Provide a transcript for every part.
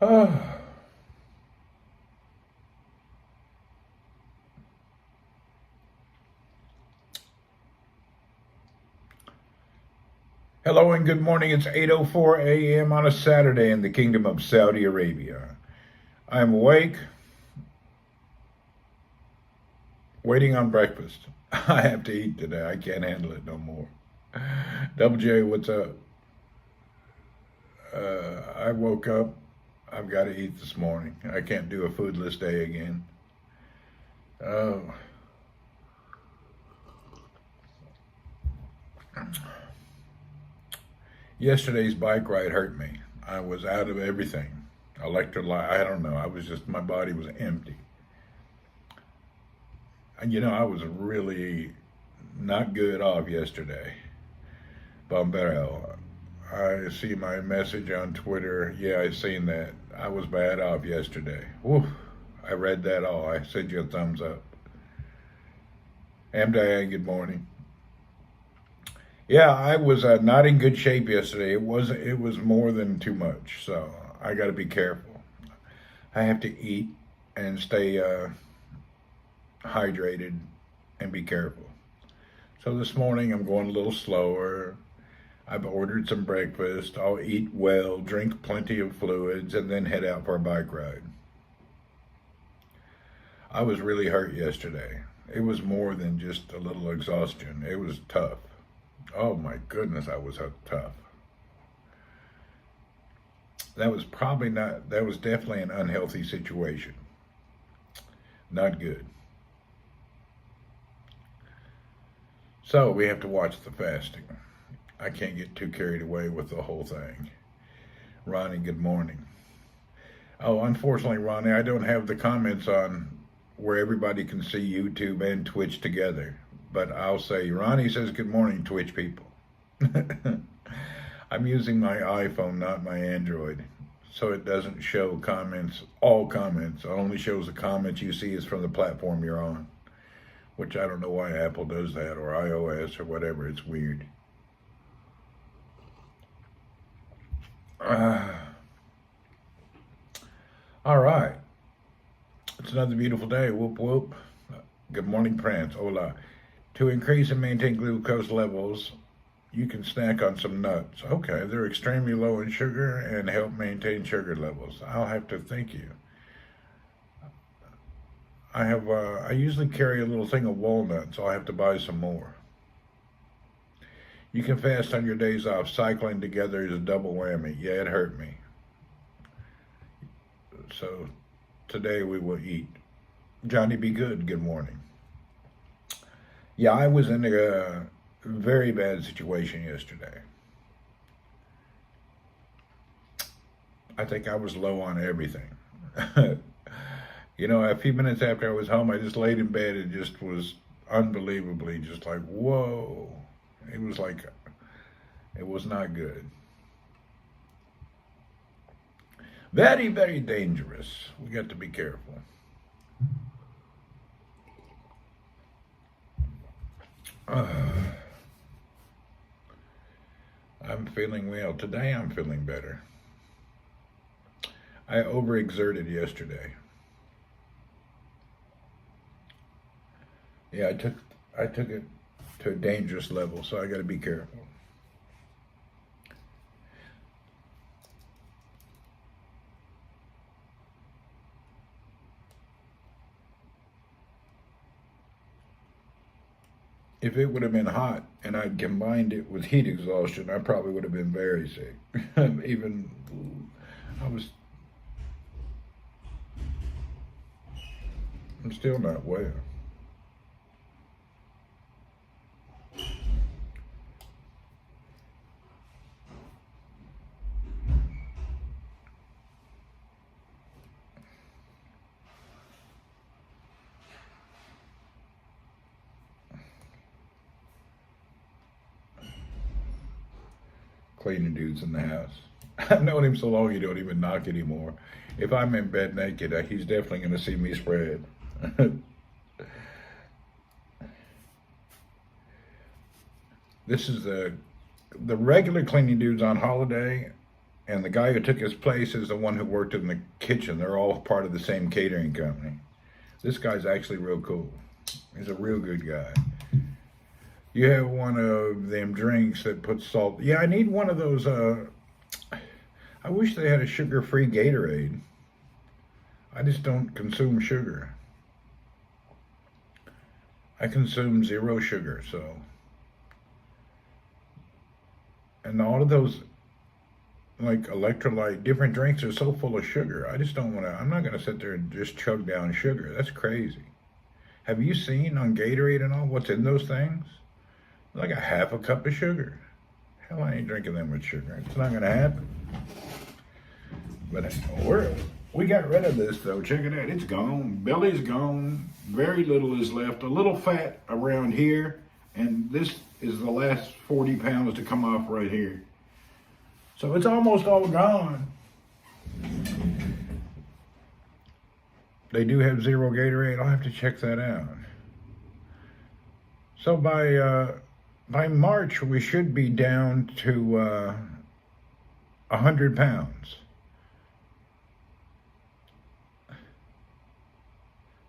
Hello and good morning. It's 8:04 a.m. on a Saturday in the Kingdom of Saudi Arabia. I'm awake, waiting on breakfast. I have to eat today. I can't handle it no more. Double J, what's up? I woke up. I've got to eat this morning. I can't do a foodless day again. Oh. Yesterday's bike ride hurt me. I was out of everything. Electrolyte, I don't know. My body was empty. And I was really not good off yesterday. Bombero, I see my message on Twitter. Yeah, I seen that. I was bad off yesterday. Whew. I read that all. I sent you a thumbs up. Diane, good morning. Yeah, I was not in good shape yesterday. It was more than too much. So I got to be careful. I have to eat and stay hydrated and be careful. So this morning I'm going a little slower. I've ordered some breakfast. I'll eat well, drink plenty of fluids, and then head out for a bike ride. I was really hurt yesterday. It was more than just a little exhaustion. It was tough. Oh my goodness, I was tough. That was definitely an unhealthy situation. Not good. So we have to watch the fasting. I can't get too carried away with the whole thing. Ronnie, good morning. Oh, unfortunately, Ronnie, I don't have the comments on where everybody can see YouTube and Twitch together. But I'll say, Ronnie says good morning, Twitch people. I'm using my iPhone, not my Android. So it doesn't show all comments. It only shows the comments you see is from the platform you're on. Which I don't know why Apple does that, or iOS, or whatever. It's weird. All right. It's another beautiful day. Whoop, whoop. Good morning, Prince. Hola. To increase and maintain glucose levels, you can snack on some nuts. Okay, they're extremely low in sugar and help maintain sugar levels. I'll have to thank you. I usually carry a little thing of walnuts, so I have to buy some more. You can fast on your days off. Cycling together is a double whammy. Yeah, it hurt me. So today we will eat. Johnny Be Good, good morning. Yeah, I was in a very bad situation yesterday. I think I was low on everything. A few minutes after I was home, I just laid in bed and just was unbelievably just like, whoa. It was not good. Very, very dangerous. We got to be careful. I'm feeling well. Today I'm feeling better. I overexerted yesterday. Yeah, I took it to a dangerous level, so I got to be careful. If it would have been hot and I'd combined it with heat exhaustion, I probably would have been very sick. I'm still not well. Cleaning dudes in the house. I've known him so long he don't even knock anymore. If I'm in bed naked, he's definitely going to see me spread. This is the regular cleaning dudes on holiday And the guy who took his place is the one who worked in the kitchen. They're all part of the same catering company. This guy's actually real cool. He's a real good guy. You have one of them drinks that puts salt. Yeah, I need one of those. I wish they had a sugar-free Gatorade. I just don't consume sugar. I consume 0 sugar, so. And all of those, like electrolyte, different drinks are so full of sugar. I just don't want to, I'm not going to sit there and just chug down sugar. That's crazy. Have you seen on Gatorade and all what's in those things? Like a half a cup of sugar. Hell, I ain't drinking that much sugar. It's not going to happen. But we got rid of this, though. Check it out. It's gone. Belly's gone. Very little is left. A little fat around here. And this is the last 40 pounds to come off right here. So it's almost all gone. They do have 0 Gatorade. I'll have to check that out. So by March, we should be down to 100 pounds.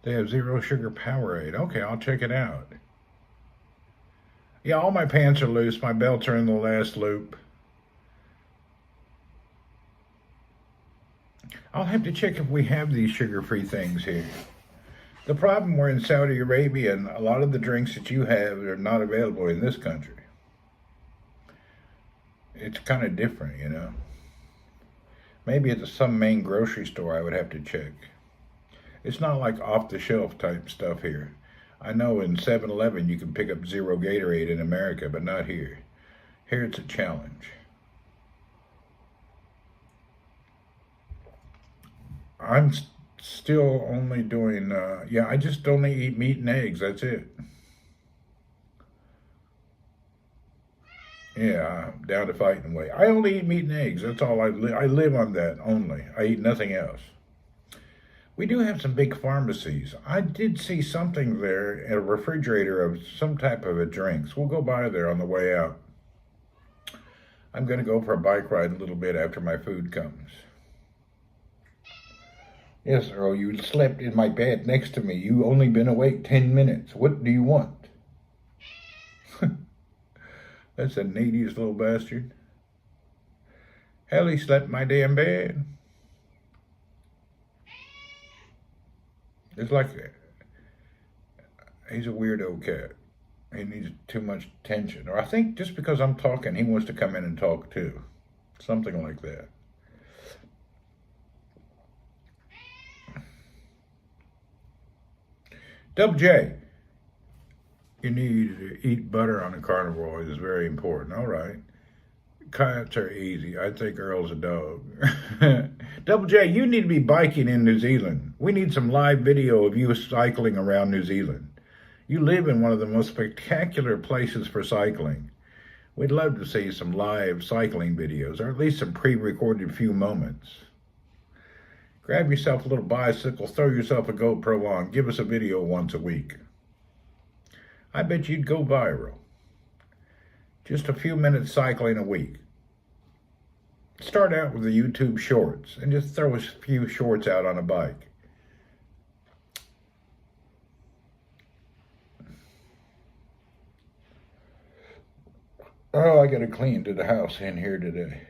They have 0 sugar Powerade. Okay, I'll check it out. Yeah, all my pants are loose. My belts are in the last loop. I'll have to check if we have these sugar-free things here. The problem, we're in Saudi Arabia, and a lot of the drinks that you have are not available in this country. It's kind of different, you know. Maybe at some main grocery store I would have to check. It's not like off-the-shelf type stuff here. I know in 7-Eleven you can pick up 0 Gatorade in America, but not here. Here it's a challenge. I'm still only doing, I just only eat meat and eggs, that's it. Yeah, I'm down to fighting weight. I only eat meat and eggs, that's all I live on that only. I eat nothing else. We do have some big pharmacies. I did see something there, a refrigerator of some type of a drinks. We'll go by there on the way out. I'm going to go for a bike ride in a little bit after my food comes. Yes, Earl, you slept in my bed next to me. You only been awake 10 minutes. What do you want? That's the neediest little bastard. Hell, he slept in my damn bed. It's like, he's a weirdo cat. He needs too much attention. Or I think just because I'm talking, he wants to come in and talk too. Something like that. Double J, you need to eat butter on a carnivore. It's very important. All right. Cats are easy. I think Earl's a dog. Double J, you need to be biking in New Zealand. We need some live video of you cycling around New Zealand. You live in one of the most spectacular places for cycling. We'd love to see some live cycling videos, or at least some pre-recorded few moments. Grab yourself a little bicycle, throw yourself a GoPro on, give us a video once a week. I bet you'd go viral. Just a few minutes cycling a week. Start out with the YouTube shorts and just throw a few shorts out on a bike. Oh, I got to clean to the house in here today.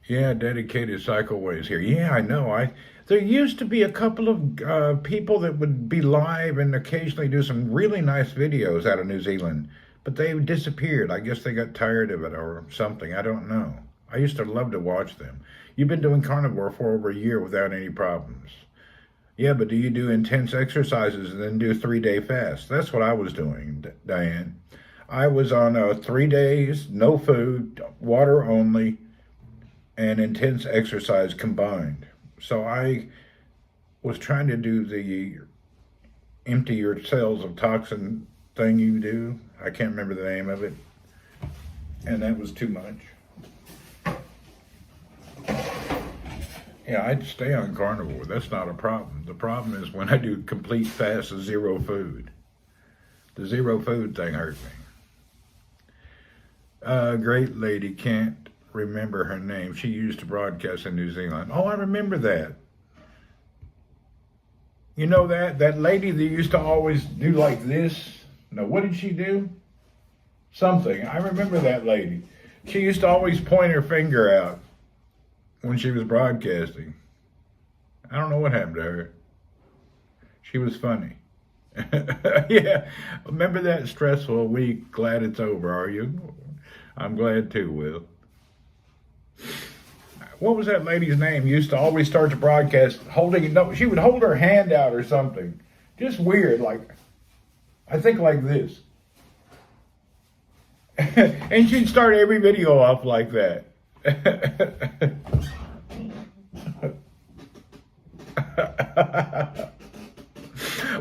Yeah, dedicated cycleways here. Yeah, I know. There used to be a couple of people that would be live and occasionally do some really nice videos out of New Zealand, but they disappeared. I guess they got tired of it or something. I don't know. I used to love to watch them. You've been doing carnivore for over a year without any problems. Yeah, but do you do intense exercises and then do a 3-day fast? That's what I was doing, Diane. I was on 3 days, no food, water only, and intense exercise combined. So I was trying to do the empty your cells of toxin thing you do. I can't remember the name of it. And that was too much. Yeah, I'd stay on carnivore. That's not a problem. The problem is when I do complete fast of 0 food. The 0 food thing hurt me. Great lady, can't remember her name. She used to broadcast in New Zealand. Oh, I remember that. You know that lady that used to always do like this? No, what did she do? Something. I remember that lady. She used to always point her finger out when she was broadcasting. I don't know what happened to her. She was funny. Yeah. Remember that stressful week? Glad it's over, are you? I'm glad too, Will. What was that lady's name? Used to always start the broadcast holding, no, she would hold her hand out or something. Just weird, like, I think like this. And she'd start every video off like that.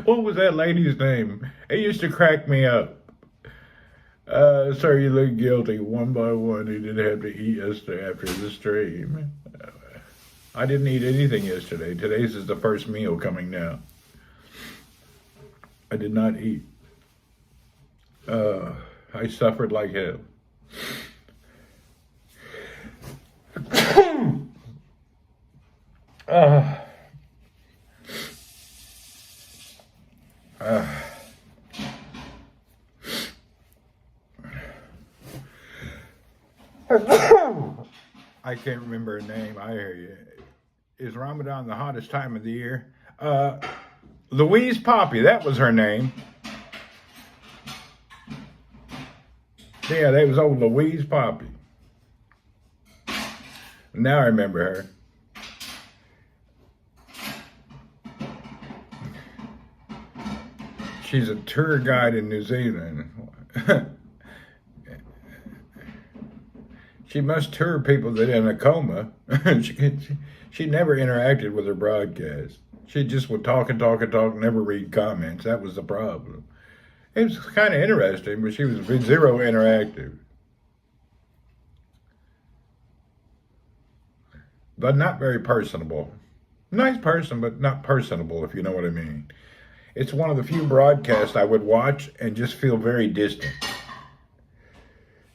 What was that lady's name? It used to crack me up. Sir, you look guilty. One by one, you didn't have to eat yesterday after the stream. I didn't eat anything yesterday. Today's is the first meal coming now. I did not eat. I suffered like hell. I can't remember her name. I hear you. Is Ramadan the hottest time of the year? Louise Poppy, that was her name. Yeah, that was old Louise Poppy. Now I remember her. She's a tour guide in New Zealand. She must tour people that are in a coma. She never interacted with her broadcast. She just would talk and talk and talk, never read comments. That was the problem. It was kind of interesting, but she was zero interactive. But not very personable. Nice person, but not personable, if you know what I mean. It's one of the few broadcasts I would watch and just feel very distant.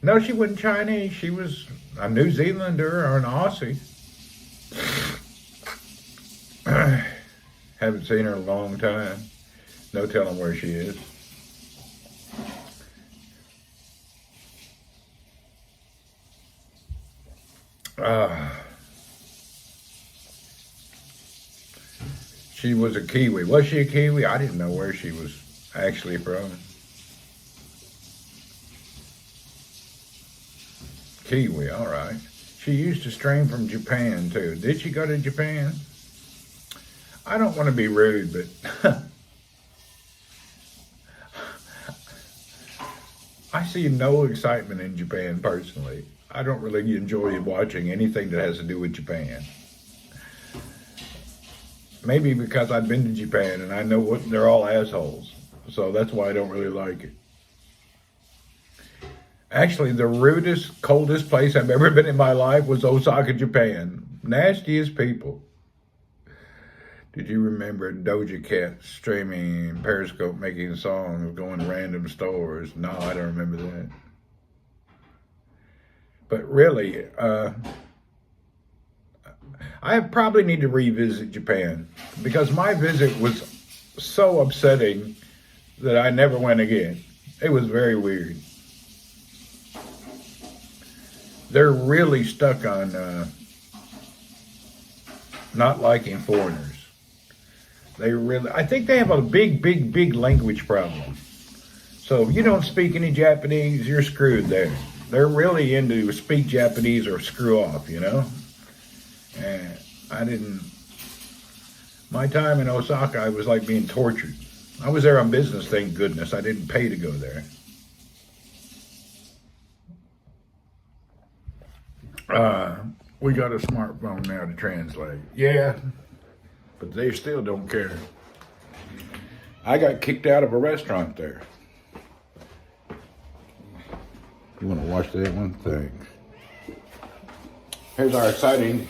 No, she wasn't Chinese. She was a New Zealander or an Aussie. Haven't seen her in a long time. No telling where she is. She was a Kiwi. Was she a Kiwi? I didn't know where she was actually from. Kiwi, all right. She used to stream from Japan, too. Did she go to Japan? I don't want to be rude, but I see no excitement in Japan, personally. I don't really enjoy watching anything that has to do with Japan. Maybe because I've been to Japan and I know they're all assholes. So that's why I don't really like it. Actually, the rudest, coldest place I've ever been in my life was Osaka, Japan. Nastiest people. Did you remember Doja Cat streaming Periscope, making songs, going to random stores? No, I don't remember that. But really, I probably need to revisit Japan because my visit was so upsetting that I never went again. It was very weird. They're really stuck on not liking foreigners. I think they have a big language problem. So if you don't speak any Japanese, you're screwed there. They're really into speak Japanese or screw off, you know? And my time in Osaka, I was like being tortured. I was there on business, thank goodness. I didn't pay to go there. We got a smartphone now to translate. Yeah, but they still don't care. I got kicked out of a restaurant there. You want to watch that one? Thanks. Here's our exciting.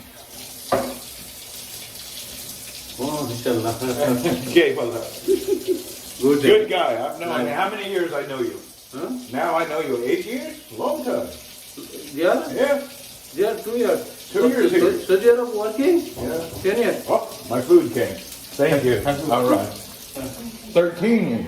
Oh, inshallah. Okay, well, good guy. I've known Nice. him. How many years I know you? Huh? Now I know you 8 years? Long time. Yeah? Yeah. Yeah, 2 years. 2 years here. So you're working? Yeah. 10 years. Oh, my food came. Thank you. All right. 13 years.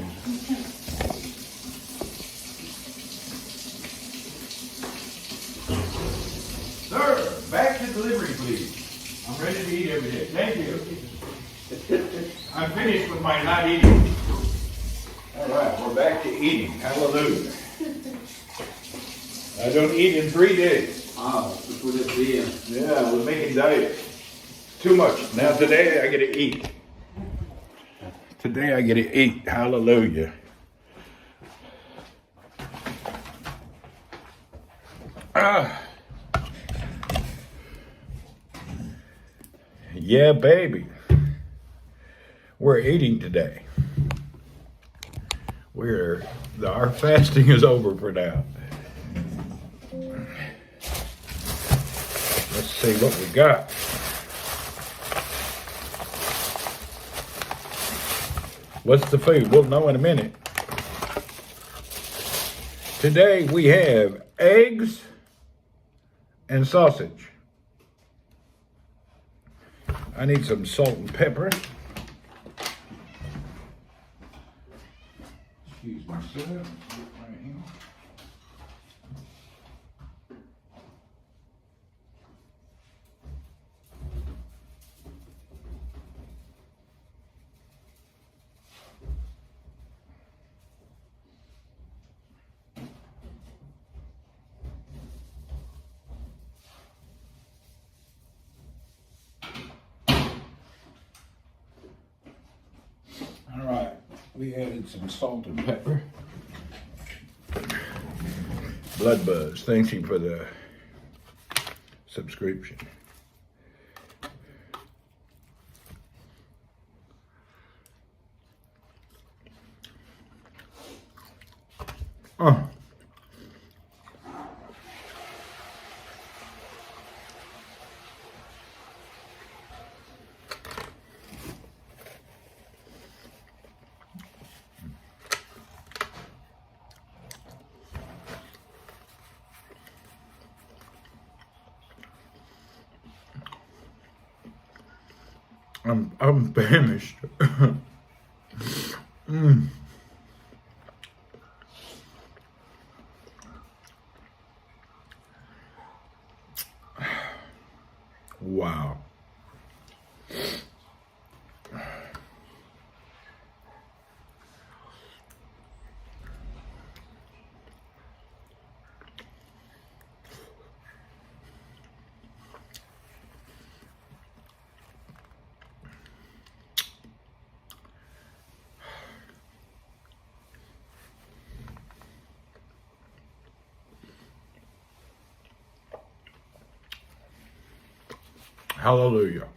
Sir, back to delivery, please. I'm ready to eat every day. Thank you. I'm finished with my not eating. All right, we're back to eating. Hallelujah. I don't eat in 3 days. Ah, to put it there. Yeah, we're making diet. Too much. Now today I get to eat. Today I get to eat. Hallelujah. Yeah, baby. We're eating today. Our fasting is over for now. Let's see what we got. What's the food? We'll know in a minute. Today we have eggs and sausage. I need some salt and pepper. Excuse myself. Right here. All right, we added some salt and pepper. Blood Buzz, thank you for the subscription. Oh. I'm famished. Wow. Hallelujah.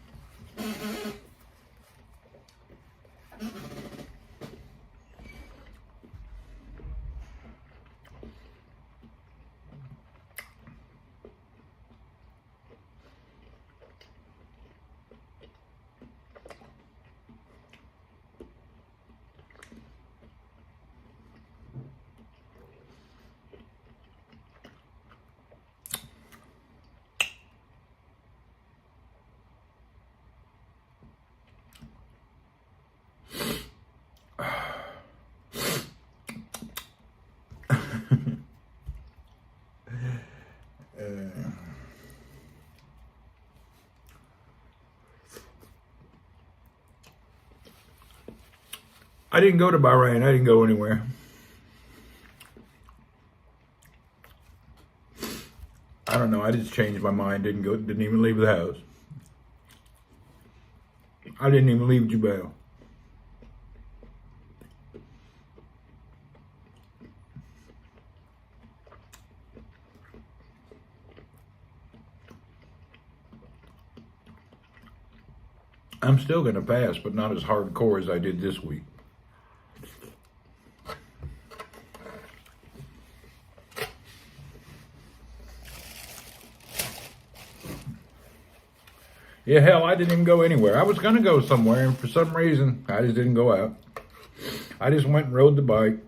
I didn't go to Bahrain. I didn't go anywhere. I don't know. I just changed my mind. Didn't even leave the house. I didn't even leave Jubal. I'm still going to fast, but not as hardcore as I did this week. Yeah, hell, I didn't even go anywhere. I was going to go somewhere, and for some reason, I just didn't go out. I just went and rode the bike.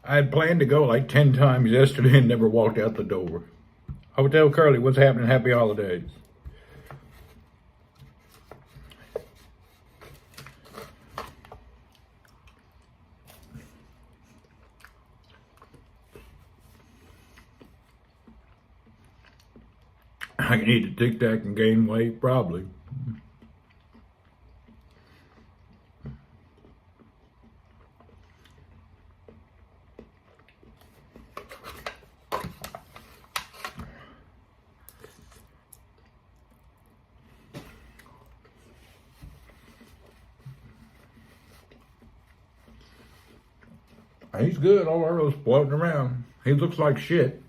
I had planned to go like 10 times yesterday and never walked out the door. Hotel Curly, what's happening? Happy holidays. I can eat a Tic Tac and gain weight, probably. He's good. All Earl's floating around. He looks like shit.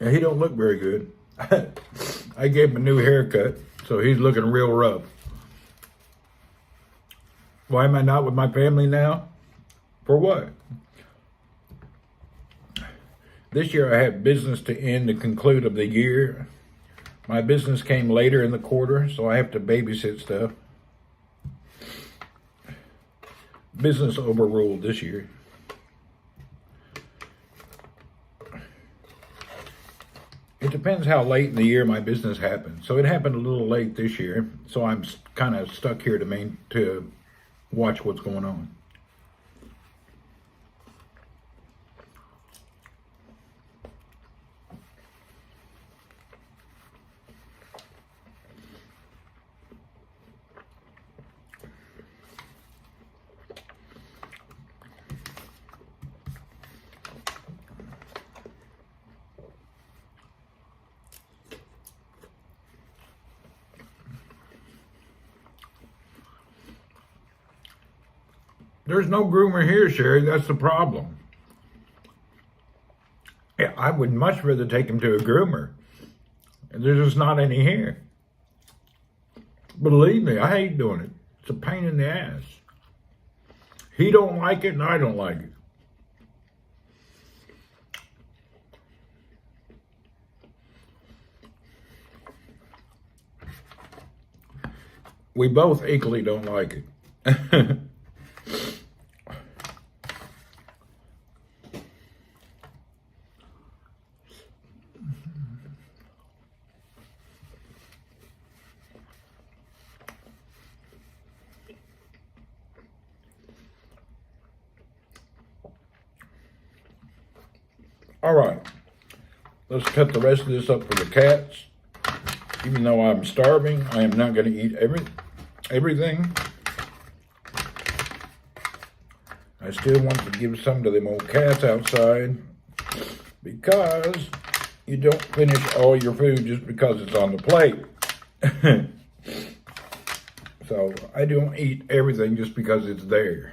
Yeah, he don't look very good. I gave him a new haircut, so he's looking real rough. Why am I not with my family now? For what? This year I have business to end the conclude of the year. My business came later in the quarter, so I have to babysit stuff. Business overruled this year. It depends how late in the year my business happened. So it happened a little late this year, so I'm kind of stuck here to watch what's going on. There's no groomer here, Sherry. That's the problem. Yeah, I would much rather take him to a groomer. And there's just not any here. Believe me, I hate doing it. It's a pain in the ass. He don't like it and I don't like it. We both equally don't like it. All right, let's cut the rest of this up for the cats. Even though I'm starving, I am not going to eat everything. I still want to give some to them old cats outside because you don't finish all your food just because it's on the plate. So I don't eat everything just because it's there.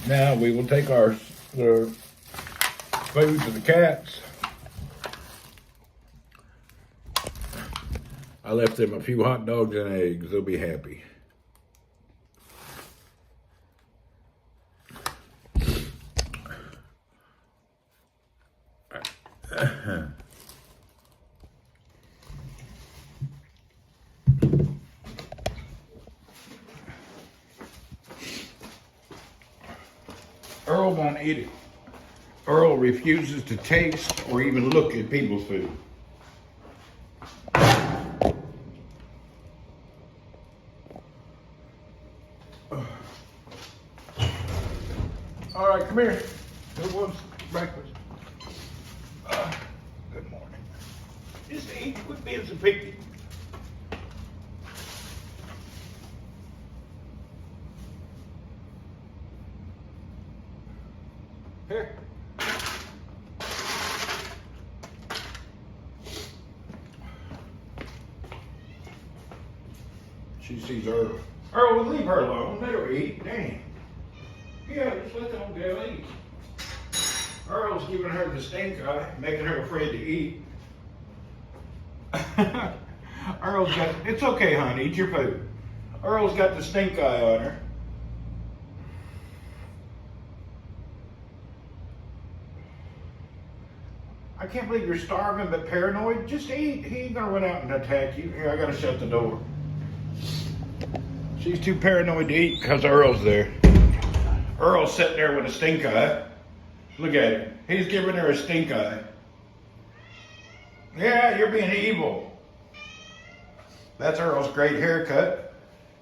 Now we will take the food to the cats. I left them a few hot dogs and eggs. They'll be happy. Earl won't eat it. Earl refuses to taste or even look at people's food. All right, come here. Who wants breakfast? Good morning. Just eat, quit being so picky. Here. She sees Earl. Earl, leave her alone. Let her eat. Dang. Yeah, just let the old girl eat. Earl's giving her the stink eye, making her afraid to eat. Earl's got, it's okay, honey, eat your food. Earl's got the stink eye on her. I can't believe you're starving but paranoid. Just eat. He ain't gonna run out and attack you. Here, I gotta shut the door. She's too paranoid to eat because Earl's there. Earl's sitting there with a stink eye. Look at him. He's giving her a stink eye. Yeah, you're being evil. That's Earl's great haircut.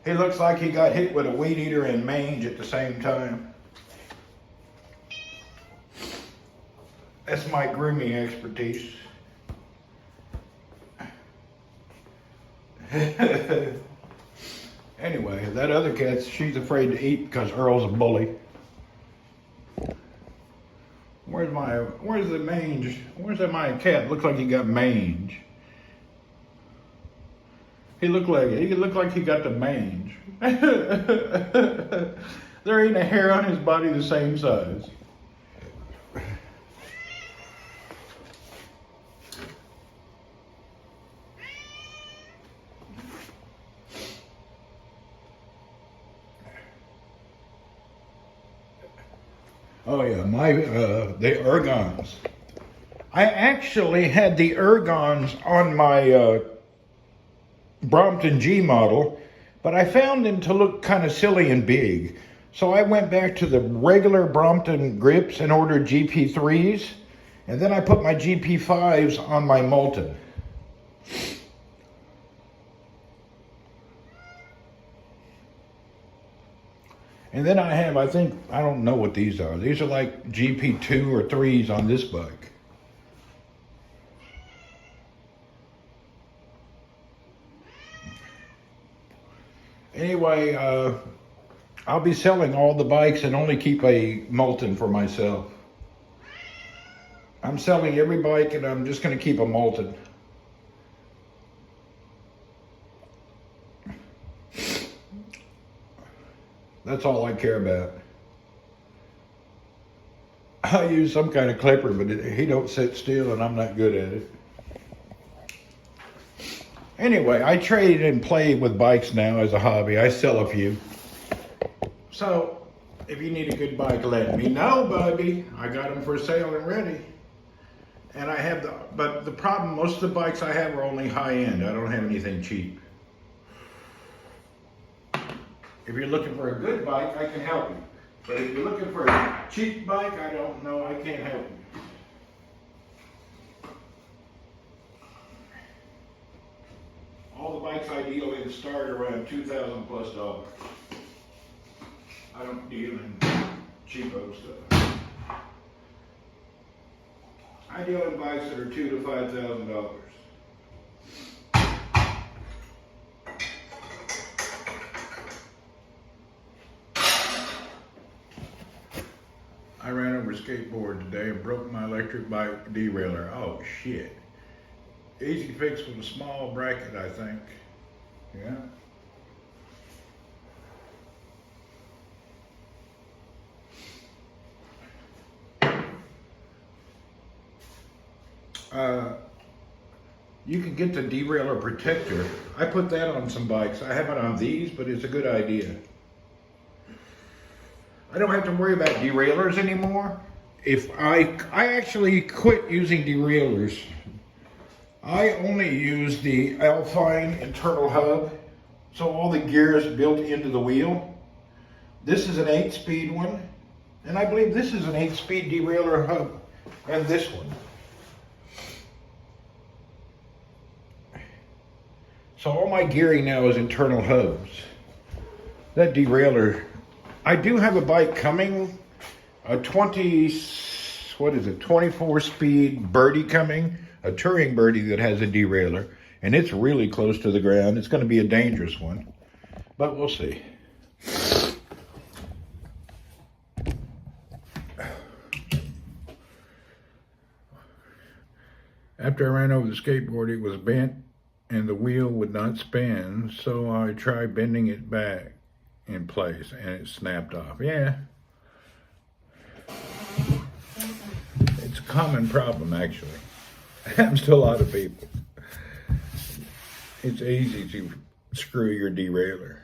He looks like he got hit with a weed eater and mange at the same time. That's my grooming expertise. Anyway, that other cat, she's afraid to eat because Earl's a bully. Where's the mange? Where's that my cat? Looks like he got mange. He looked like he got the mange. There ain't a hair on his body the same size. Oh yeah, the ergons. I actually had the ergons on my Brompton G model, but I found them to look kind of silly and big. So I went back to the regular Brompton grips and ordered GP3s, and then I put my GP5s on my Molten. And then I have, I don't know what these are. These are like GP2 or 3s on this bike. Anyway, I'll be selling all the bikes and only keep a Molten for myself. I'm selling every bike and I'm just going to keep a Molten. That's all I care about. I use some kind of clipper, but he don't sit still and I'm not good at it. Anyway, I trade and play with bikes now as a hobby. I sell a few. So, if you need a good bike, let me know, baby. I got them for sale and ready. And I have but the problem, most of the bikes I have are only high end. I don't have anything cheap. If you're looking for a good bike, I can help you. But if you're looking for a cheap bike, I don't know, I can't help you. All the bikes I deal in start around $2,000 plus. I don't deal in cheapo stuff. I deal in bikes that are $2,000 to $5,000. I ran over a skateboard today and broke my electric bike derailleur. Oh shit. Easy fix with a small bracket, I think. Yeah. You can get the derailleur protector. I put that on some bikes. I haven't on these, but it's a good idea. I don't have to worry about derailleurs anymore. If I actually quit using derailleurs. I only use the Alpine internal hub, so all the gear is built into the wheel. This is an 8-speed one, and I believe this is an 8-speed derailleur hub, and this one. So all my gearing now is internal hubs. That derailleur, I do have a bike coming, a 24-speed Birdie coming, a touring Birdie that has a derailleur, and it's really close to the ground. It's going to be a dangerous one, but we'll see. After I ran over the skateboard, it was bent and the wheel would not spin, so I tried bending it back in place and it snapped off. Yeah. It's a common problem, actually. It happens to a lot of people. It's easy to screw your derailleur.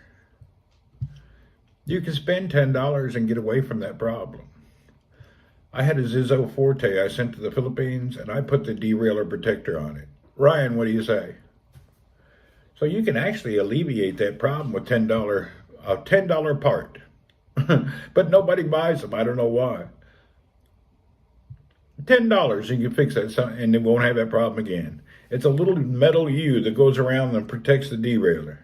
You can spend $10 and get away from that problem. I had a Zizzo Forte I sent to the Philippines, and I put the derailleur protector on it. Ryan, what do you say? So you can actually alleviate that problem with a $10 part. But nobody buys them. I don't know why. $10, you can fix that, and it won't have that problem again. It's a little metal U that goes around and protects the derailleur.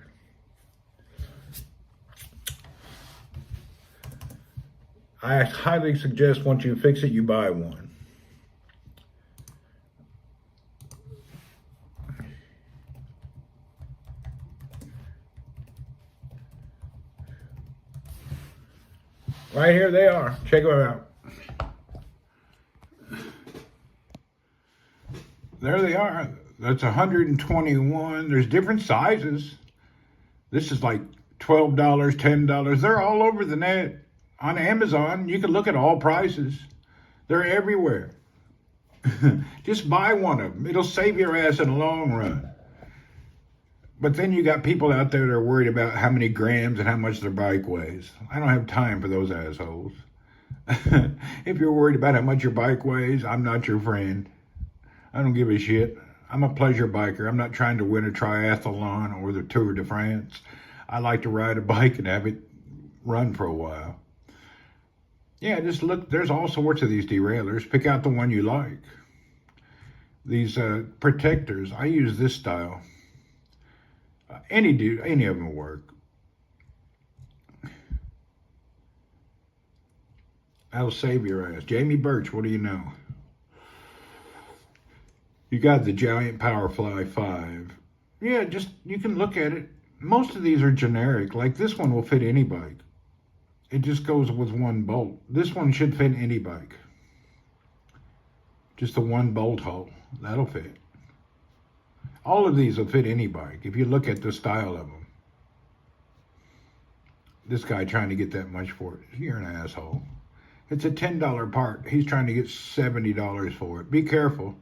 I highly suggest once you fix it, you buy one. Right here they are. Check them out. There they are. That's 121. There's different sizes. This is like $12, $10. They're all over the net. On Amazon, you can look at all prices. They're everywhere. Just buy one of them. It'll save your ass in the long run. But then you got people out there that are worried about how many grams and how much their bike weighs. I don't have time for those assholes. If you're worried about how much your bike weighs, I'm not your friend. I don't give a shit. I'm a pleasure biker. I'm not trying to win a triathlon or the Tour de France. I like to ride a bike and have it run for a while. Yeah, just look. There's all sorts of these derailleurs. Pick out the one you like. These protectors, I use this style. Any of them will work. That'll save your ass. Jamie Birch, what do you know? You got the Giant Powerfly 5. Yeah, just, you can look at it. Most of these are generic. Like this one will fit any bike. It just goes with one bolt. This one should fit any bike. Just the one bolt hole. That'll fit. All of these will fit any bike if you look at the style of them. This guy trying to get that much for it. You're an asshole. It's a $10 part. He's trying to get $70 for it. Be careful.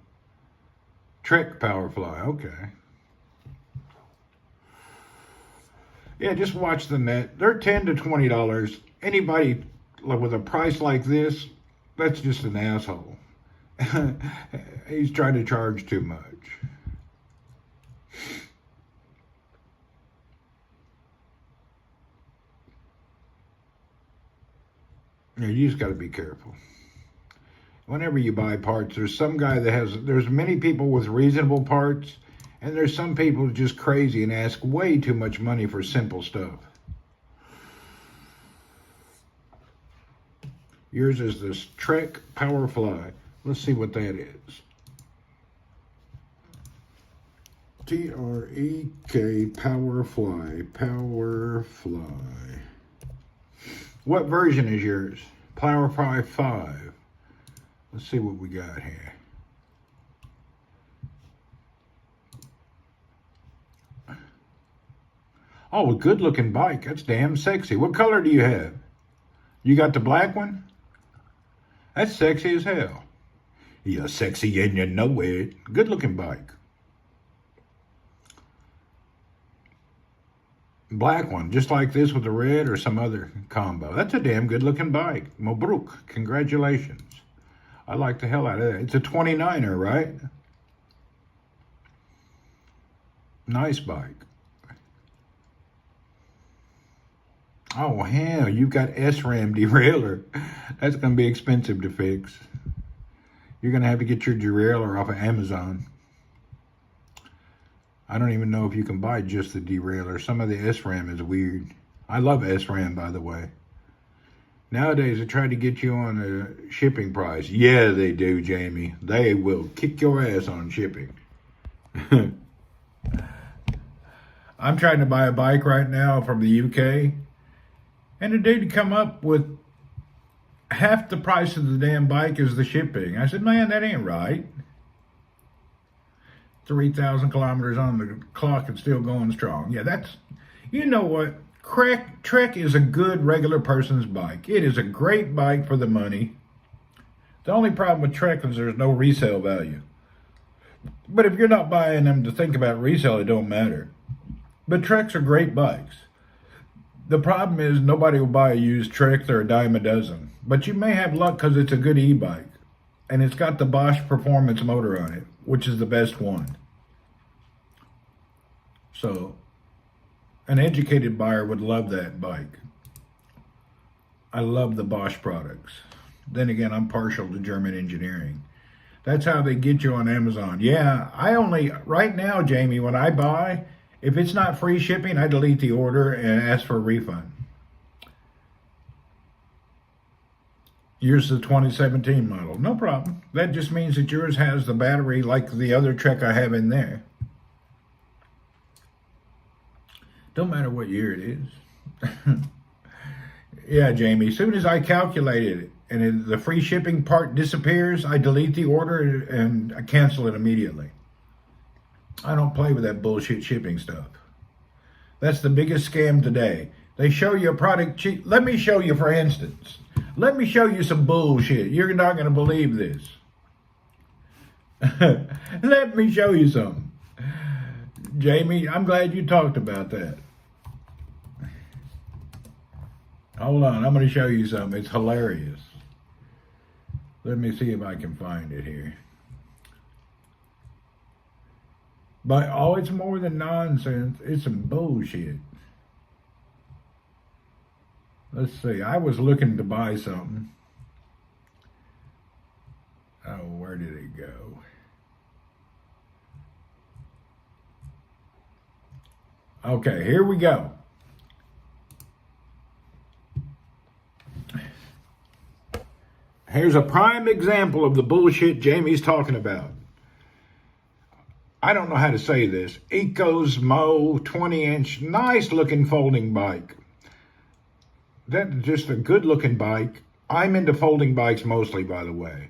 Trek Powerfly. Okay. Yeah, just watch the net. They're $10 to $20. Anybody with a price like this, that's just an asshole. He's trying to charge too much. Yeah, you just got to be careful. Whenever you buy parts, there's some guy there's many people with reasonable parts, and there's some people just crazy and ask way too much money for simple stuff. Yours is this Trek Powerfly. Let's see what that is. T-R-E-K Powerfly. Powerfly. What version is yours? Powerfly 5. Let's see what we got here. Oh, a good looking bike. That's damn sexy. What color do you have? You got the black one? That's sexy as hell. You're sexy and you know it. Good looking bike. Black one, just like this with the red or some other combo. That's a damn good looking bike. Mabruk, congratulations. I like the hell out of that. It's a 29er, right? Nice bike. Oh, hell, you've got SRAM derailleur. That's going to be expensive to fix. You're going to have to get your derailleur off of Amazon. I don't even know if you can buy just the derailleur. Some of the SRAM is weird. I love SRAM, by the way. Nowadays, they try to get you on a shipping price. Yeah, they do, Jamie. They will kick your ass on shipping. I'm trying to buy a bike right now from the UK. And the dude come up with half the price of the damn bike is the shipping. I said, man, that ain't right. 3,000 kilometers on the clock and still going strong. Yeah, that's, you know what? Trek is a good regular person's bike. It is a great bike for the money. The only problem with Trek is there's no resale value. But if you're not buying them to think about resale, it don't matter. But Treks are great bikes. The problem is nobody will buy a used Trek. They're a dime a dozen. But you may have luck because it's a good e-bike. And it's got the Bosch performance motor on it, which is the best one. So, an educated buyer would love that bike. I love the Bosch products. Then again, I'm partial to German engineering. That's how they get you on Amazon. Yeah, right now, Jamie, when I buy, if it's not free shipping, I delete the order and ask for a refund. Yours is the 2017 model. No problem. That just means that yours has the battery like the other Trek I have in there. Don't matter what year it is. Yeah, Jamie, as soon as I calculated it and the free shipping part disappears, I delete the order and I cancel it immediately. I don't play with that bullshit shipping stuff. That's the biggest scam today. They show you a product cheap. Let me show you, for instance. Let me show you some bullshit. You're not going to believe this. Let me show you something. Jamie, I'm glad you talked about that. Hold on, I'm going to show you something. It's hilarious. Let me see if I can find it here. But, oh, it's more than nonsense. It's some bullshit. Let's see. I was looking to buy something. Oh, where did it go? Okay, here we go. Here's a prime example of the bullshit Jamie's talking about. I don't know how to say this. Ecosmo 20-inch, nice looking folding bike. That's just a good looking bike. I'm into folding bikes mostly, by the way.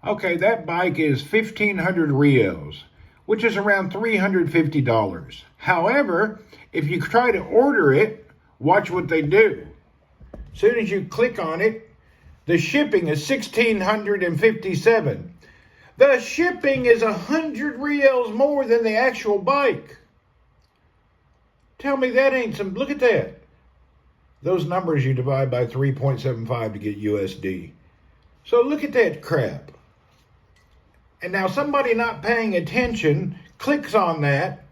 Okay, that bike is 1,500 reals, which is around $350. However, if you try to order it, watch what they do. As soon as you click on it, the shipping is 1,657. The shipping is 100 reals more than the actual bike. Tell me that ain't some, look at that. Those numbers you divide by 3.75 to get USD. So look at that crap. And now somebody not paying attention clicks on that,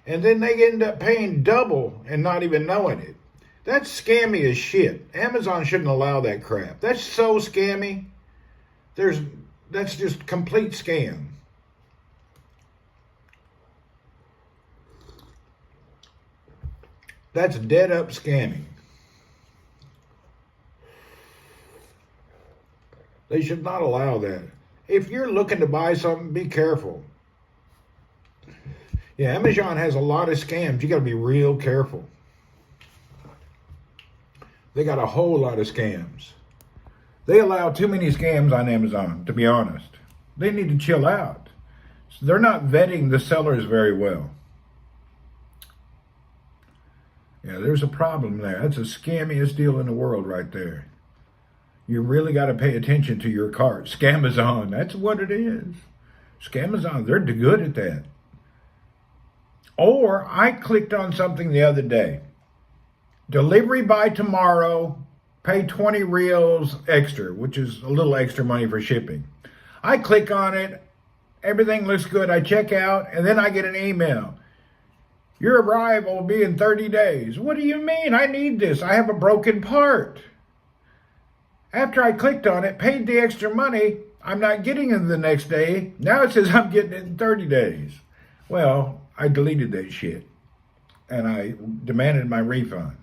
and then they end up paying double and not even knowing it. That's scammy as shit. Amazon shouldn't allow that crap. That's so scammy. That's just complete scam. That's dead up scamming. They should not allow that. If you're looking to buy something, be careful. Yeah, Amazon has a lot of scams. You got to be real careful. They got a whole lot of scams. They allow too many scams on Amazon, to be honest. They need to chill out. They're not vetting the sellers very well. Yeah, there's a problem there. That's the scammiest deal in the world right there. You really got to pay attention to your cart. Scamazon, that's what it is. Scamazon, they're good at that. Or I clicked on something the other day. Delivery by tomorrow, pay 20 reals extra, which is a little extra money for shipping. I click on it, everything looks good, I check out, and then I get an email. Your arrival will be in 30 days. What do you mean? I need this. I have a broken part. After I clicked on it, paid the extra money, I'm not getting it the next day. Now it says I'm getting it in 30 days. Well, I deleted that shit, and I demanded my refund.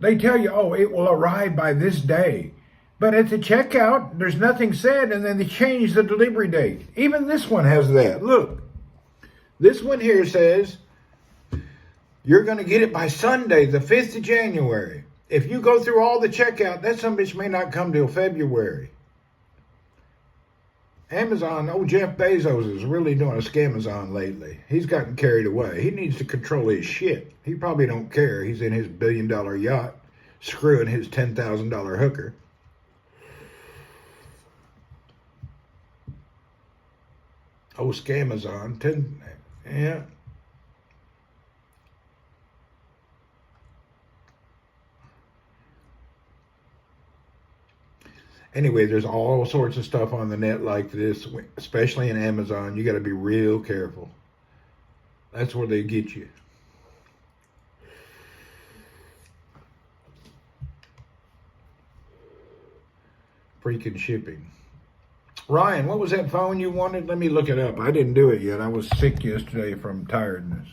They tell you, oh, it will arrive by this day. But at the checkout, there's nothing said, and then they change the delivery date. Even this one has that. Look, this one here says, you're going to get it by Sunday, the 5th of January. If you go through all the checkout, that some bitch may not come till February. Amazon, Jeff Bezos is really doing a scamazon lately. He's gotten carried away. He needs to control his shit. He probably don't care. He's in his $1 billion yacht, screwing his $10,000 hooker. Scamazon. Yeah. Anyway, there's all sorts of stuff on the net like this, especially in Amazon. You got to be real careful. That's where they get you. Freaking shipping. Ryan, what was that phone you wanted? Let me look it up. I didn't do it yet. I was sick yesterday from tiredness.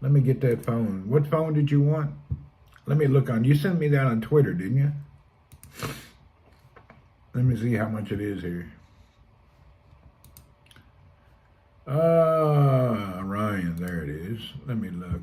Let me get that phone. What phone did you want? Let me look on. You sent me that on Twitter, didn't you? Let me see how much it is here. Ryan, there it is. Let me look.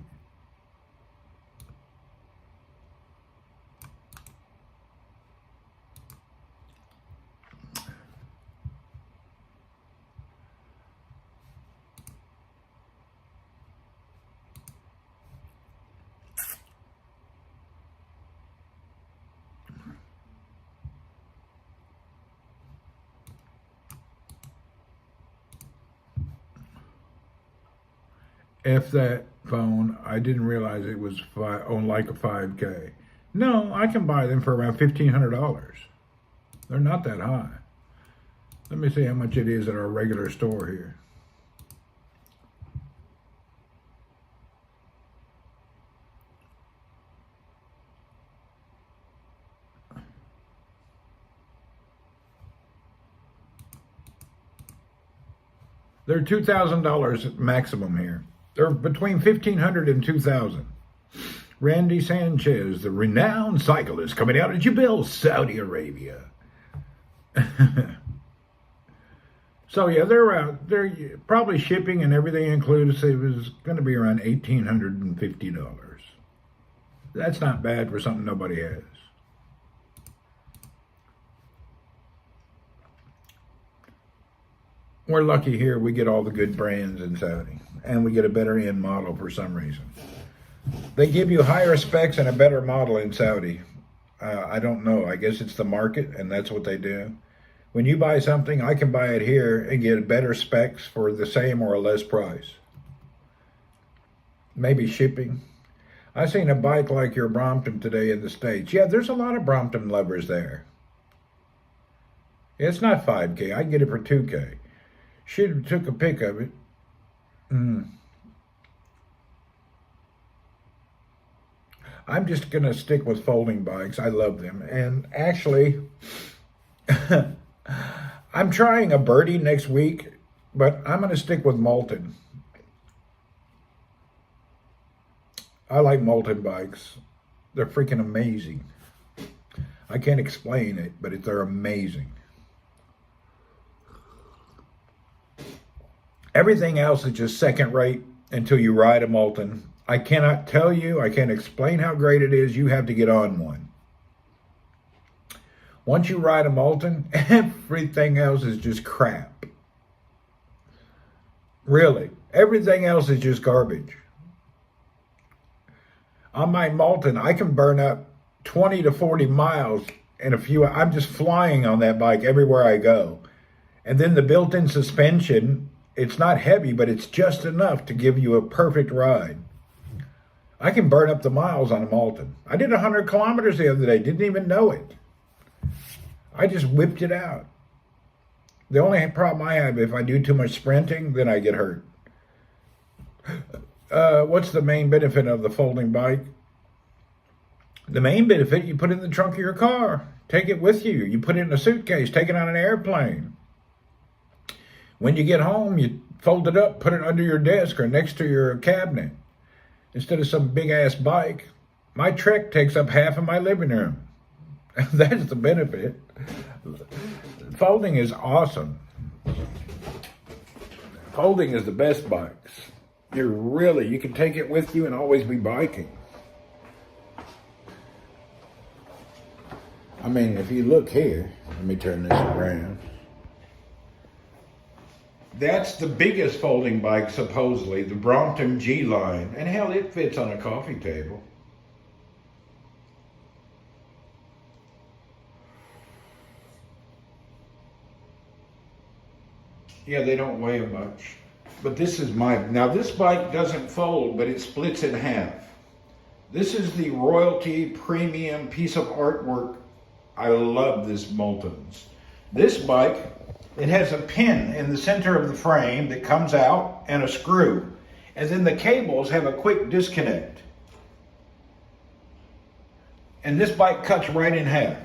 F that phone. I didn't realize it was on like a 5K. No, I can buy them for around $1,500. They're not that high. Let me see how much it is at our regular store here. They're $2,000 maximum here. They're between $1,500 and $2,000. Randy Sanchez, the renowned cyclist coming out of Jubail, Saudi Arabia. So yeah, they're out. They're probably shipping and everything included. So it was going to be around $1,850. That's not bad for something nobody has. We're lucky here. We get all the good brands in Saudi, and we get a better end model for some reason. They give you higher specs and a better model in Saudi. I don't know. I guess it's the market, and that's what they do. When you buy something, I can buy it here and get better specs for the same or a less price. Maybe shipping. I seen a bike like your Brompton today in the States. Yeah, there's a lot of Brompton lovers there. It's not 5K. I get it for 2K. Should have took a pic of it. I'm just going to stick with folding bikes. I love them. And actually, I'm trying a Birdie next week, but I'm going to stick with Moulton. I like Moulton bikes. They're freaking amazing. I can't explain it, but they're amazing. Everything else is just second rate until you ride a Moulton. I cannot tell you, I can't explain how great it is. You have to get on one. Once you ride a Moulton, everything else is just crap. Really, everything else is just garbage. On my Moulton, I can burn up 20 to 40 miles in a few. I'm just flying on that bike everywhere I go. And then the built-in suspension, it's not heavy, but it's just enough to give you a perfect ride. I can burn up the miles on a Moulton. I did 100 kilometers the other day, didn't even know it. I just whipped it out. The only problem I have, if I do too much sprinting, then I get hurt. What's the main benefit of the folding bike? The main benefit, you put it in the trunk of your car. Take it with you. You put it in a suitcase, take it on an airplane. When you get home, you fold it up, put it under your desk or next to your cabinet. Instead of some big-ass bike, my Trek takes up half of my living room. That's the benefit. Folding is awesome. Folding is the best bikes. You can take it with you and always be biking. I mean, if you look here, let me turn this around. That's the biggest folding bike, supposedly, the Brompton G-Line. And hell, it fits on a coffee table. Yeah, they don't weigh much. But this is now this bike doesn't fold, but it splits in half. This is the royalty premium piece of artwork I love this Moulton's. This bike, it has a pin in the center of the frame that comes out and a screw. And then the cables have a quick disconnect. And this bike cuts right in half.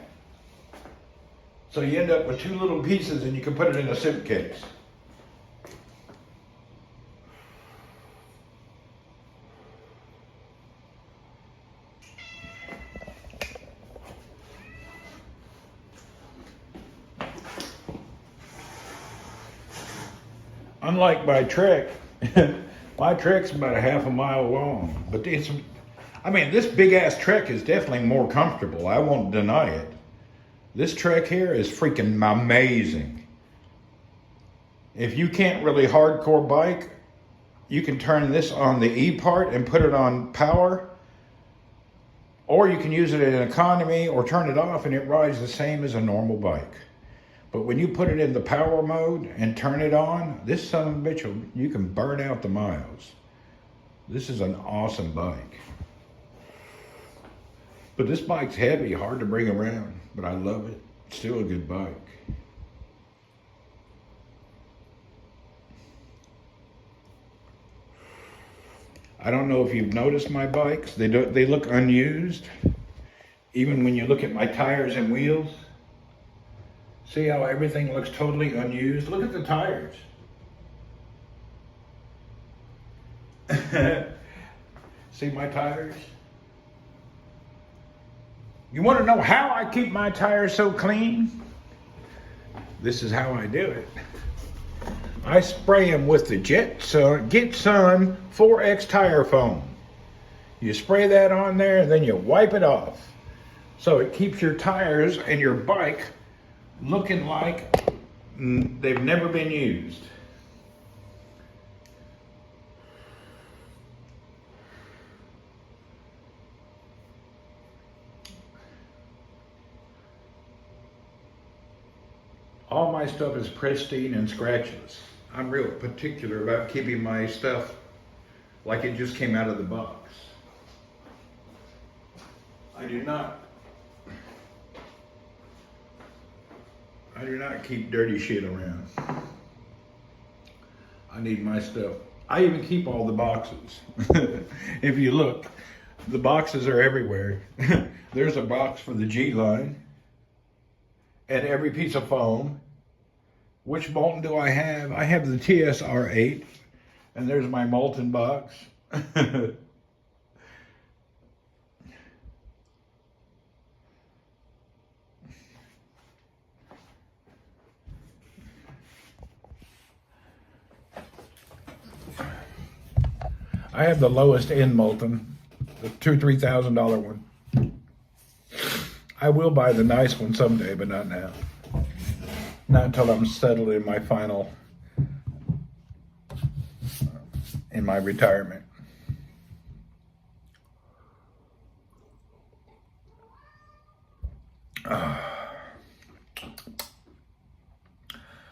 So you end up with two little pieces and you can put it in a suitcase. Unlike my Trek, my Trek's about a half a mile long, but this big ass Trek is definitely more comfortable. I won't deny it. This Trek here is freaking amazing. If you can't really hardcore bike, you can turn this on the E part and put it on power, or you can use it in economy or turn it off and it rides the same as a normal bike. But when you put it in the power mode and turn it on, this son of a bitch, you can burn out the miles. This is an awesome bike. But this bike's heavy, hard to bring around, but I love it. It's still a good bike. I don't know if you've noticed my bikes. They look unused. Even when you look at my tires and wheels. See how everything looks totally unused? Look at the tires. See my tires? You want to know how I keep my tires so clean? This is how I do it. I spray them with the Get Sun 4X tire foam. You spray that on there and then you wipe it off. So it keeps your tires and your bike looking like they've never been used. All my stuff is pristine and scratchless. I'm real particular about keeping my stuff like it just came out of the box. I do not keep dirty shit around. I need my stuff. I even keep all the boxes. If you look, the boxes are everywhere. There's a box for the G line and every piece of foam. Which Moulton do I have? I have the TSR8 and there's my Moulton box. I have the lowest end Moulton, the $2,000-$3,000 one. I will buy the nice one someday, but not now. Not until I'm settled in my in my retirement.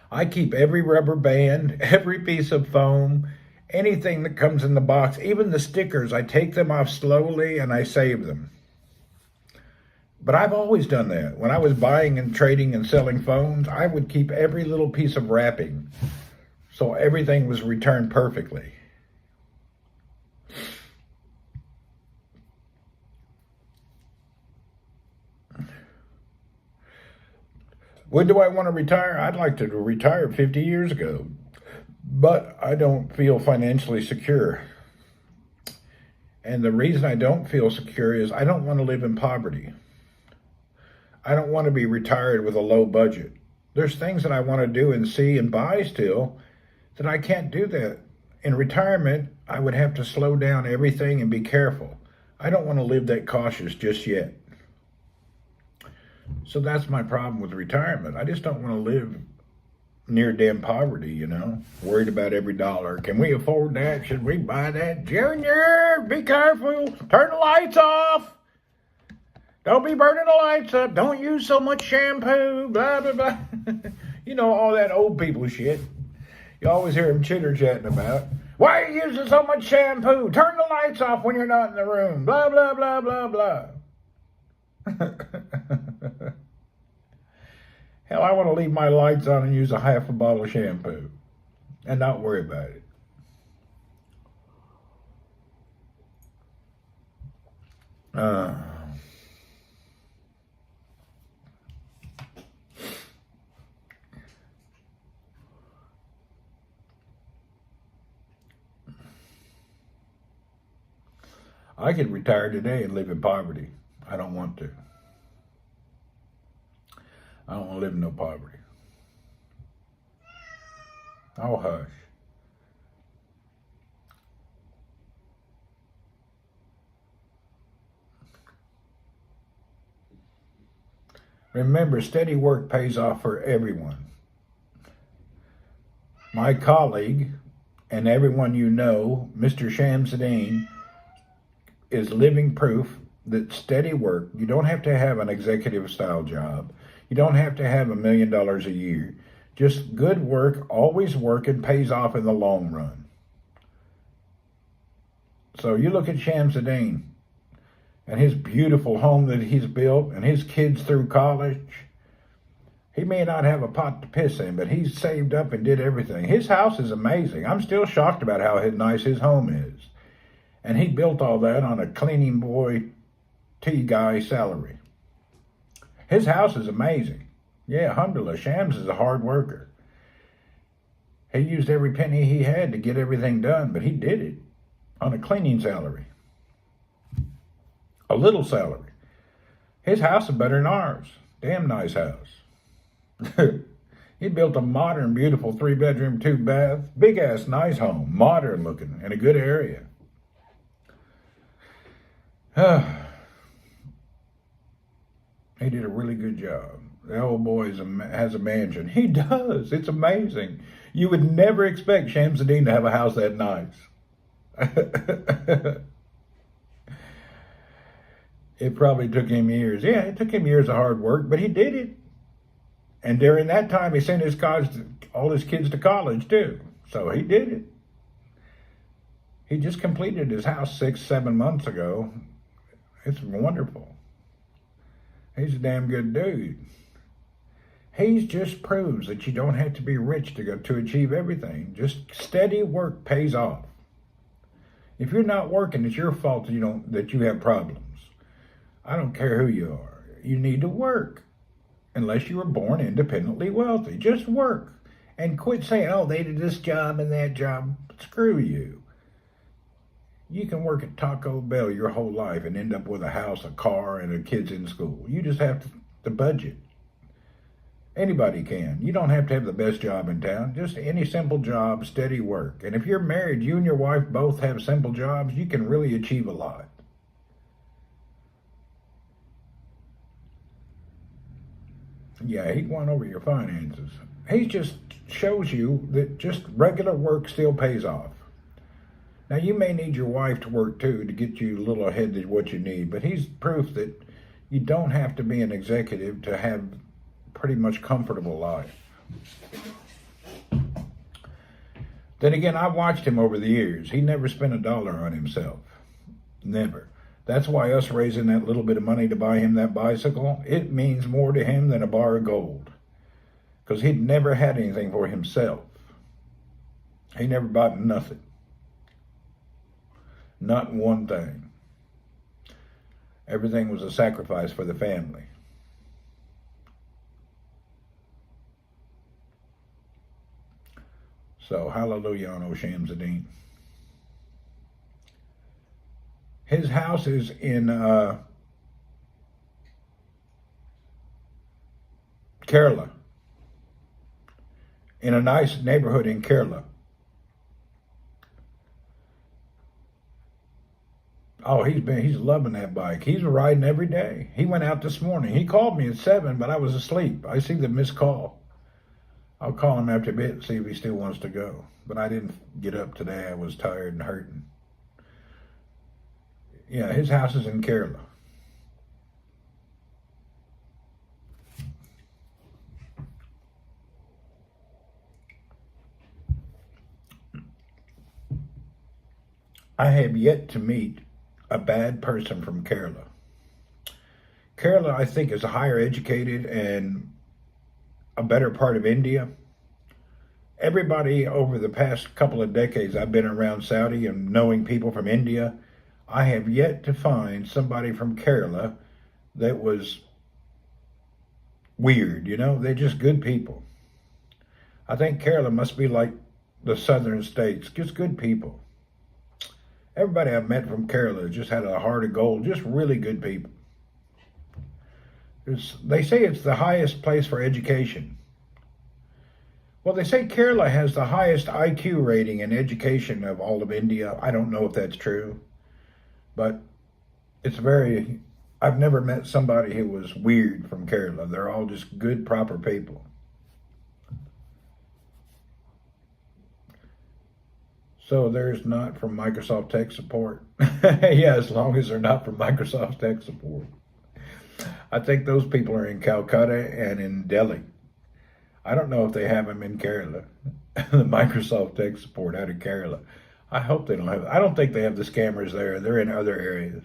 I keep every rubber band, every piece of foam, anything that comes in the box, even the stickers, I take them off slowly and I save them. But I've always done that. When I was buying and trading and selling phones, I would keep every little piece of wrapping so everything was returned perfectly. When do I want to retire? I'd like to retire 50 years ago, but I don't feel financially secure. And the reason I don't feel secure is I don't want to live in poverty. I don't want to be retired with a low budget. There's things that I want to do and see and buy still that I can't do that. In retirement, I would have to slow down everything and be careful. I don't want to live that cautious just yet. So that's my problem with retirement. I just don't want to live near damn poverty, you know, worried about every dollar. Can we afford that? Should we buy that? Junior, be careful. Turn the lights off. Don't be burning the lights up. Don't use so much shampoo. Blah, blah, blah. You know, all that old people shit. You always hear them chitter-chatting about. Why are you using so much shampoo? Turn the lights off when you're not in the room. Blah, blah, blah, blah, blah. Hell, I want to leave my lights on and use a half a bottle of shampoo and not worry about it. I could retire today and live in poverty. I don't want to. I don't want to live in no poverty. Oh, hush. Remember, steady work pays off for everyone. My colleague and everyone you know, Mr. Shamsuddin, is living proof that steady work, you don't have to have an executive style job. You don't have to have $1 million a year. Just good work, always working, pays off in the long run. So you look at Shamsuddin and his beautiful home that he's built and his kids through college. He may not have a pot to piss in, but he's saved up and did everything. His house is amazing. I'm still shocked about how nice his home is. And he built all that on a cleaning boy, tea guy salary. His house is amazing. Yeah, alhamdulillah, Shams is a hard worker. He used every penny he had to get everything done, but he did it on a cleaning salary. A little salary. His house is better than ours. Damn nice house. He built a modern, beautiful 3-bedroom, 2-bath, big-ass nice home, modern looking, in a good area. He did a really good job. The old boy has a mansion. He does. It's amazing. You would never expect Shamsuddin to have a house that nice. It probably took him years. Yeah, it took him years of hard work, but he did it. And during that time, he sent all his kids to college, too. So he did it. He just completed his house 6-7 months ago. It's wonderful. He's a damn good dude. He just proves that you don't have to be rich to achieve everything. Just steady work pays off. If you're not working, it's your fault that you have problems. I don't care who you are. You need to work. Unless you were born independently wealthy. Just work. And quit saying, oh, they did this job and that job. Screw you. You can work at Taco Bell your whole life and end up with a house, a car, and kids in school. You just have to budget. Anybody can. You don't have to have the best job in town. Just any simple job, steady work. And if you're married, you and your wife both have simple jobs, you can really achieve a lot. Yeah, he went over your finances. He just shows you that just regular work still pays off. Now, you may need your wife to work, too, to get you a little ahead of what you need, but he's proof that you don't have to be an executive to have pretty much comfortable life. Then again, I watched him over the years. He never spent a dollar on himself. Never. That's why us raising that little bit of money to buy him that bicycle, it means more to him than a bar of gold. Because he'd never had anything for himself. He never bought nothing. Not one thing. Everything was a sacrifice for the family. So, hallelujah on Shamsuddin. His house is in Kerala. In a nice neighborhood in Kerala. Oh, he's loving that bike. He's riding every day. He went out this morning. He called me at 7, but I was asleep. I see the missed call. I'll call him after a bit and see if he still wants to go. But I didn't get up today. I was tired and hurting. Yeah, his house is in Kerala. I have yet to meet a bad person from Kerala. Kerala, I think, is higher educated and a better part of India. Everybody over the past couple of decades I've been around Saudi and knowing people from India, I have yet to find somebody from Kerala that was weird, you know? They're just good people. I think Kerala must be like the southern states, just good people. Everybody I've met from Kerala just had a heart of gold, just really good people. They say it's the highest place for education. Well, they say Kerala has the highest IQ rating in education of all of India. I don't know if that's true, but I've never met somebody who was weird from Kerala. They're all just good, proper people. So there's not from Microsoft Tech Support. Yeah, as long as they're not from Microsoft Tech Support. I think those people are in Calcutta and in Delhi. I don't know if they have them in Kerala. The Microsoft Tech Support out of Kerala. I hope they don't have. I don't think they have the scammers there. They're in other areas.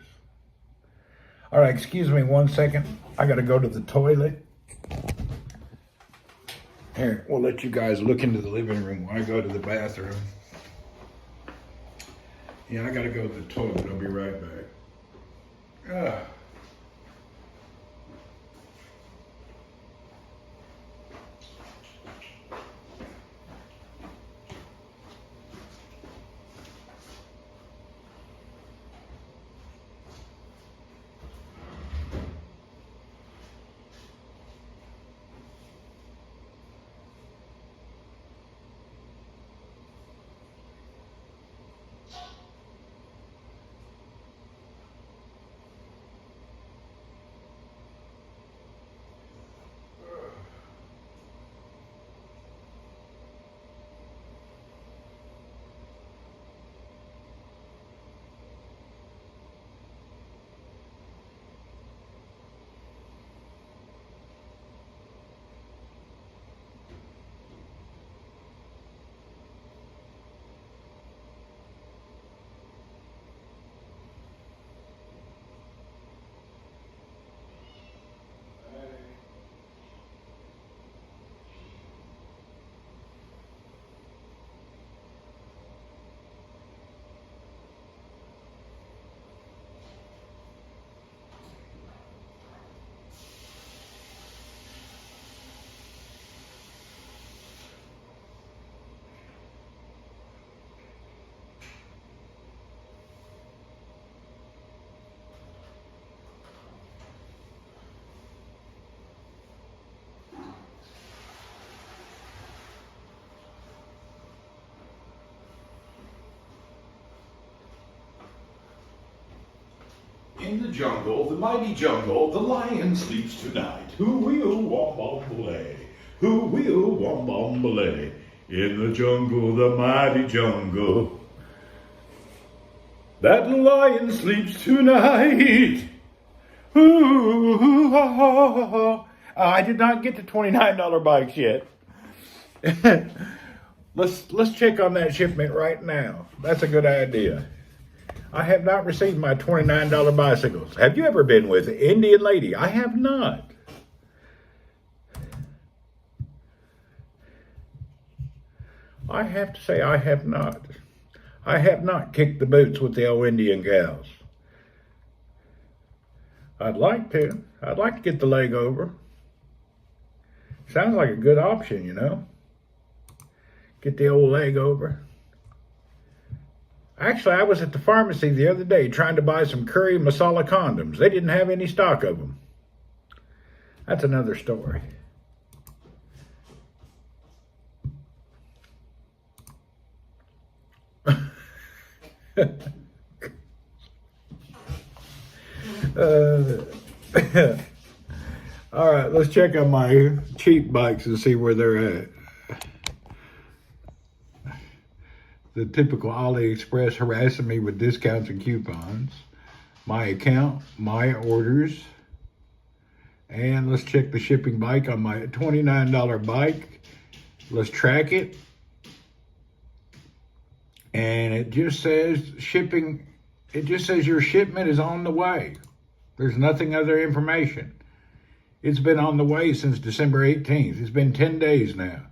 All right, excuse me 1 second. I got to go to the toilet. Here, we'll let you guys look into the living room while I go to the bathroom. Yeah, I got to go to the toilet. I'll be right back. In the jungle, the mighty jungle, the lion sleeps tonight. Who will wombombole? Who will wombombole? In the jungle, the mighty jungle. That lion sleeps tonight. Ooh, I did not get the $29 bikes yet. Let's check on that shipment right now. That's a good idea. I have not received my $29 bicycles. Have you ever been with Indian Lady? I have not. I have to say I have not. I have not kicked the boots with the old Indian gals. I'd like to. I'd like to get the leg over. Sounds like a good option, you know. Get the old leg over. Actually, I was at the pharmacy the other day trying to buy some curry masala condoms. They didn't have any stock of them. That's another story. All right, let's check on my cheap bikes and see where they're at. The typical AliExpress harassing me with discounts and coupons. My account, my orders. And let's check the shipping bike on my $29 bike. Let's track it. And it just says shipping, it just says your shipment is on the way. There's nothing other information. It's been on the way since December 18th. It's been 10 days now.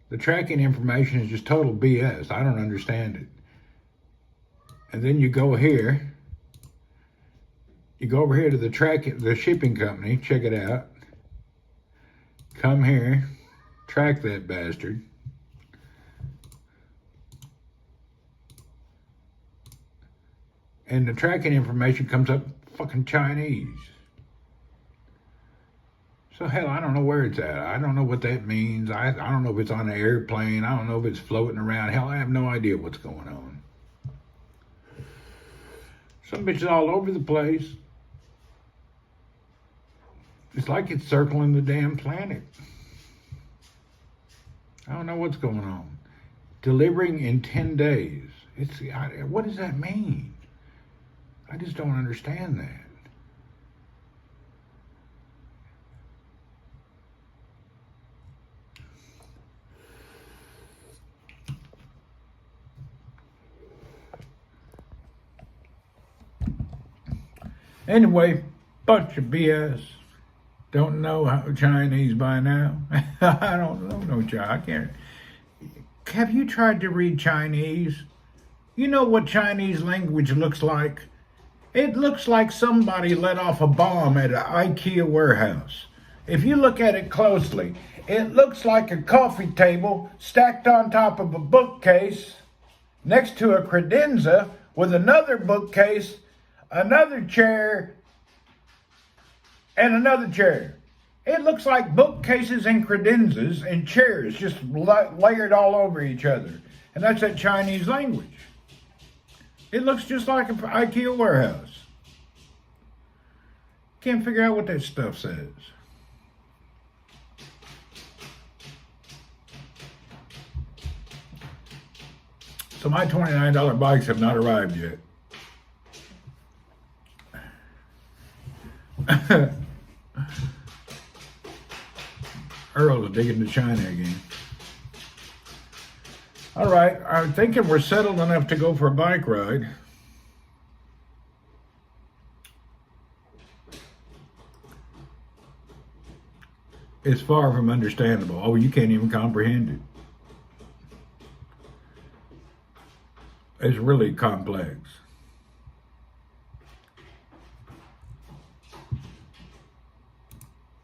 The tracking information is just total BS. I don't understand it. And then you go here. You go over here to the shipping company. Check it out. Come here. Track that bastard. And the tracking information comes up fucking Chinese. So hell, I don't know where it's at. I don't know what that means. I don't know if it's on an airplane. I don't know if it's floating around. Hell, I have no idea what's going on. Some bitch is all over the place. It's like it's circling the damn planet. I don't know what's going on. Delivering in 10 days. What does that mean? I just don't understand that. Anyway, bunch of BS. Don't know how Chinese by now. I don't know no Chinese. I can't. Have you tried to read Chinese? You know what Chinese language looks like? It looks like somebody let off a bomb at an IKEA warehouse. If you look at it closely, it looks like a coffee table stacked on top of a bookcase next to a credenza with another bookcase, another chair, and another chair. It looks like bookcases and credenzas and chairs just layered all over each other. And that's that Chinese language. It looks just like an IKEA warehouse. Can't figure out what that stuff says. So my $29 bikes have not arrived yet. Earl's digging to China again. All right, I'm thinking we're settled enough to go for a bike ride. It's far from understandable. Oh, you can't even comprehend it. It's really complex.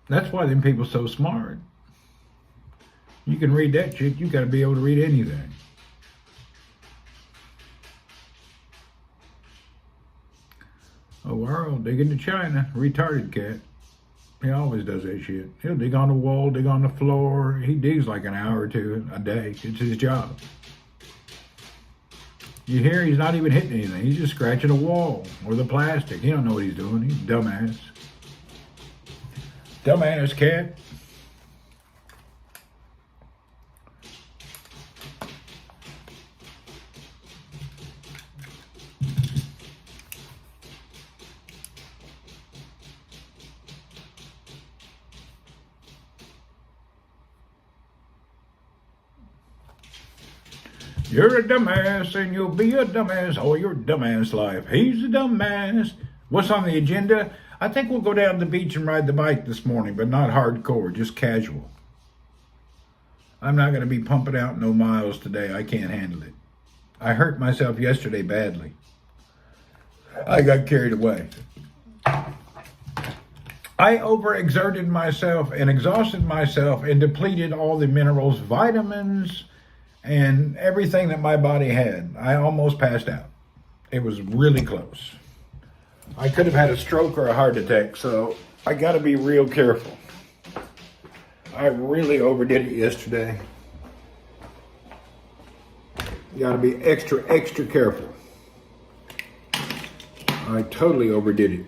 That's why them people so smart. You can read that shit, you gotta be able to read anything. Oh, Earl, digging to China, retarded cat. He always does that shit. He'll dig on the wall, dig on the floor. He digs like an hour or two a day. It's his job. You hear he's not even hitting anything. He's just scratching a wall or the plastic. He don't know what he's doing. He's a dumbass. Dumbass cat. You're a dumbass and you'll be a dumbass all your dumbass life. He's a dumbass. What's on the agenda? I think we'll go down to the beach and ride the bike this morning, but not hardcore, just casual. I'm not going to be pumping out no miles today. I can't handle it. I hurt myself yesterday badly. I got carried away. I overexerted myself and exhausted myself and depleted all the minerals, vitamins, and everything that my body had. I almost passed out. It was really close. I could have had a stroke or a heart attack, so I got to be real careful. I really overdid it yesterday. You got to be extra careful. I totally overdid it.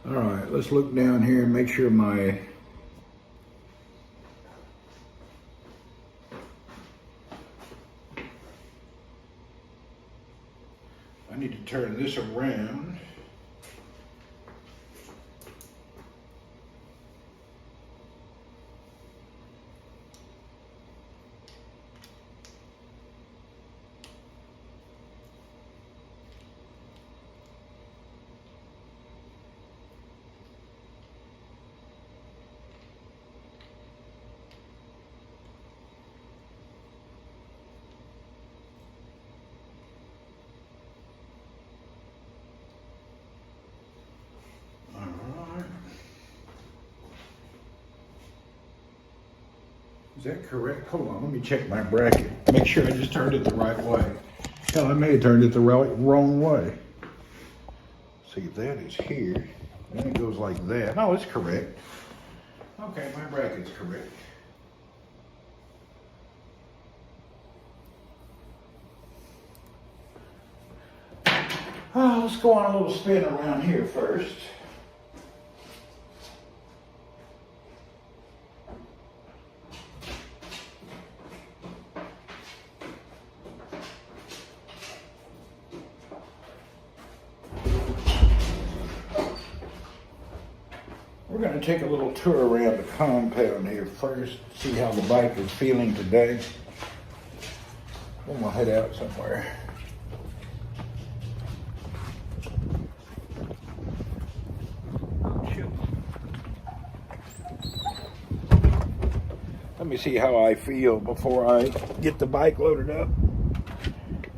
All right, let's look down here and make sure I need to turn this around. Is that correct? Hold on, let me check my bracket. Make sure I just turned it the right way. Hell, I may have turned it the wrong way. See, that is here. Then it goes like that. No, it's correct. Okay, my bracket's correct. Oh, let's go on a little spin around here first. We're going to take a little tour around the compound here first, see how the bike is feeling today. Then we'll head out somewhere. Let me see how I feel before I get the bike loaded up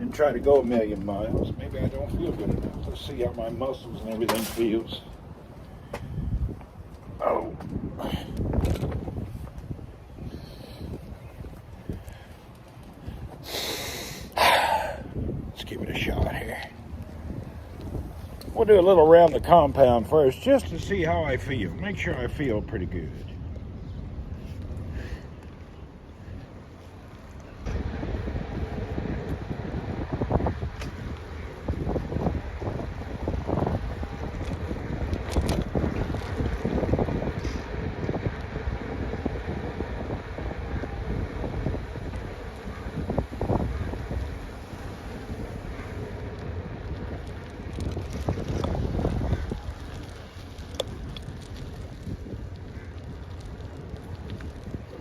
and try to go 1,000,000 miles. Maybe I don't feel good enough. Let's see how my muscles and everything feels. Oh. Let's give it a shot here. We'll do a little around the compound first just to see how I feel. Make sure I feel pretty good.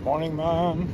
Morning, Mom.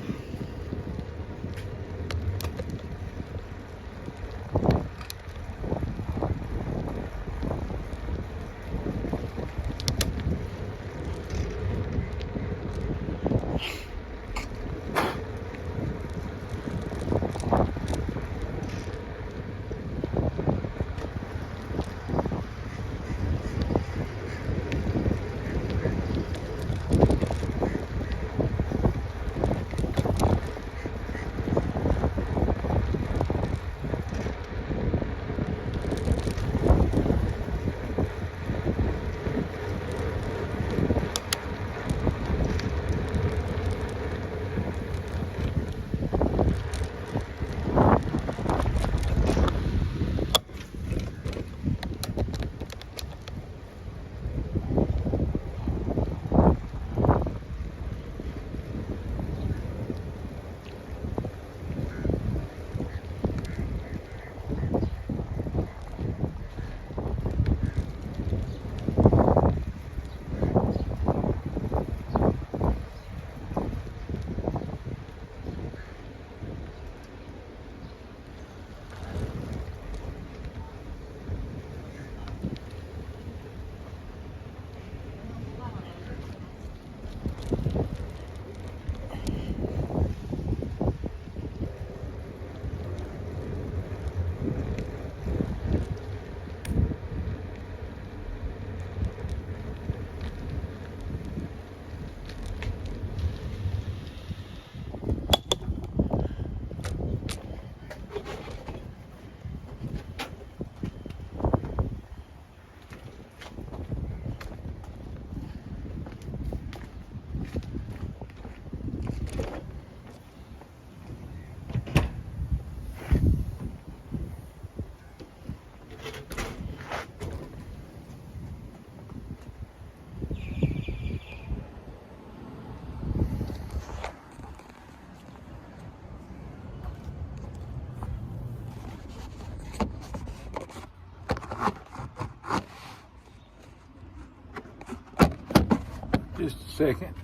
Just a second.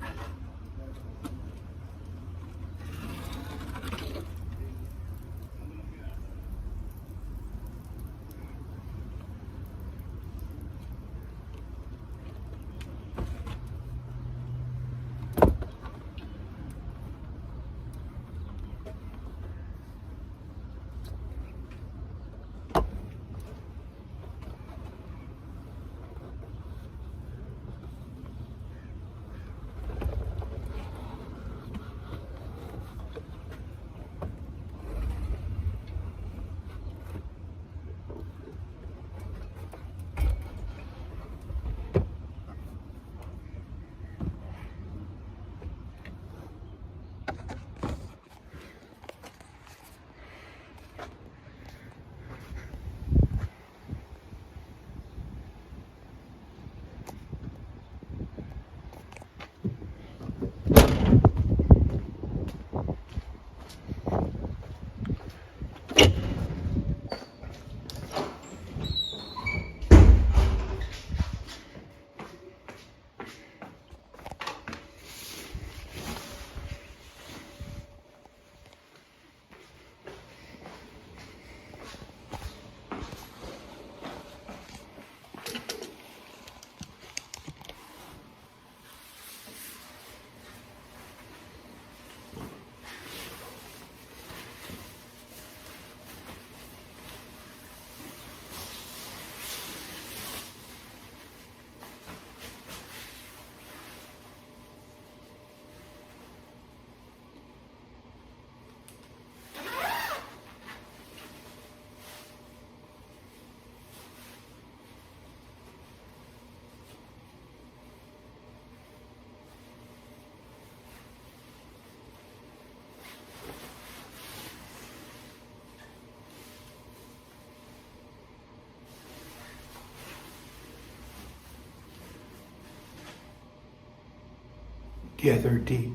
together deep.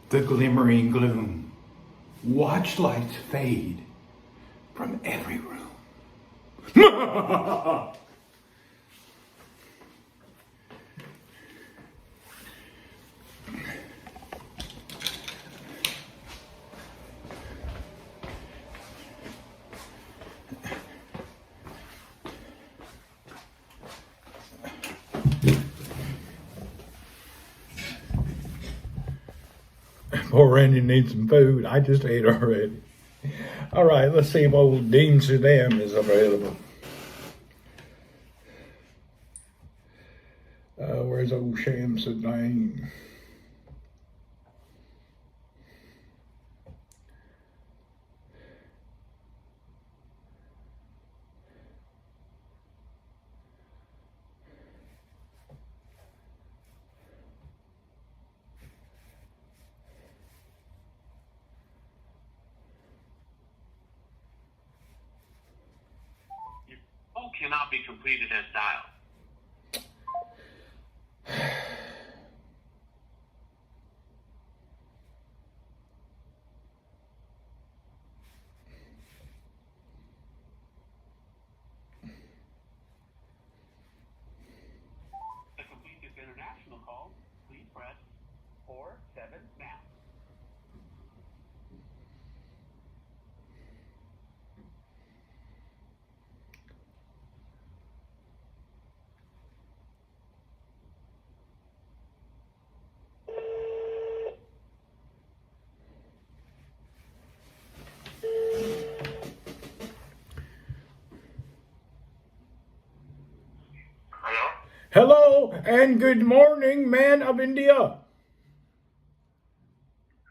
The glimmering gloom. Watch lights fade from every room. Poor Randy needs some food. I just ate already. All right, let's see if old Dean Saddam is available. Where's old Sham Saddam? Call cannot be completed as dialed. To complete this international call, please press 47 now. Hello and good morning, man of India. Oh,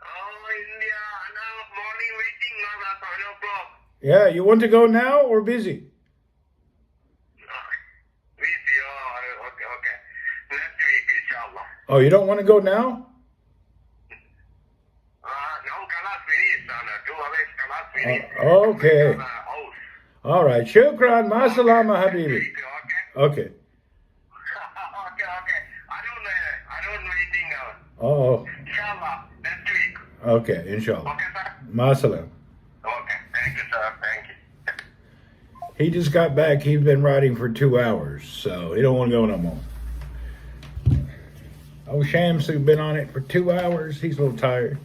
India, now morning waiting, now at 7 o'clock. Yeah, you want to go now or busy? Busy, oh, okay. Next week, inshallah. Oh, you don't want to go now? Now class finish, 2 hours class finish. Okay. House. All right. Shukran. Ma salama, habibi. Okay? Okay. Okay. I don't waiting now. Oh, Inshallah, next week. okay. Inshallah. Okay, sir? Ma salam. Okay, thank you, sir. Thank you. He just got back. He's been riding for 2 hours, so he don't want to go no more. Oh, Shamsu been on it for 2 hours. He's a little tired.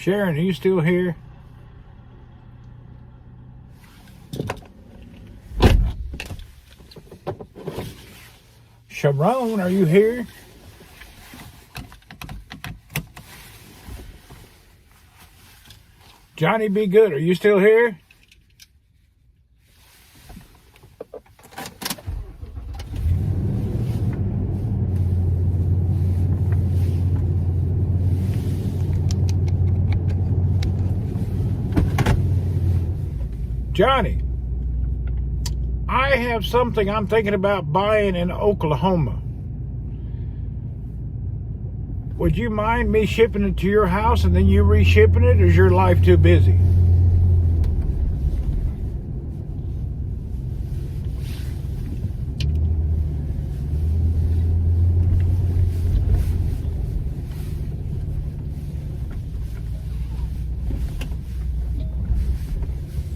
Sharon, are you still here? Sharon, are you here? Johnny Be Good, are you still here? Johnny, I have something I'm thinking about buying in Oklahoma. Would you mind me shipping it to your house and then you reshipping it, or is your life too busy?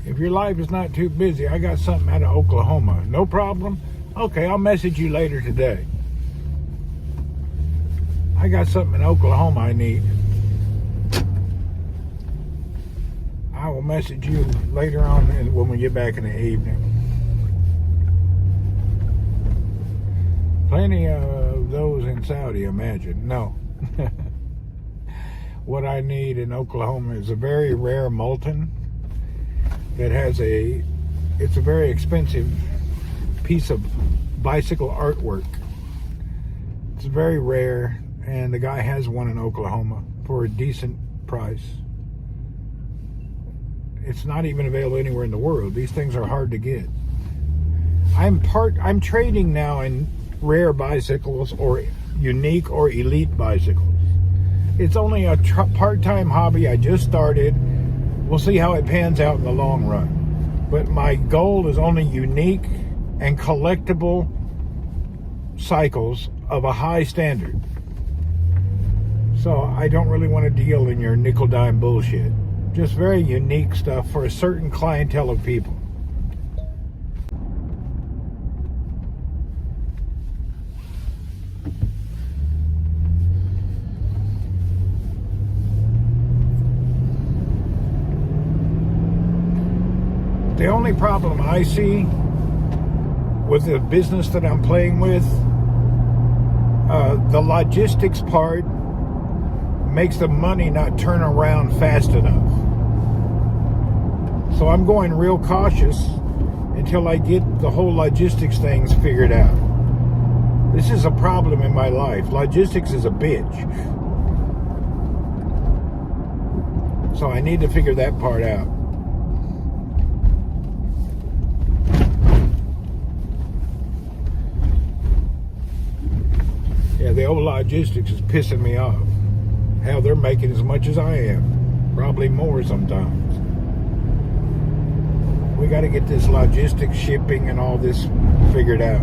If your life is not too busy, I got something out of Oklahoma. No problem? Okay, I'll message you later today. I got something in Oklahoma I need. I will message you later on when we get back in the evening. Plenty of those in Saudi, imagine. No. What I need in Oklahoma is a very rare molten that has it's a very expensive piece of bicycle artwork. It's very rare, and the guy has one in Oklahoma for a decent price. It's not even available anywhere in the world. These things are hard to get. I'm trading now in rare bicycles or unique or elite bicycles. It's only a part-time hobby I just started. We'll see how it pans out in the long run. But my goal is only unique and collectible cycles of a high standard. So I don't really want to deal in your nickel-dime bullshit. Just very unique stuff for a certain clientele of people. The only problem I see with the business that I'm playing with, the logistics part makes the money not turn around fast enough. So I'm going real cautious until I get the whole logistics things figured out. This is a problem in my life. Logistics is a bitch. So I need to figure that part out. Yeah, the old logistics is pissing me off. Hell, they're making as much as I am. Probably more sometimes. We got to get this logistics, shipping, and all this figured out.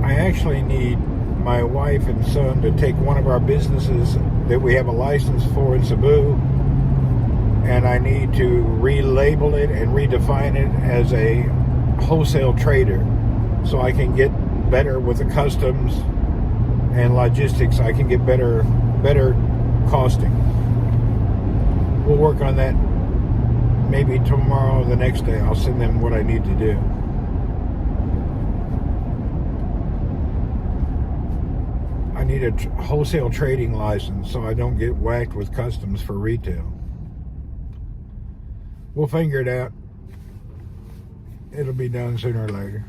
I actually need my wife and son to take one of our businesses that we have a license for in Cebu, and I need to relabel it and redefine it as a wholesale trader so I can get better with the customs and logistics. I can get better costing. We'll work on that maybe tomorrow or the next day. I'll send them what I need to do. I need a wholesale trading license so I don't get whacked with customs for retail. We'll figure it out. It'll be done sooner or later.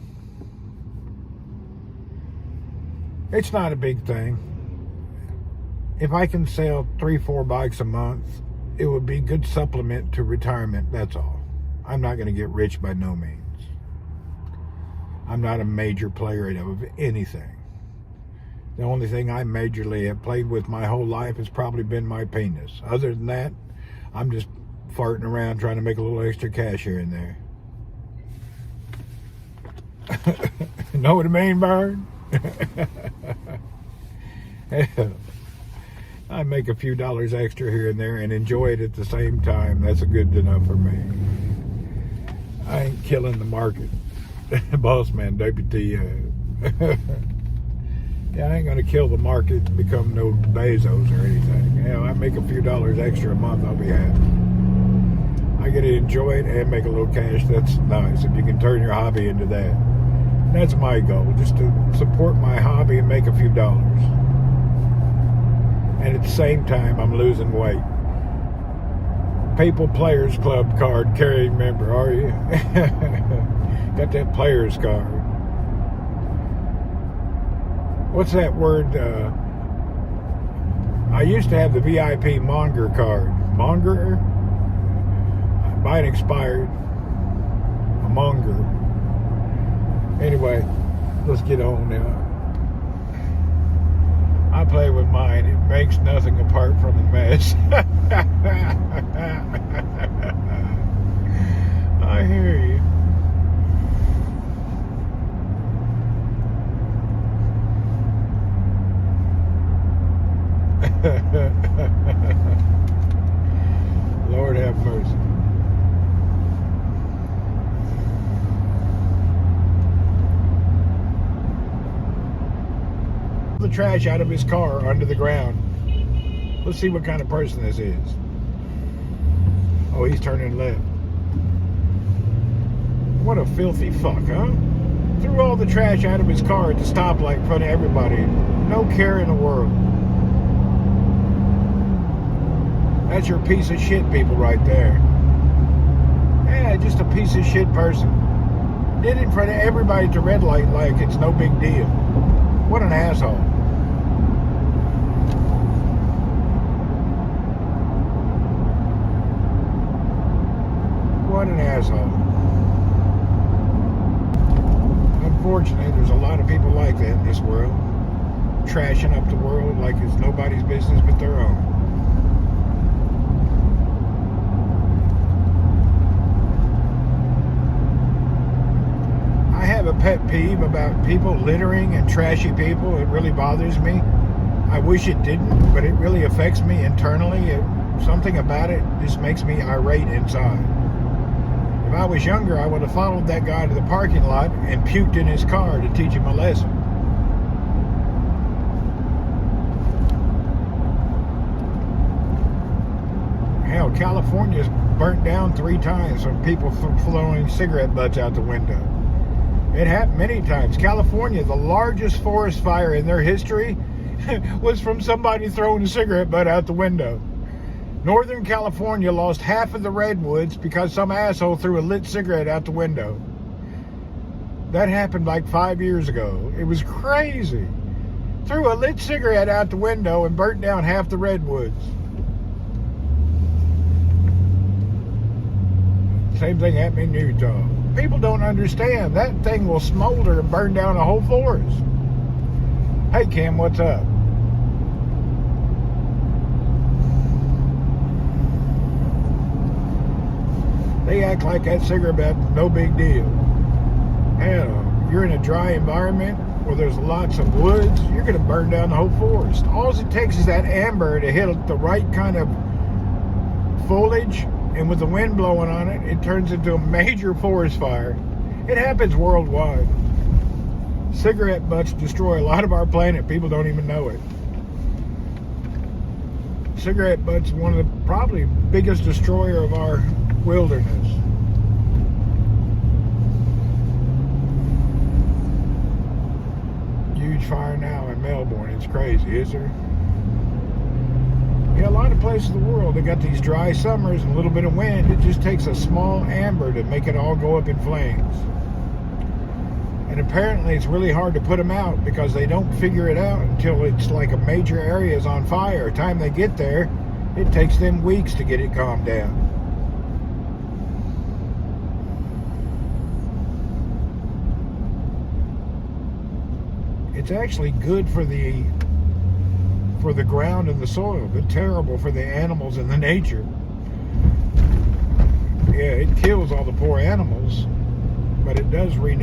It's not a big thing. If I can sell 3-4 bikes a month, it would be good supplement to retirement, that's all. I'm not going to get rich by no means. I'm not a major player of anything. The only thing I majorly have played with my whole life has probably been my penis. Other than that, I'm just farting around trying to make a little extra cash here and there. Know what I mean, Bird? I make a few dollars extra here and there and enjoy it at the same time. That's good enough for me. I ain't killing the market. Boss man, WTO. Yeah, I ain't gonna kill the market and become no Bezos or anything. Hell, I make a few dollars extra a month, I'll be happy. I get to enjoy it and make a little cash. That's nice. If you can turn your hobby into that. That's my goal, just to support my hobby and make a few dollars. And at the same time, I'm losing weight. Papal Players Club card carrying member, are you? Got that players card. What's that word? I used to have the VIP Monger card. Monger? Mine expired. A Monger. Anyway, let's get on now. I play with mine. It makes nothing apart from the mess. I hear you. Lord have mercy. The trash out of his car under the ground. Let's see what kind of person this is. Oh, he's turning left. What a filthy fuck, huh? Threw all the trash out of his car at the stoplight in front of everybody. No care in the world. That's your piece of shit people right there. Yeah, just a piece of shit person. Did it in front of everybody at the red light like it's no big deal. What an asshole. What an asshole. Unfortunately, there's a lot of people like that in this world. Trashing up the world like it's nobody's business but their own. I have a pet peeve about people littering and trashy people. It really bothers me. I wish it didn't, but it really affects me internally. Something about it just makes me irate inside. If I was younger, I would have followed that guy to the parking lot and puked in his car to teach him a lesson. Hell, California's burnt down 3 times from people throwing cigarette butts out the window. It happened many times. California, the largest forest fire in their history, was from somebody throwing a cigarette butt out the window. Northern California lost half of the redwoods because some asshole threw a lit cigarette out the window. That happened like 5 years ago. It was crazy. Threw a lit cigarette out the window and burnt down half the redwoods. Same thing happened in Utah. People don't understand. That thing will smolder and burn down a whole forest. Hey, Kim, what's up? They act like that cigarette butt, no big deal. Hell, you're in a dry environment where there's lots of woods, you're going to burn down the whole forest. All it takes is that amber to hit the right kind of foliage, and with the wind blowing on it, it turns into a major forest fire. It happens worldwide. Cigarette butts destroy a lot of our planet. People don't even know it. Cigarette butts are one of the probably biggest destroyer of our wilderness. Huge fire now in Melbourne. It's crazy, is there? Yeah, a lot of places in the world, they got these dry summers and a little bit of wind. It just takes a small amber to make it all go up in flames. And apparently it's really hard to put them out because they don't figure it out until it's like a major area is on fire. By the time they get there, it takes them weeks to get it calmed down. It's actually good for the ground and the soil, but terrible for the animals and the nature. Yeah, it kills all the poor animals, but it does give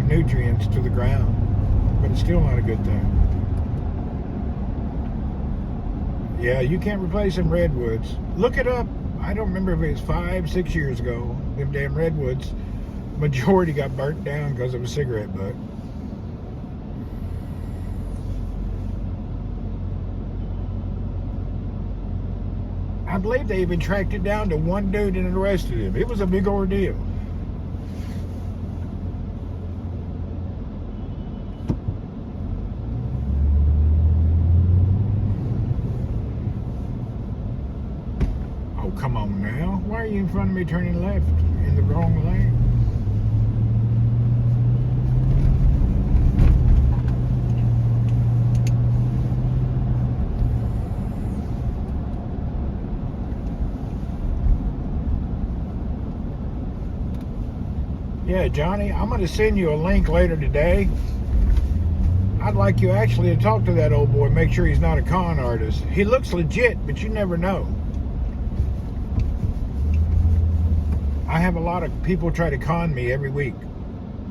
nutrients to the ground, but it's still not a good thing. Yeah, you can't replace them redwoods. Look it up. I don't remember if it was 5-6 years ago. Them damn redwoods, majority got burnt down because of a cigarette butt. I believe they even tracked it down to one dude and arrested him. It was a big ordeal. Oh, come on now. Why are you in front of me turning left in the wrong lane? Yeah, Johnny, I'm going to send you a link later today. I'd like you actually to talk to that old boy, make sure he's not a con artist. He looks legit, but you never know. I have a lot of people try to con me every week.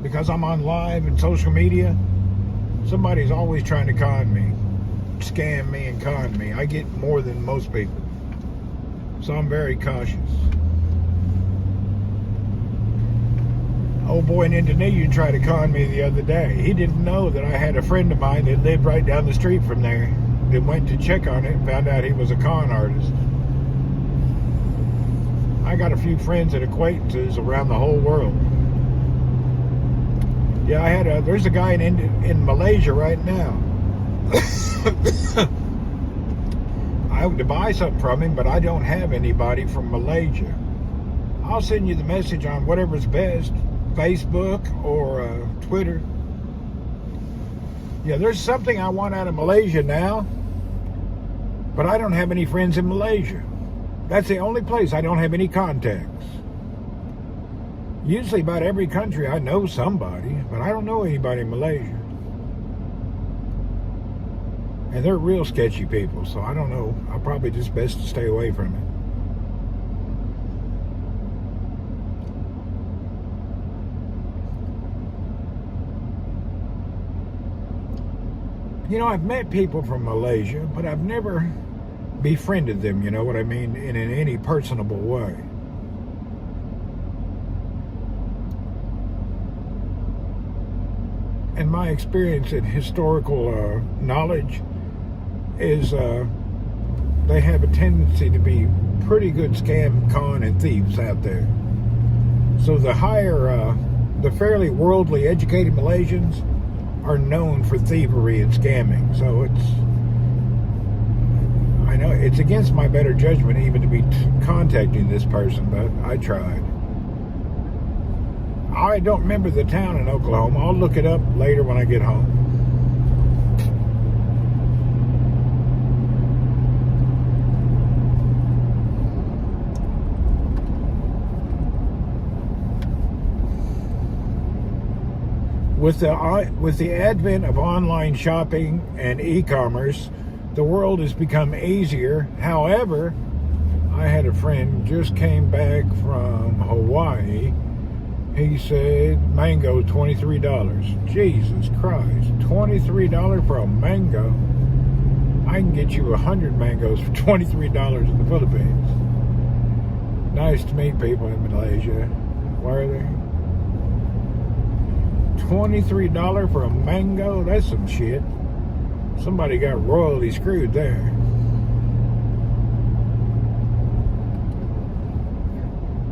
Because I'm on live and social media, somebody's always trying to con me. scam me and con me. I get more than most people. So I'm very cautious. Old boy in Indonesia tried to con me the other day. He didn't know that I had a friend of mine that lived right down the street from there that went to check on it and found out he was a con artist. I got a few friends and acquaintances around the whole world. Yeah, there's a guy in Malaysia right now. I hope to buy something from him, but I don't have anybody from Malaysia. I'll send you the message on whatever's best, Facebook or Twitter. Yeah, there's something I want out of Malaysia now, but I don't have any friends in Malaysia. That's the only place I don't have any contacts. Usually about every country I know somebody, but I don't know anybody in Malaysia. And they're real sketchy people, so I don't know. I'll probably just best to stay away from it. You know, I've met people from Malaysia, but I've never befriended them, you know what I mean, in any personable way. And my experience in historical knowledge is they have a tendency to be pretty good scam, con, and thieves out there. So the fairly worldly educated Malaysians are known for thievery and scamming. So I know it's against my better judgment even to be contacting this person, but I tried. I don't remember the town in Oklahoma. I'll look it up later when I get home. With the advent of online shopping and e-commerce, the world has become easier. However, I had a friend just came back from Hawaii. He said mango $23. Jesus Christ, $23 for a mango. I can get you 100 mangoes for $23 in the Philippines. Nice to meet people in Malaysia. Where are they? $23 for a mango? That's some shit. Somebody got royally screwed there.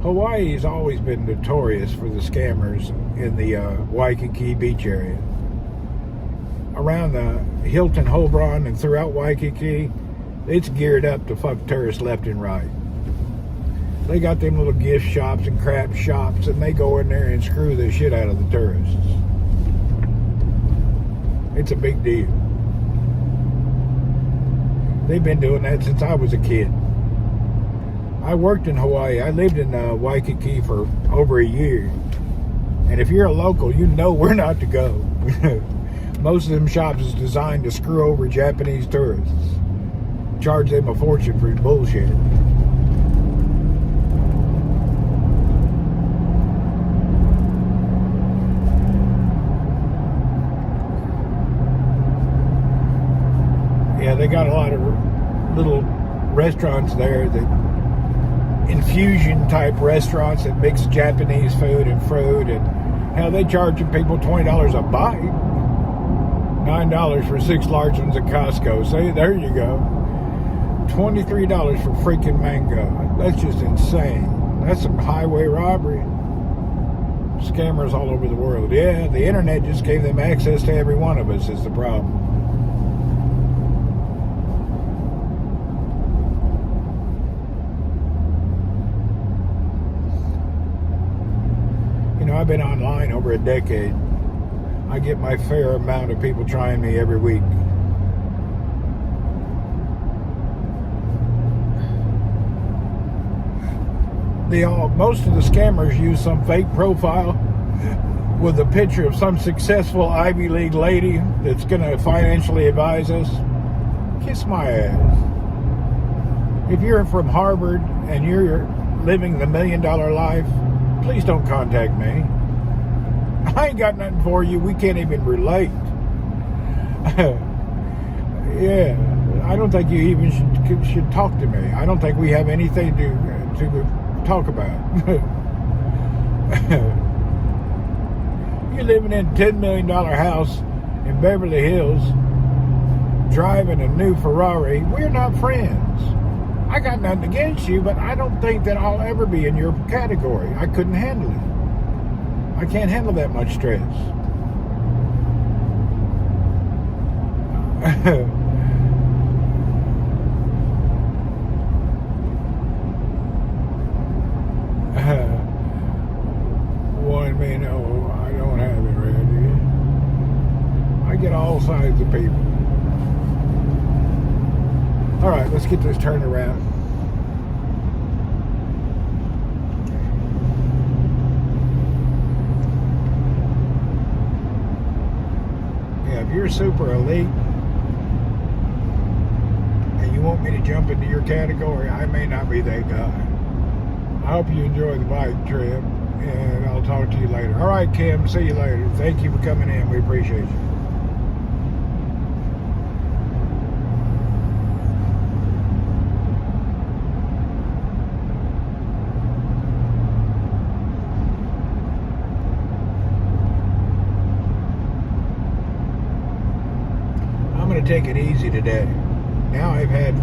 Hawaii has always been notorious for the scammers in the Waikiki beach area. Around the Hilton Hobron and throughout Waikiki, it's geared up to fuck tourists left and right. They got them little gift shops and crap shops, and they go in there and screw the shit out of the tourists. It's a big deal. They've been doing that since I was a kid. I worked in Hawaii. I lived in Waikiki for over a year. And if you're a local, you know where not to go. Most of them shops is designed to screw over Japanese tourists. Charge them a fortune for bullshit. Yeah, they got a lot of little restaurants there that infusion type restaurants that mix Japanese food and fruit, and hell, they charging people $20 a bite. $9 for 6 large ones at Costco. See, there you go. $23 for freaking mango. That's just insane. That's some highway robbery. Scammers all over the world. Yeah, the internet just gave them access to every one of us is the problem. I've been online over a decade. I get my fair amount of people trying me every week. Most of the scammers use some fake profile with a picture of some successful Ivy League lady that's going to financially advise us. Kiss my ass. If you're from Harvard and you're living the $1 million life, please don't contact me. I ain't got nothing for you. We can't even relate. Yeah, I don't think you even should talk to me. I don't think we have anything to talk about. You're living in a $10 million house in Beverly Hills, driving a new Ferrari. We're not friends. I got nothing against you, but I don't think that I'll ever be in your category. I couldn't handle it. I can't handle that much stress. One may know I don't have it, Randy. I get all sides of people. All right, let's get this turned around. Yeah, if you're super elite and you want me to jump into your category, I may not be that guy. I hope you enjoy the bike trip, and I'll talk to you later. All right, Kim, see you later. Thank you for coming in. We appreciate you. I'm going to take it easy today. Now I've had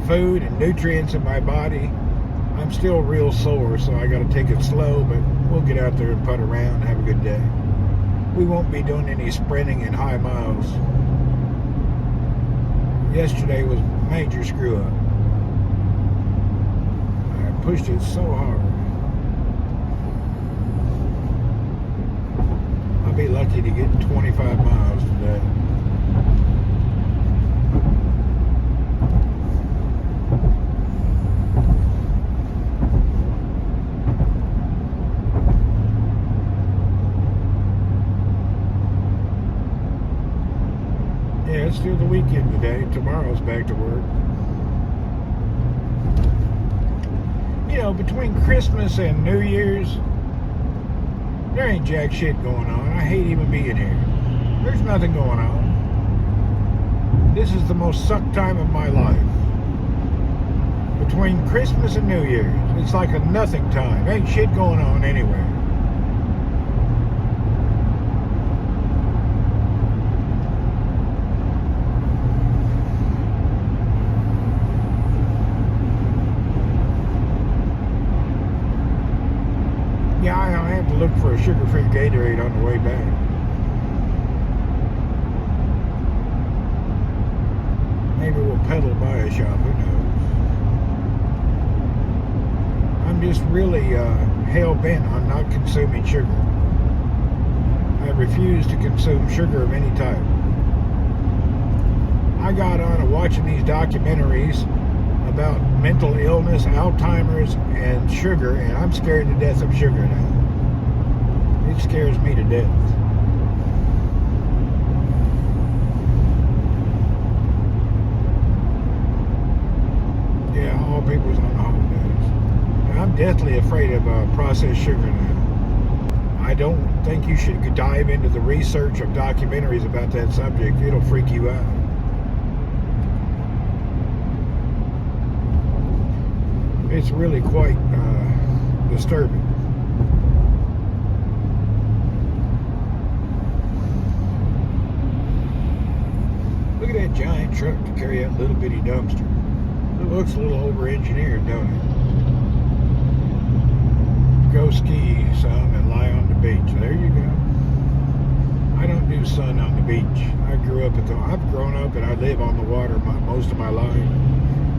food and nutrients in my body. I'm still real sore, so I got to take it slow, but we'll get out there and putt around and have a good day. We won't be doing any sprinting in high miles. Yesterday was a major screw up. I pushed it so hard. I'll be lucky to get 25 miles today. Yeah, it's still the weekend today. Tomorrow's back to work. You know, between Christmas and New Year's, there ain't jack shit going on. I hate even being here. There's nothing going on. This is the most sucked time of my life. Between Christmas and New Year's, it's like a nothing time. Ain't shit going on anywhere. Yeah, I have to look for a sugar-free Gatorade on the way back. Maybe we'll pedal by a shop, who knows. I'm just really hell-bent on not consuming sugar. I refuse to consume sugar of any type. I got on watching these documentaries about mental illness, Alzheimer's, and sugar, and I'm scared to death of sugar now. It scares me to death. Yeah, all people's on the holidays. I'm deathly afraid of processed sugar now. I don't think you should dive into the research of documentaries about that subject. It'll freak you out. It's really quite disturbing. Look at that giant truck to carry that little bitty dumpster. It looks a little over-engineered, don't it? Go ski some and lie on the beach. There you go. I don't do sun on the beach. I've grown up and I live on the water most of my life.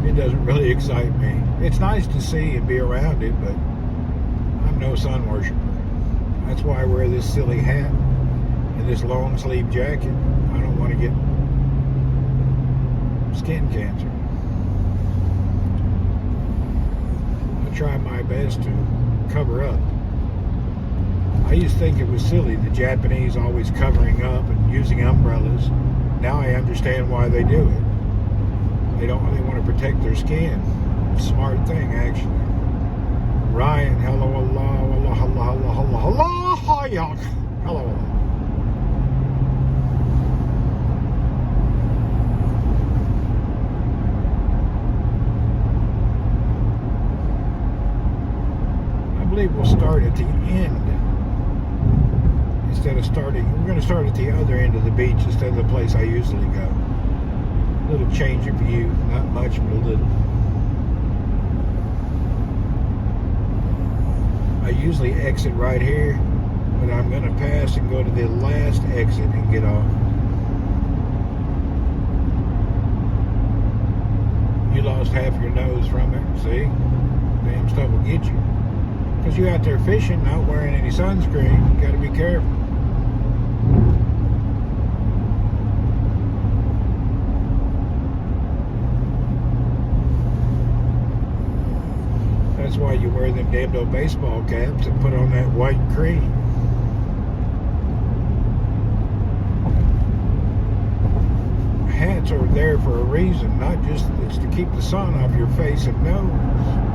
It doesn't really excite me. It's nice to see and be around it, but I'm no sun worshiper. That's why I wear this silly hat and this long sleeve jacket. I don't want to get skin cancer. I try my best to cover up. I used to think it was silly, the Japanese always covering up and using umbrellas. Now I understand why they do it. They don't really want to protect their skin. Smart thing, actually. Ryan, hello, Allah, Allah, Allah, Allah, Allah, Allah, Allah, hello. Usually we'll start at the end instead of starting. We're going to start at the other end of the beach instead of the place I usually go. A little change of view, not much, but a little. I usually exit right here, but I'm going to pass and go to the last exit and get off. You lost half your nose from it, see? Damn stuff will get you. Because you're out there fishing, not wearing any sunscreen. You got to be careful. That's why you wear them damn old baseball caps and put on that white cream. Hats are there for a reason, not just it's to keep the sun off your face and nose.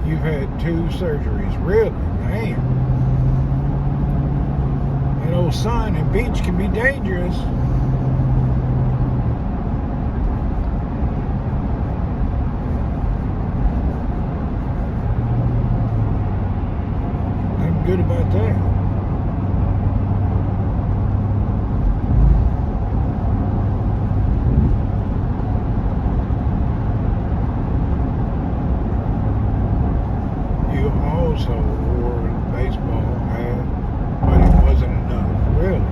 You've had 2 surgeries. Really? Damn. That old sun and beach can be dangerous. Nothing good about that. Also wore a baseball hat, but it wasn't enough, really.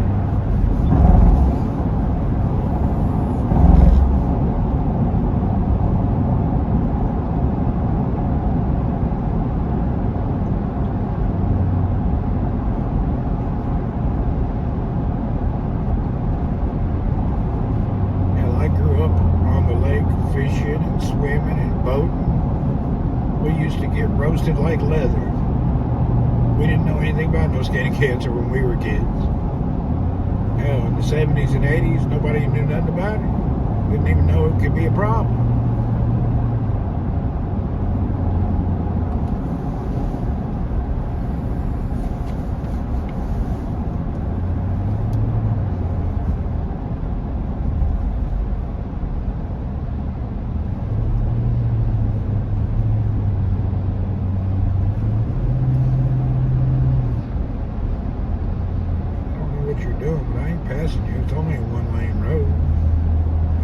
Hell, I grew up on the lake fishing and swimming and boating. We used to get roasted like leather. We didn't know anything about no skin cancer when we were kids. Hell, in the 70s and 80s, nobody knew nothing about it. Didn't even know it could be a problem. You're doing, but I ain't passing you. It's only a 1-lane road.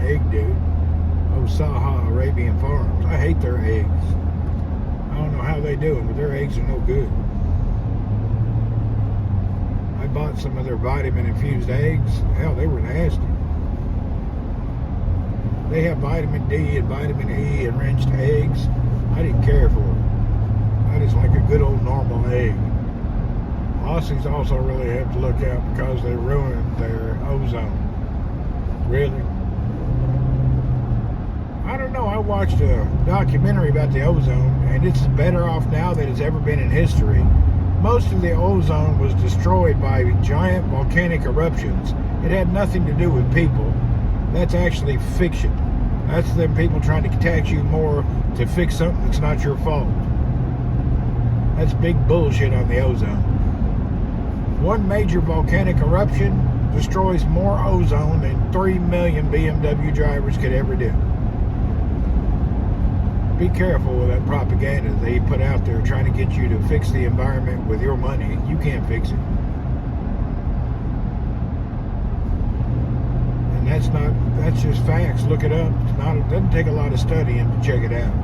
Egg dude. Oh, Saha Arabian Farms. I hate their eggs. I don't know how they do it, but their eggs are no good. I bought some of their vitamin-infused eggs. Hell, they were nasty. They have vitamin D and vitamin E enriched eggs. I didn't care for it. I just like a good old normal egg. Aussies also really have to look out because they ruined their ozone. Really? I don't know. I watched a documentary about the ozone, and it's better off now than it's ever been in history. Most of the ozone was destroyed by giant volcanic eruptions. It had nothing to do with people. That's actually fiction. That's them people trying to tax you more to fix something that's not your fault. That's big bullshit on the ozone. One major volcanic eruption destroys more ozone than 3 million BMW drivers could ever do. Be careful with that propaganda they put out there trying to get you to fix the environment with your money. You can't fix it. And that's just facts. Look it up. It doesn't take a lot of studying to check it out.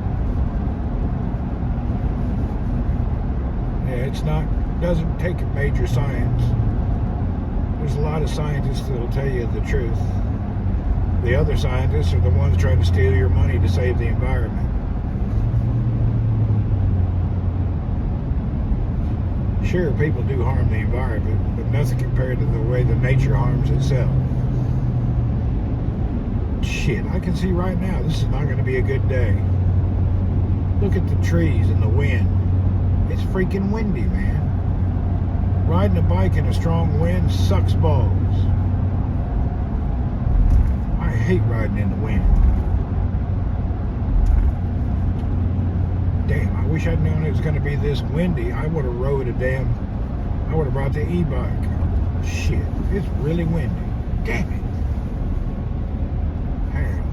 Yeah, doesn't take major science. There's a lot of scientists that'll tell you the truth. The other scientists are the ones trying to steal your money to save the environment. Sure, people do harm the environment, but nothing compared to the way the nature harms itself. Shit, I can see right now this is not going to be a good day. Look at the trees and the wind. It's freaking windy, man. Riding a bike in a strong wind sucks balls. I hate riding in the wind. Damn, I wish I'd known it was going to be this windy. I would have rode I would have brought the e-bike. Shit, it's really windy. Damn it. Hell.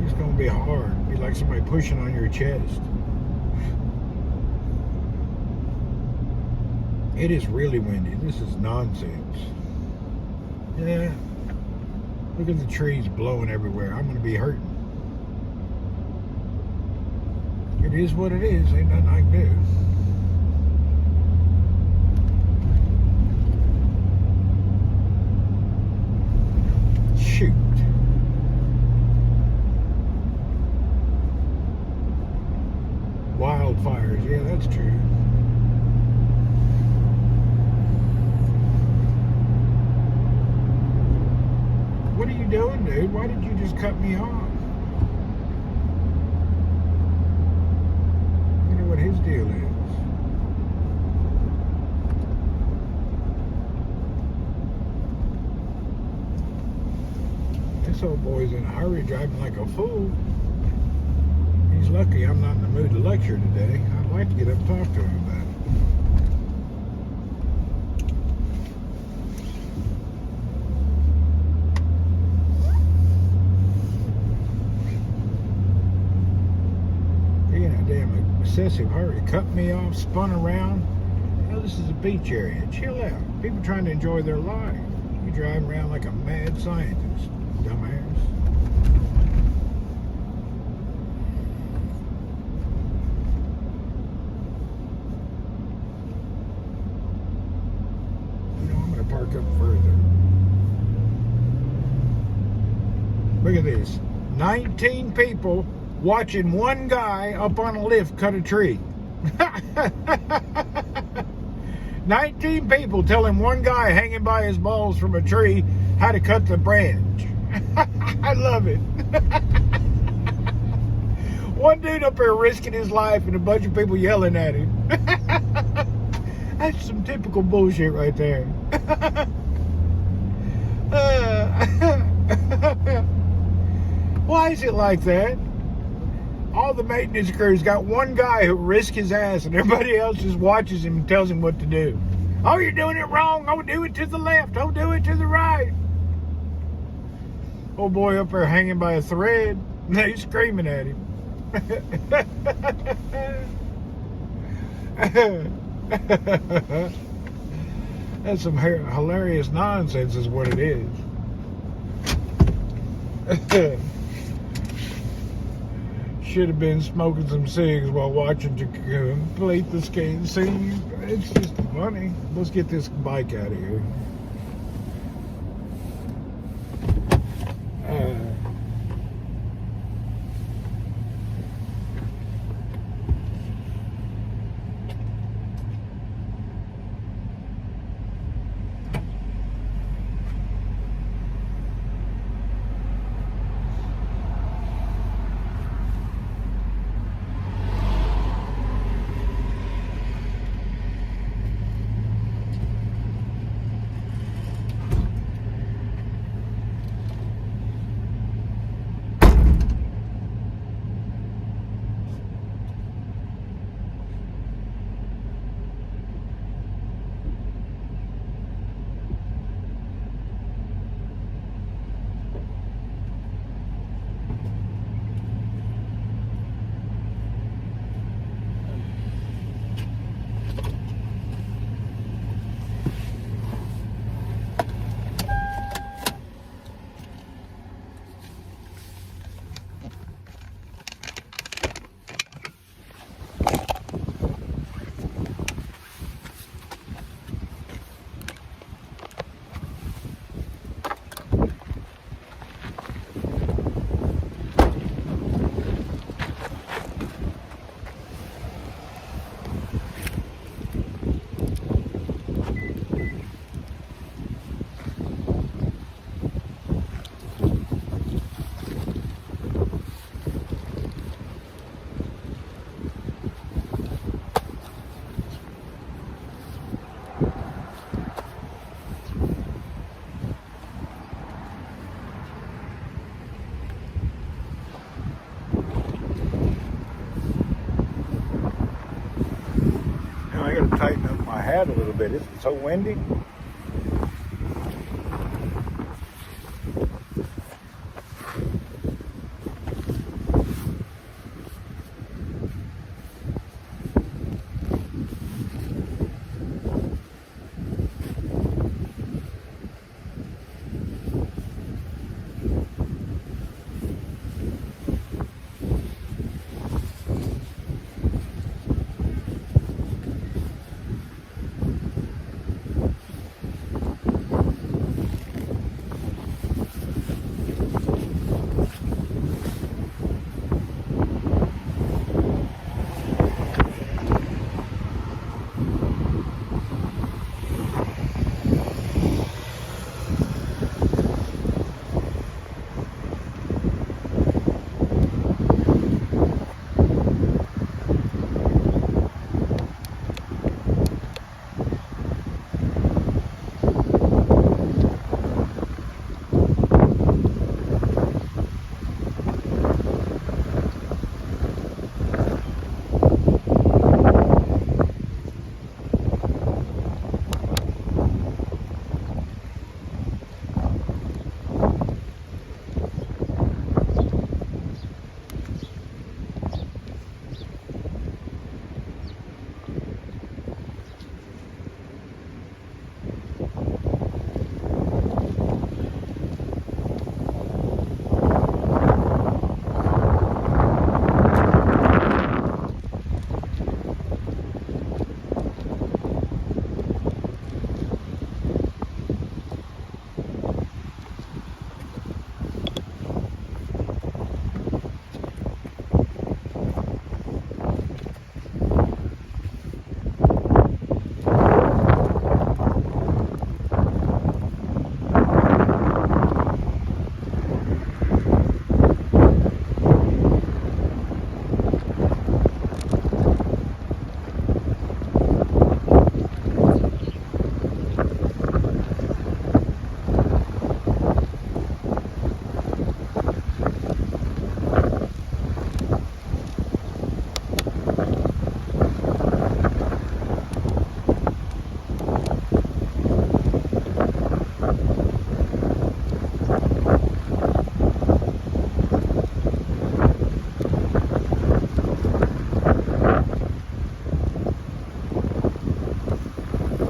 It's going to be hard. It'd be like somebody pushing on your chest. It is really windy. This is nonsense. Yeah. Look at the trees blowing everywhere. I'm going to be hurting. It is what it is. Ain't nothing I can do. Shoot. Wildfires. Yeah, that's true. What are you doing, dude? Why did you just cut me off? I wonder what his deal is. This old boy's in a hurry, driving like a fool. He's lucky I'm not in the mood to lecture today. I'd like to get up and talk to him about it. Excessive hurry, cut me off, spun around. Hell, this is a beach area. Chill out. People trying to enjoy their life. You driving around like a mad scientist, dumbass. You know, I'm gonna park up further. Look at this. 19 people watching one guy up on a lift cut a tree. 19 people telling one guy hanging by his balls from a tree how to cut the branch. I love it. One dude up there risking his life and a bunch of people yelling at him. That's some typical bullshit right there. Why is it like that? All the maintenance crews got one guy who risks his ass and everybody else just watches him and tells him what to do. Oh, you're doing it wrong. Oh, do it to the left. Oh, do it to the right. Old boy up there hanging by a thread. They screaming at him. That's some hilarious nonsense is what it is. Should have been smoking some cigs while watching to complete the skate scene. It's just funny. Let's get this bike out of here. tighten up my hat a little bit. It's so windy.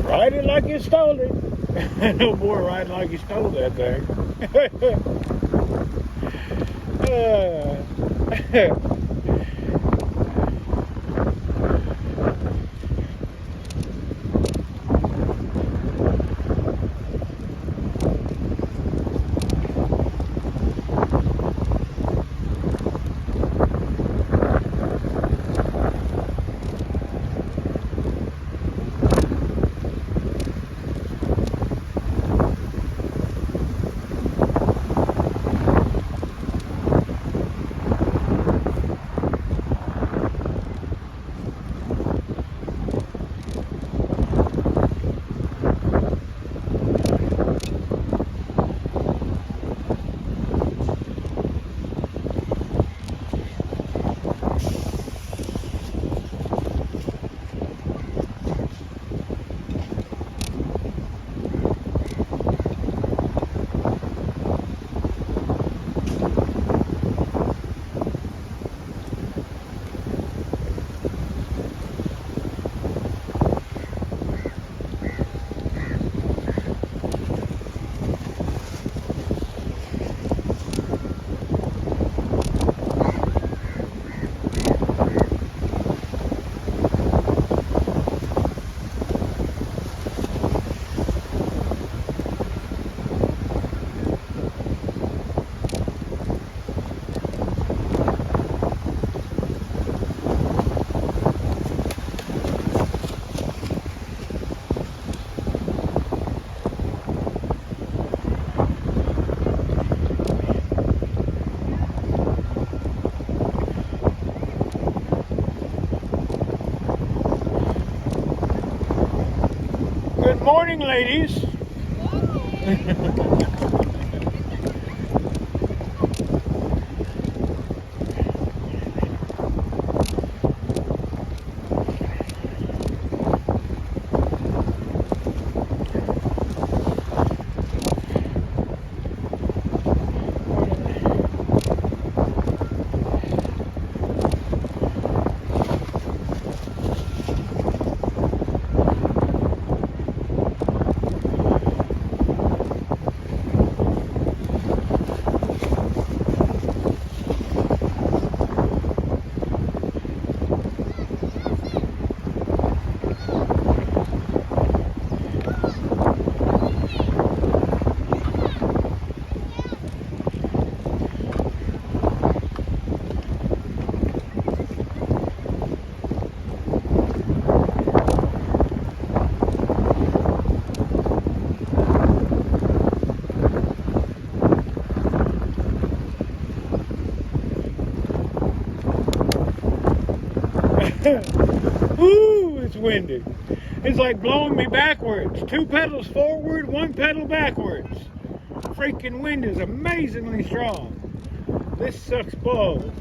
Ride it like you stole it. No boy riding like he stole that thing. Good morning, ladies. Ooh, it's windy. It's like blowing me backwards. 2 pedals forward, 1 pedal backwards. Freaking wind is amazingly strong. This sucks balls.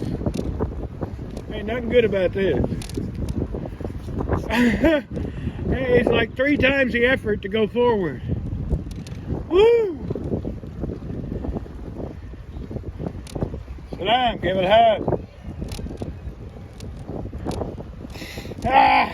Ain't nothing good about this. It's like 3 times the effort to go forward. Woo! Sit down, give it a hug. Ah!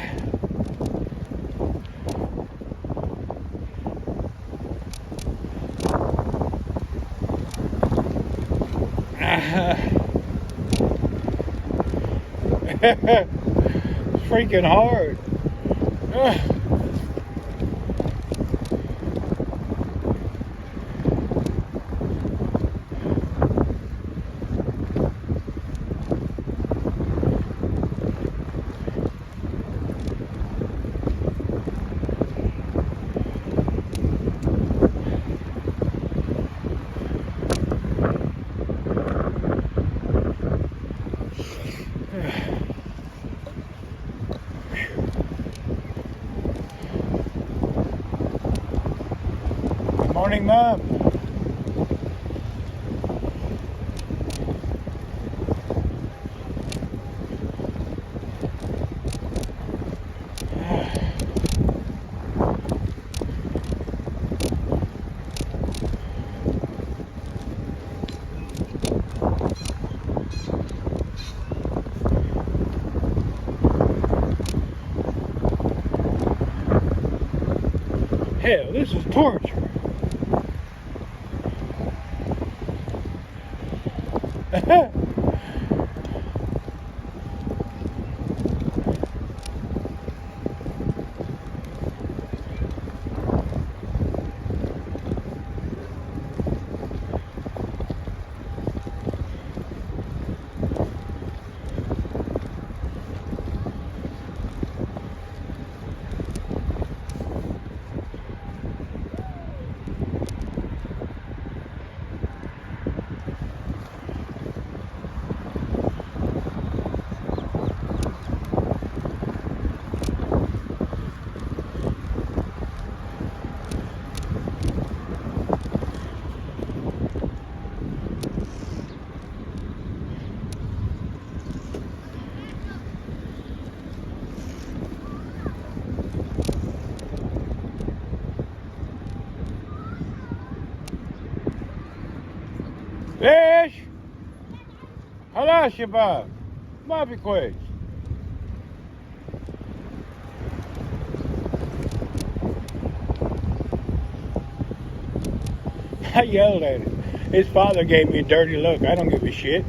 It's freaking hard. Good morning, Mom. Hell, this is torture. Fish! Hello, Shabab. Bobby Quiz. I yelled at him. His father gave me a dirty look. I don't give a shit.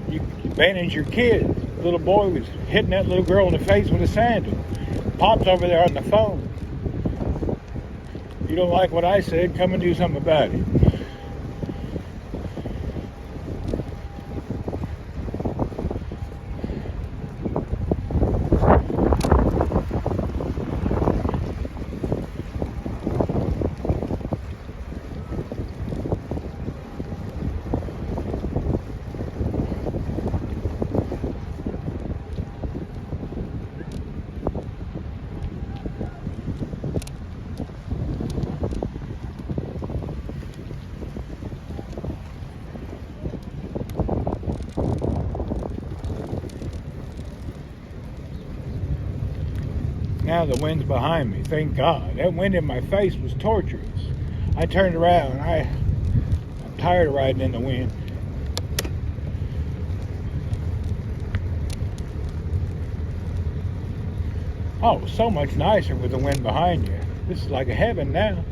You manage your kids. The little boy was hitting that little girl in the face with a sandal. Pop's over there on the phone. You don't like what I said, come and do something about it. Now the wind's behind me, thank God. That wind in my face was torturous. I turned around. I'm tired of riding in the wind. Oh, so much nicer with the wind behind you. This is like a heaven now.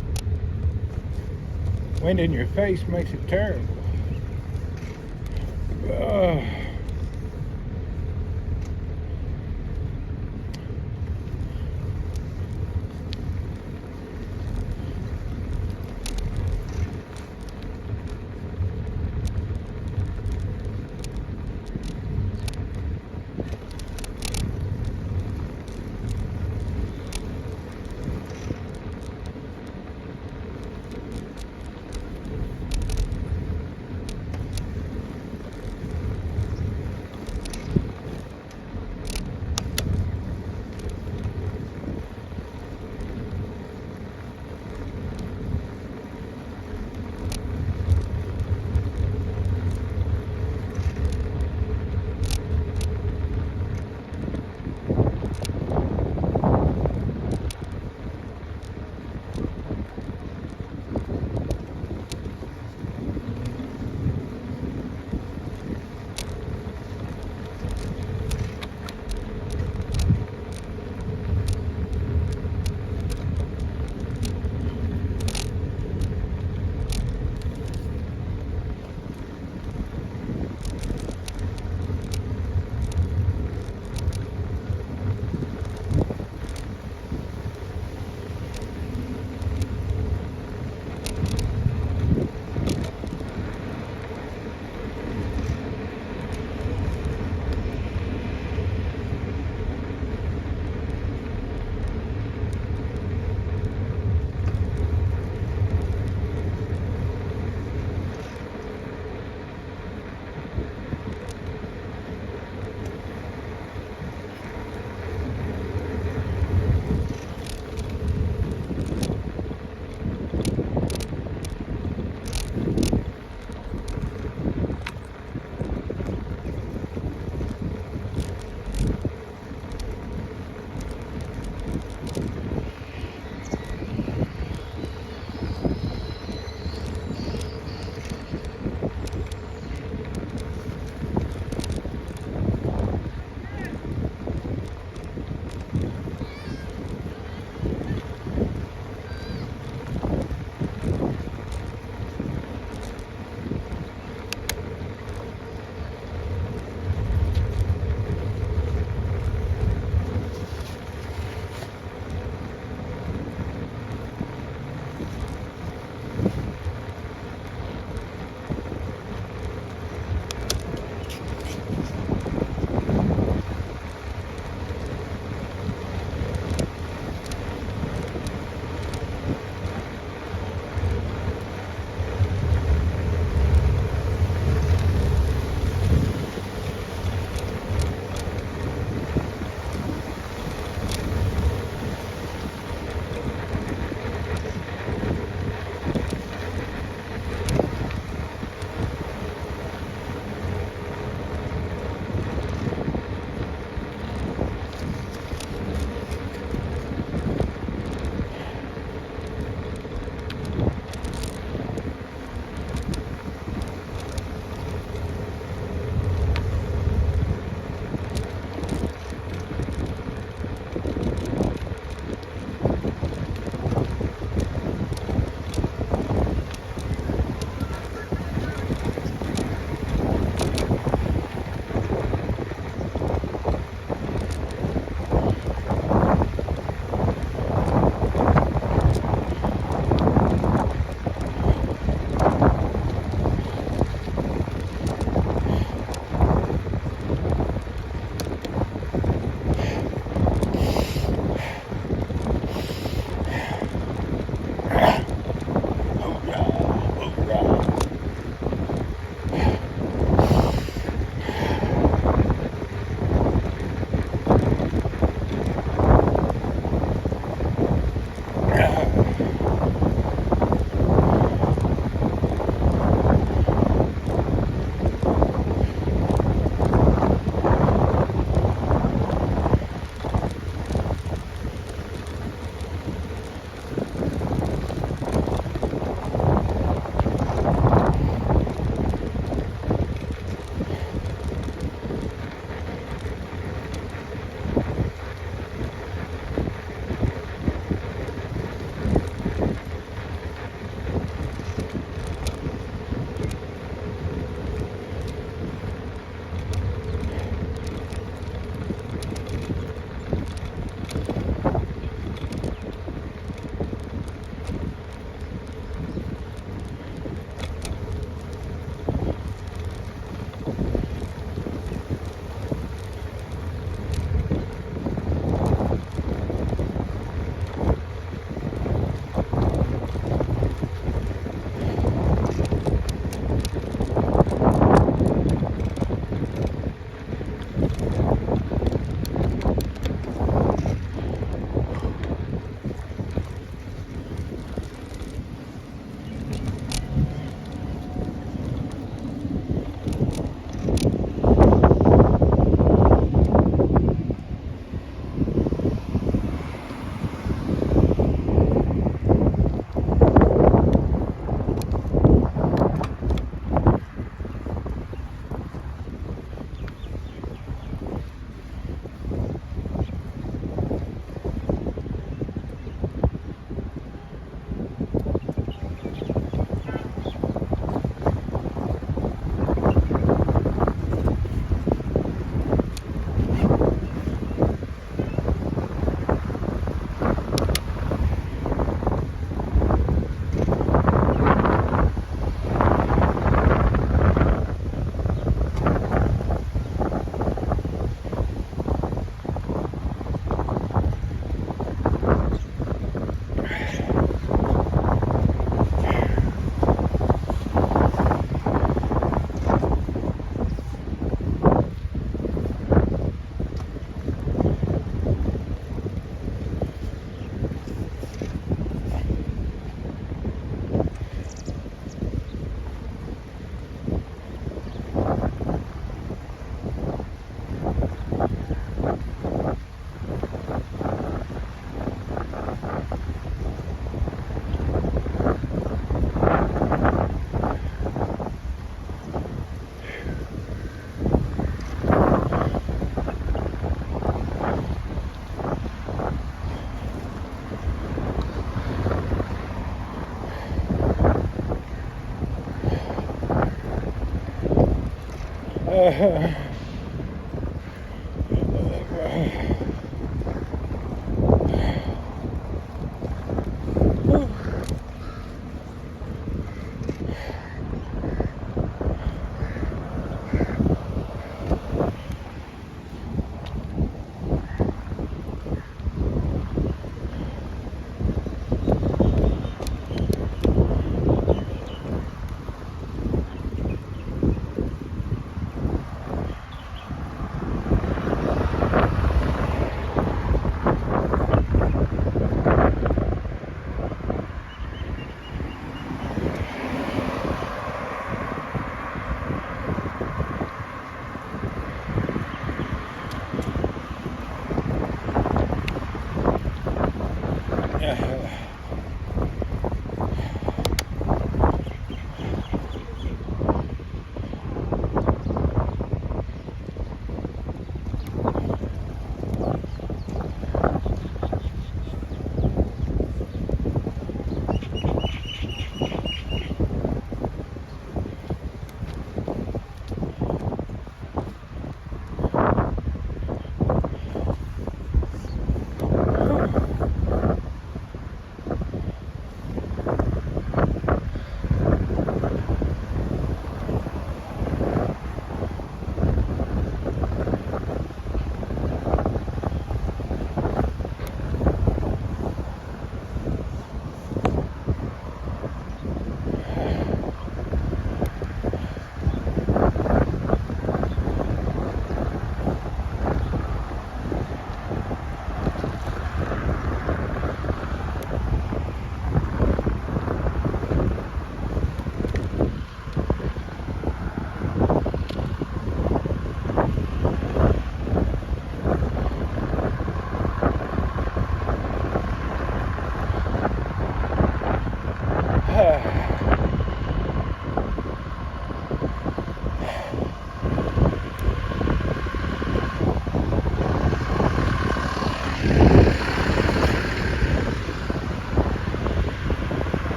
Wind in your face makes it terrible.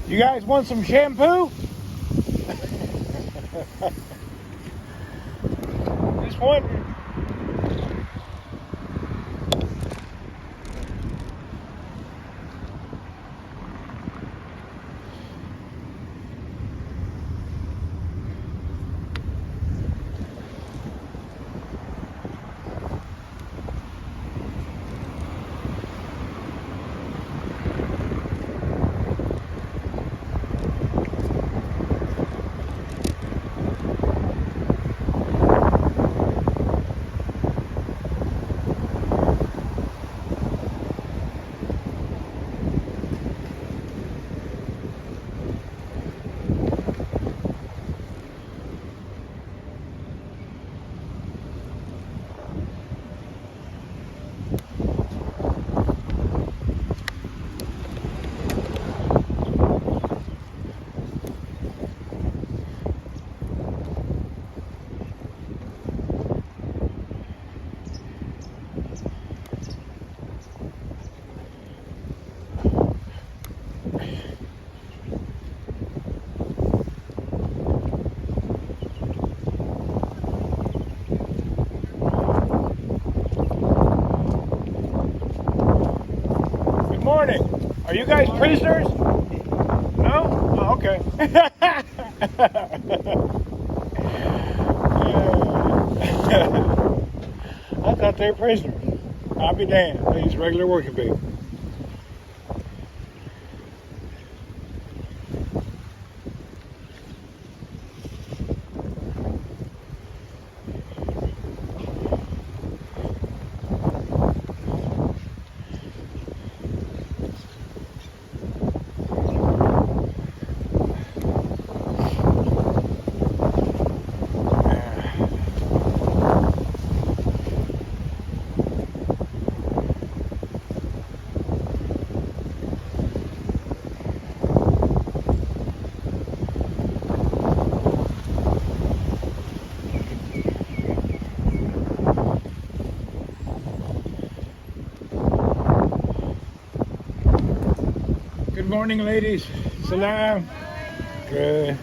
You guys want some shampoo? Just wondering. Morning. Are you guys prisoners? No? Oh, okay. I thought they were prisoners. I'll be damned. These regular working people. Good morning, ladies. Salam. Good.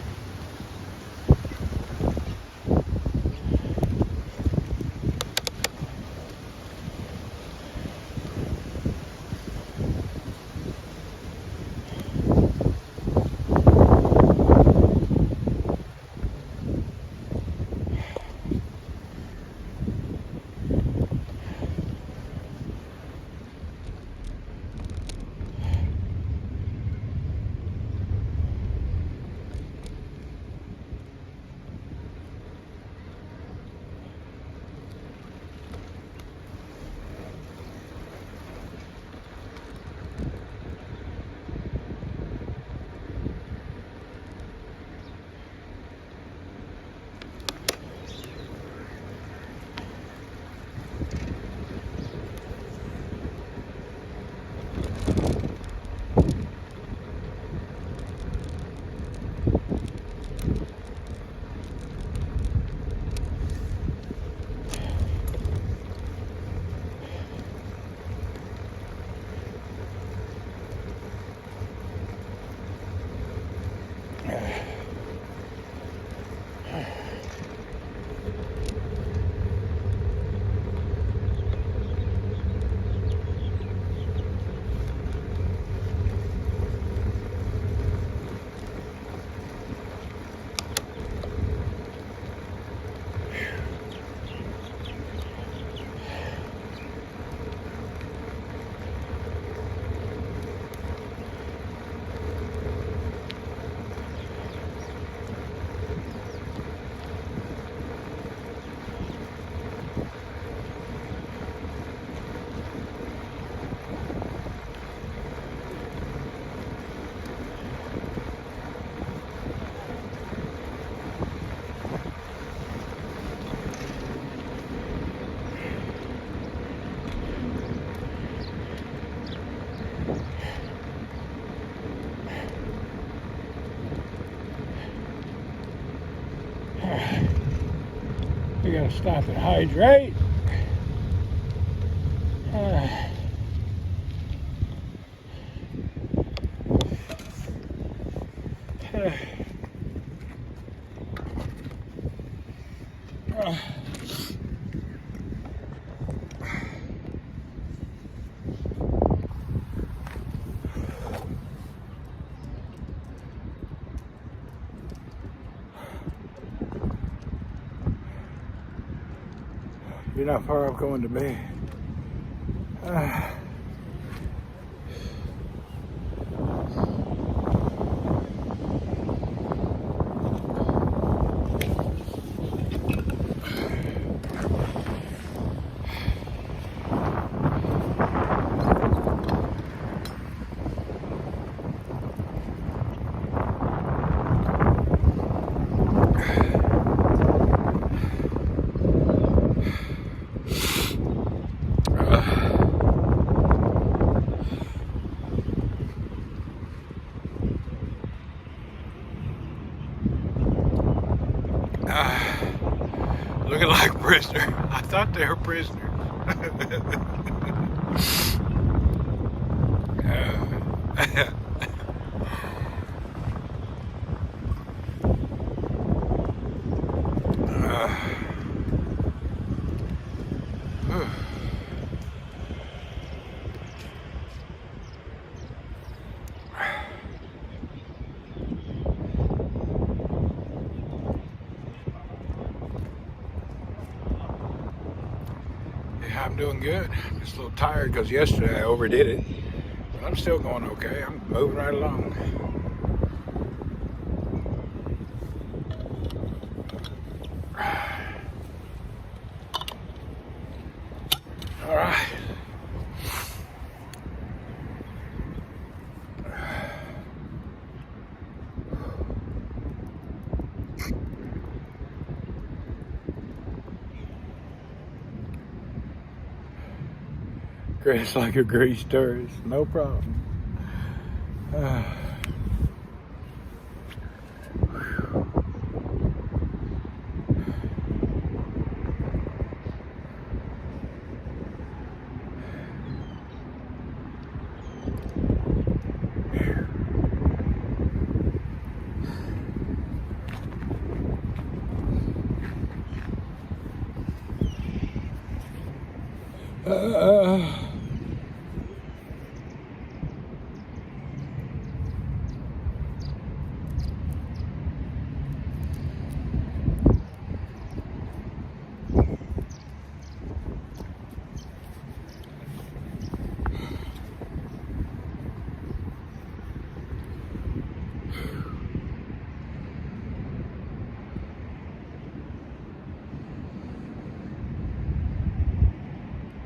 We gotta stop and hydrate. You're not far off going to bed. Looking like a prisoner. I thought they were prisoners. I'm doing good. I'm just a little tired because yesterday I overdid it. But I'm still going okay. I'm moving right along. All right. It's like a grease tourist, no problem.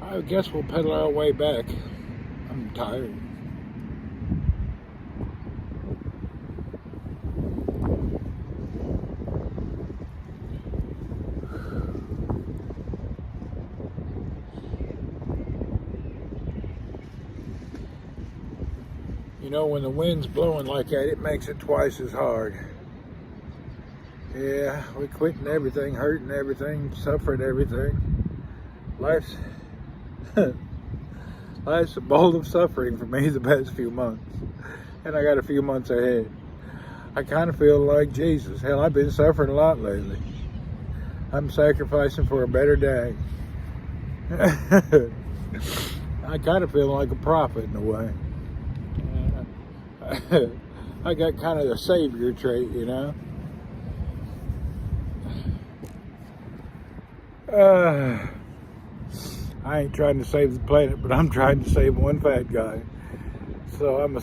I guess we'll pedal our way back. I'm tired. You know, when the wind's blowing like that, it makes it twice as hard. Yeah, we're quitting everything, hurting everything, suffering everything. Life's a bowl of suffering for me the past few months. And I got a few months ahead. I kind of feel like Jesus. Hell, I've been suffering a lot lately. I'm sacrificing for a better day. I kind of feel like a prophet in a way. I got kind of a savior trait, you know. I ain't trying to save the planet, but I'm trying to save one fat guy. So I'm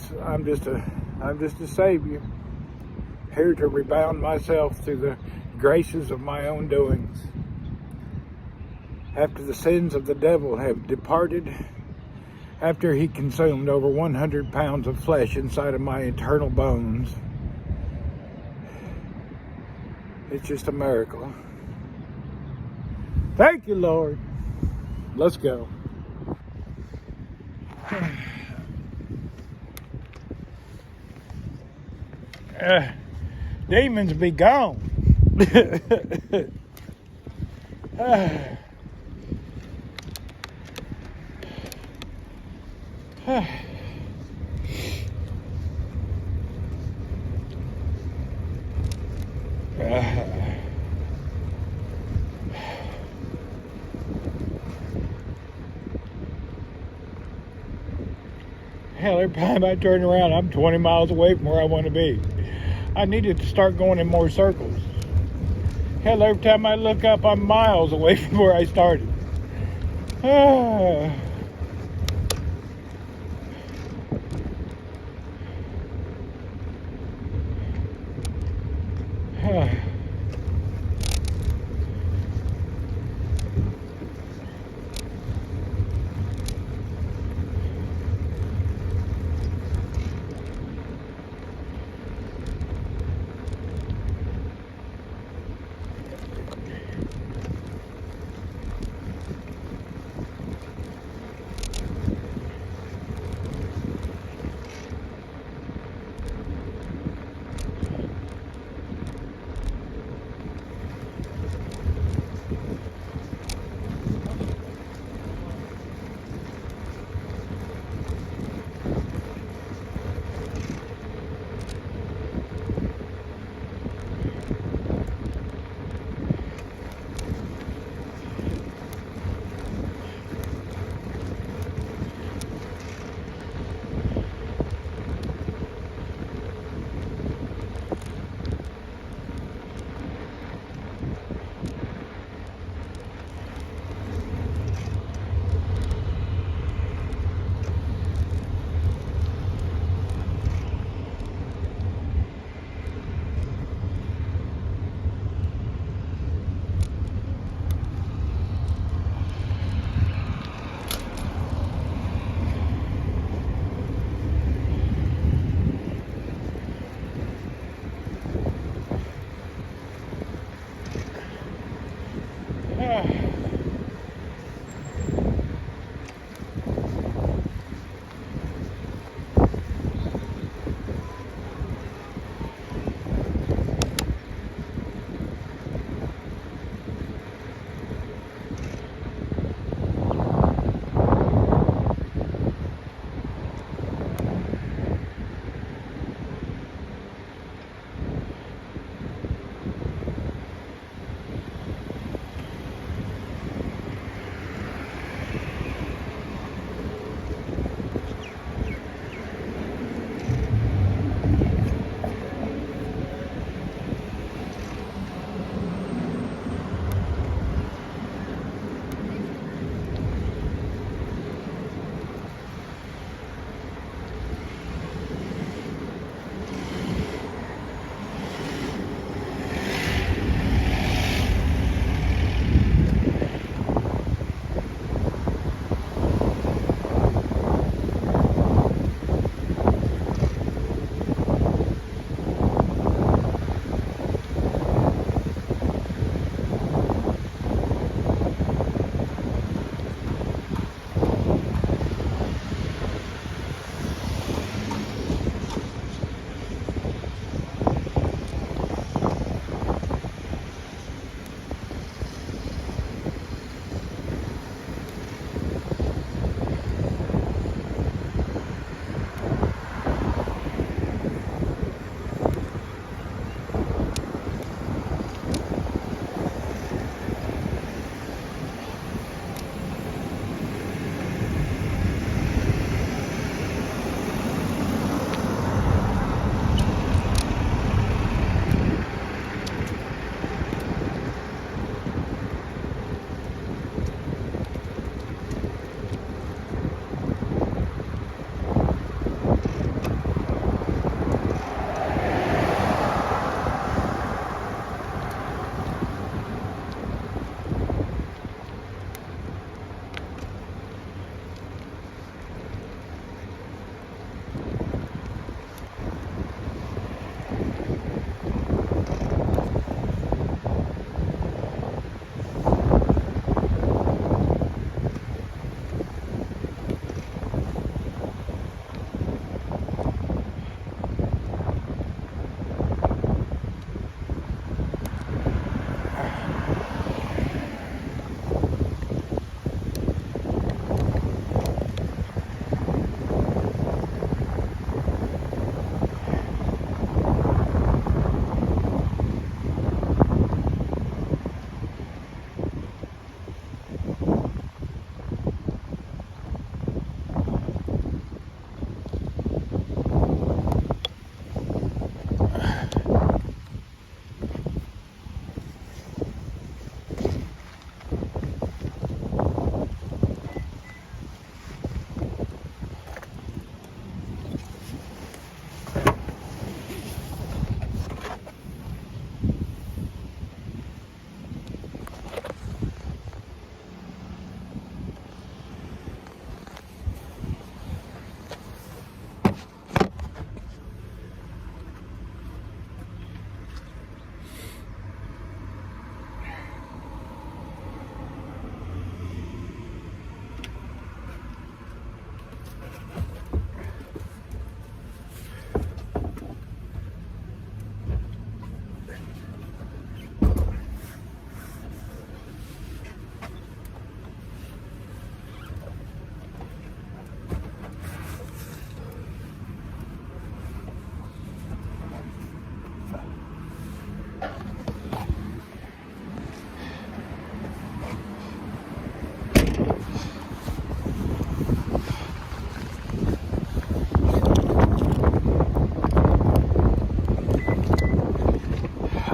just a savior, here to rebound myself through the graces of my own doings. After the sins of the devil have departed, after he consumed over 100 pounds of flesh inside of my internal bones, it's just a miracle. Thank you, Lord. Let's go. Demons be gone. Hell, every time I turn around, I'm 20 miles away from where I want to be. I needed to start going in more circles. Hell, every time I look up, I'm miles away from where I started.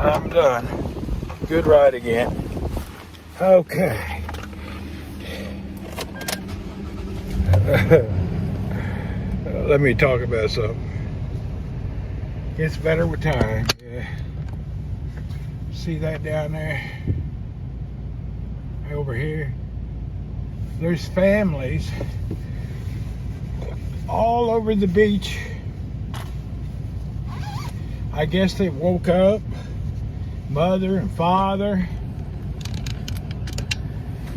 I'm done. Good ride again. Okay. Let me talk about something. Gets better with time. Yeah. See that down there? Over here? There's families all over the beach. I guess they woke up, mother and father.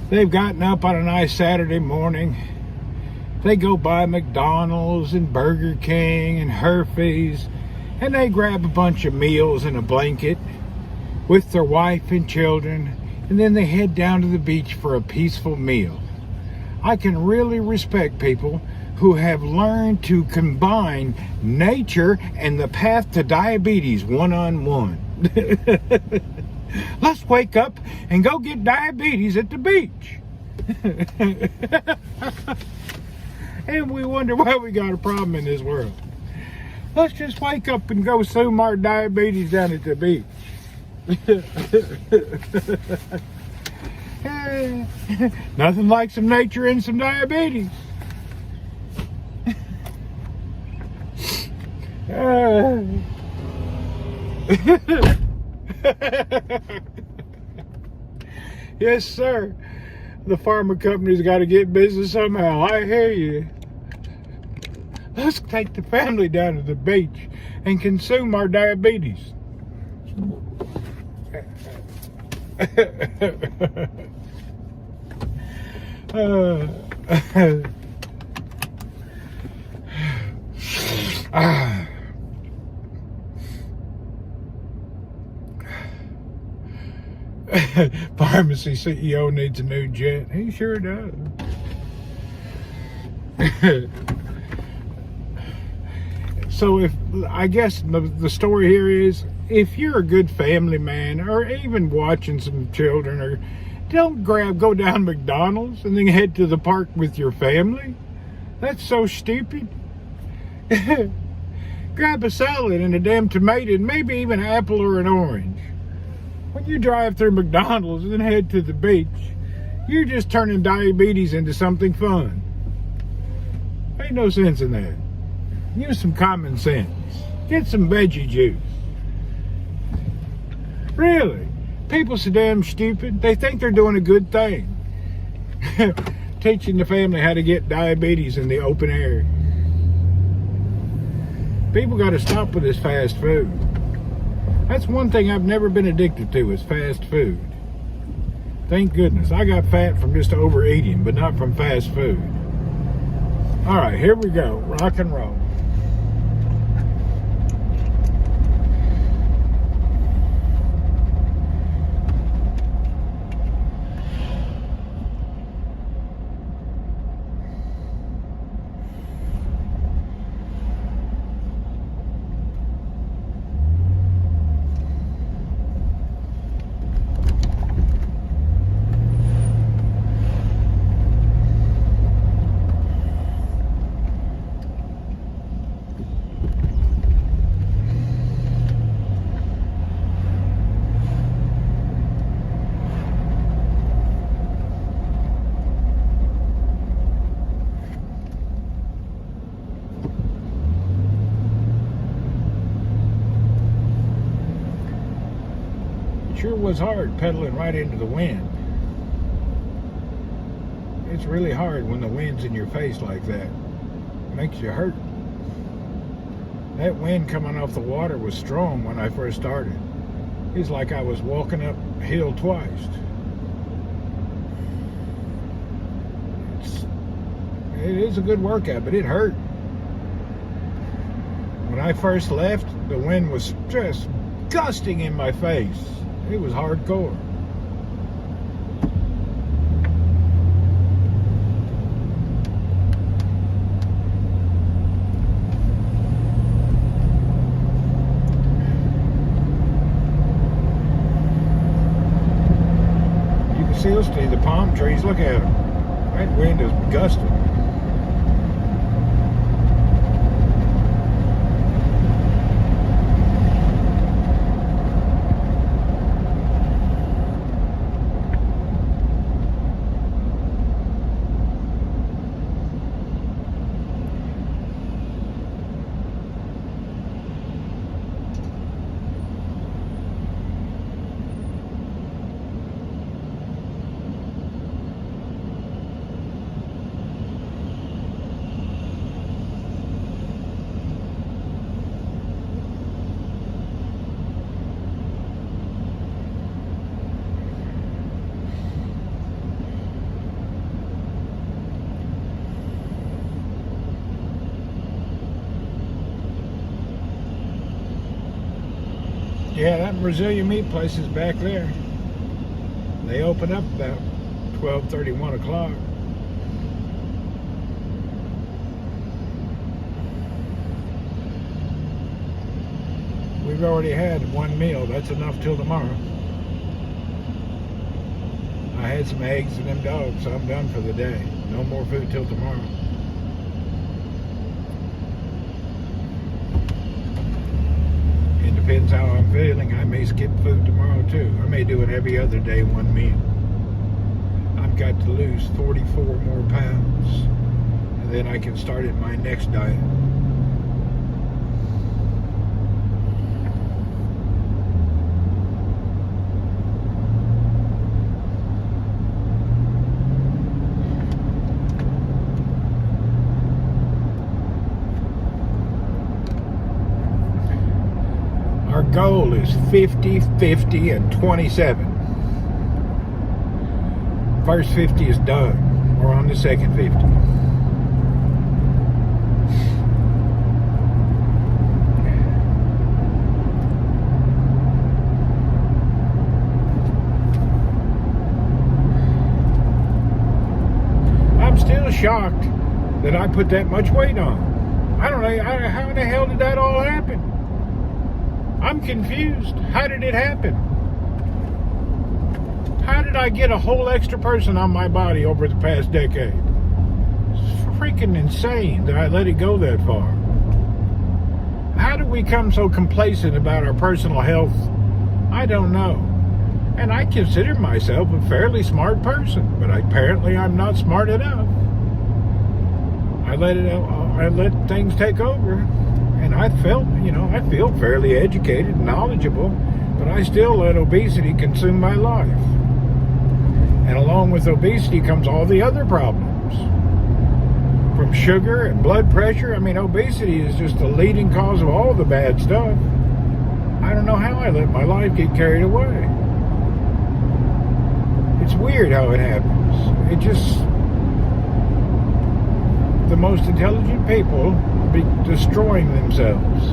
They've gotten up on a nice Saturday morning. They go by McDonald's and Burger King and Hershey's, and they grab a bunch of meals and a blanket with their wife and children, and then they head down to the beach for a peaceful meal. I can really respect people who have learned to combine nature and the path to diabetes one-on-one. Let's wake up and go get diabetes at the beach. And we wonder why we got a problem in this world. Let's just wake up and go consume our diabetes down at the beach. Nothing like some nature and some diabetes. Yes, sir. The pharma company's got to get business somehow. I hear you. Let's take the family down to the beach and consume our diabetes. Pharmacy CEO needs a new jet. He sure does. So I guess the story here is, if you're a good family man, or even watching some children, or don't go down McDonald's and then head to the park with your family. That's so stupid. Grab a salad and a damn tomato and maybe even an apple or an orange. When you drive through McDonald's and then head to the beach, you're just turning diabetes into something fun. Ain't no sense in that. Use some common sense. Get some veggie juice. Really? People so damn stupid. They think they're doing a good thing. Teaching the family how to get diabetes in the open air. People got to stop with this fast food. That's one thing I've never been addicted to, is fast food. Thank goodness. I got fat from just overeating, but not from fast food. All right, here we go. Rock and roll. Sure was hard pedaling right into the wind. It's really hard when the wind's in your face like that. It makes you hurt. That wind coming off the water was strong when I first started. It's like I was walking uphill twice. It is a good workout, but it hurt. When I first left, the wind was just gusting in my face. It was hardcore. You can still see the palm trees. Look at them. That wind is gusting. Yeah, that Brazilian meat place is back there. They open up about 12:30, 1 o'clock. We've already had one meal. That's enough till tomorrow. I had some eggs and them dogs, so I'm done for the day. No more food till tomorrow. It depends how I'm feeling. I may skip food tomorrow too. I may do it every other day, one meal. I've got to lose 44 more pounds, and then I can start at my next diet. Our goal is 50, 50, and 27. First 50 is done. We're on the second 50. I'm still shocked that I put that much weight on. I don't know, how the hell did that all happen? I'm confused. How did it happen? How did I get a whole extra person on my body over the past decade? It's freaking insane that I let it go that far. How did we become so complacent about our personal health? I don't know. And I consider myself a fairly smart person, but apparently I'm not smart enough. I let things take over. And I feel fairly educated and knowledgeable, but I still let obesity consume my life. And along with obesity comes all the other problems. From sugar and blood pressure. I mean, obesity is just the leading cause of all the bad stuff. I don't know how I let my life get carried away. It's weird how it happens. It just... The most intelligent people be destroying themselves.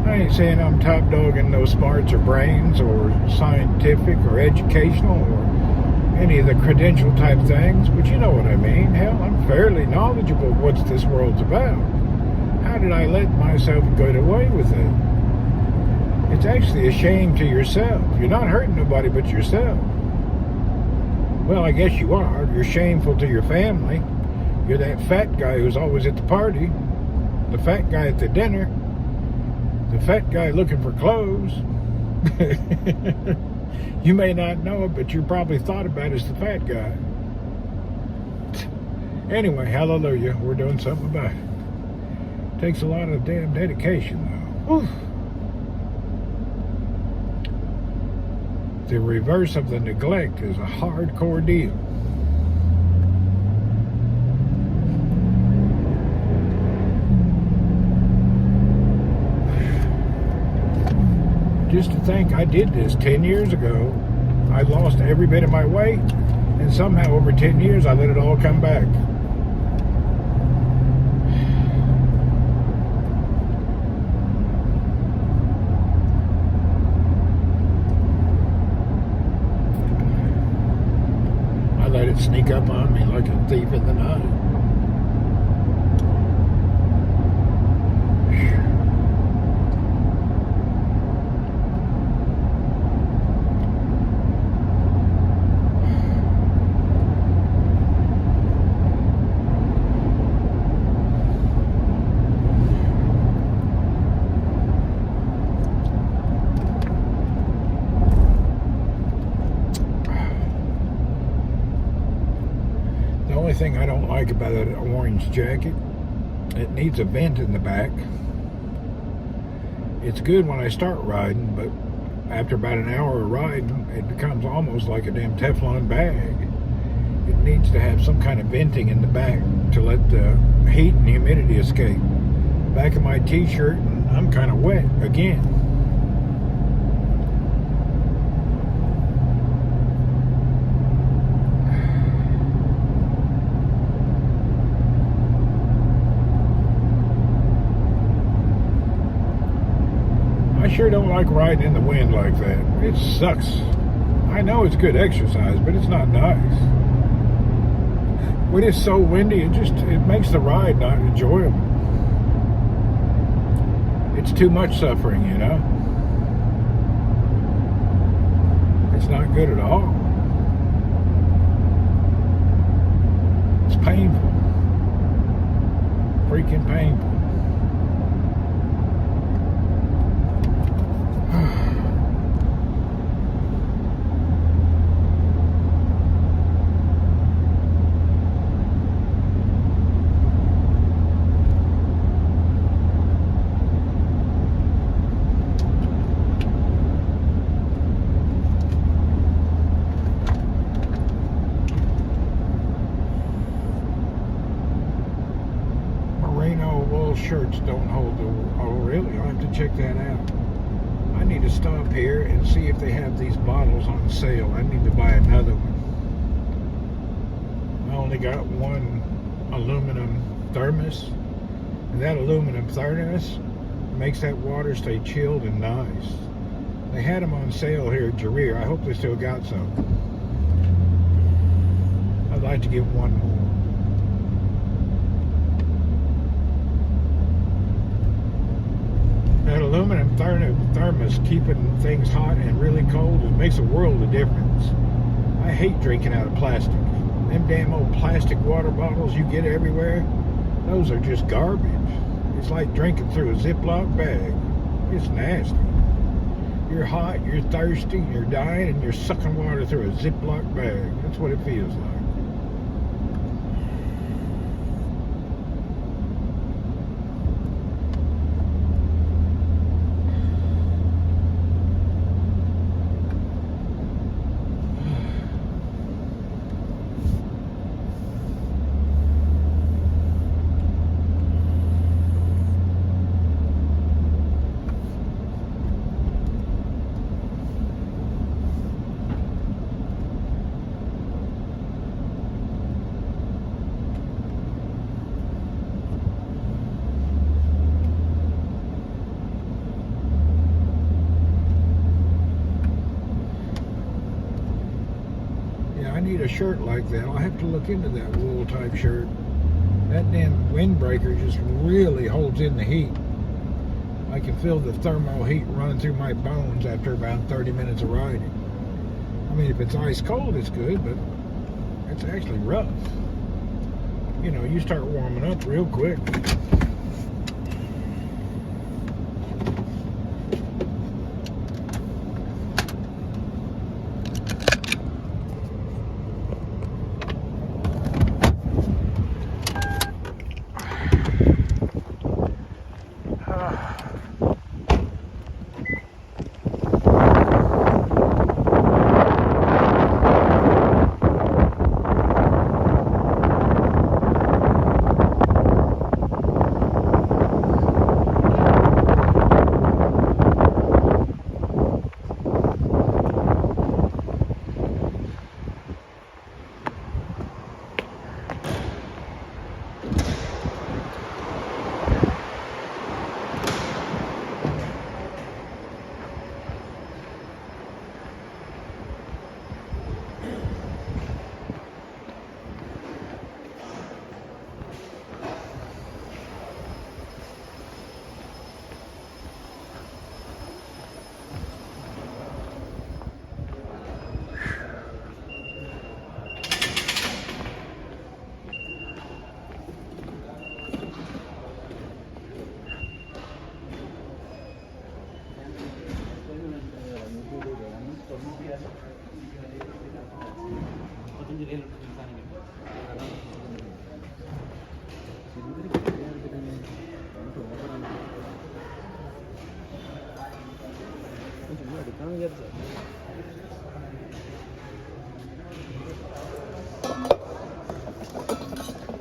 I ain't saying I'm top dog in no smarts or brains or scientific or educational or any of the credential type things, but you know what I mean. Hell, I'm fairly knowledgeable of what this world's about. How did I let myself get away with it? It's actually a shame to yourself. You're not hurting nobody but yourself. Well, I guess you are. You're shameful to your family. You're that fat guy who's always at the party, the fat guy at the dinner, the fat guy looking for clothes. You may not know it, but you're probably thought about as the fat guy. Anyway, hallelujah, we're doing something about it. Takes a lot of damn dedication, though. Whew. The reverse of the neglect is a hardcore deal. Just to think I did this 10 years ago. I lost every bit of my weight, and somehow over 10 years I let it all come back. Let it sneak up on me like a thief in the night. The thing I don't like about an orange jacket, it needs a vent in the back. It's good when I start riding, but after about an hour of riding, it becomes almost like a damn Teflon bag. It needs to have some kind of venting in the back to let the heat and humidity escape. Back of my t-shirt, and I'm kind of wet again. sure don't like riding in the wind like that. It sucks. I know it's good exercise, but it's not nice. When it's so windy, it makes the ride not enjoyable. It's too much suffering, you know? It's not good at all. It's painful. Freaking painful. Shirts don't hold the... Oh, really? I'll have to check that out. I need to stop here and see if they have these bottles on sale. I need to buy another one. I only got one aluminum thermos. And that aluminum thermos makes that water stay chilled and nice. They had them on sale here at Jareer. I hope they still got some. I'd like to get one more. That aluminum thermos keeping things hot and really cold, it makes a world of difference. I hate drinking out of plastic. Them damn old plastic water bottles you get everywhere, those are just garbage. It's like drinking through a Ziploc bag. It's nasty. You're hot, you're thirsty, you're dying, and you're sucking water through a Ziploc bag. That's what it feels like. I need a shirt like that. I'll have to look into that wool type shirt. That damn windbreaker just really holds in the heat. I can feel the thermal heat running through my bones after about 30 minutes of riding. I mean, if it's ice cold, it's good, but it's actually rough. You know, you start warming up real quick.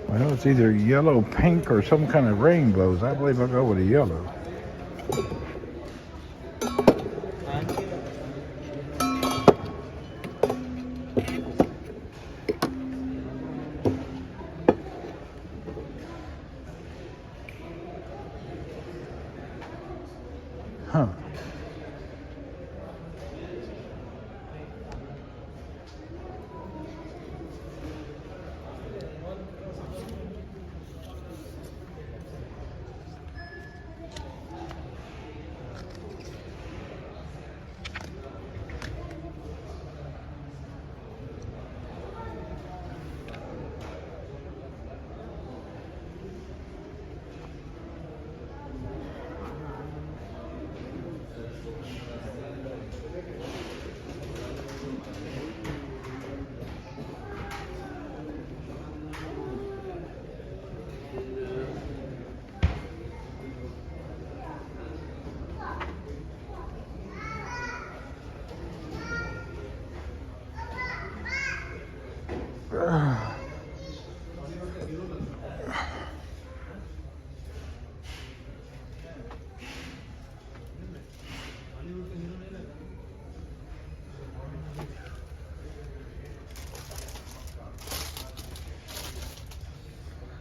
Well, it's either yellow, pink, or some kind of rainbows. I believe I'll go with a yellow. Huh.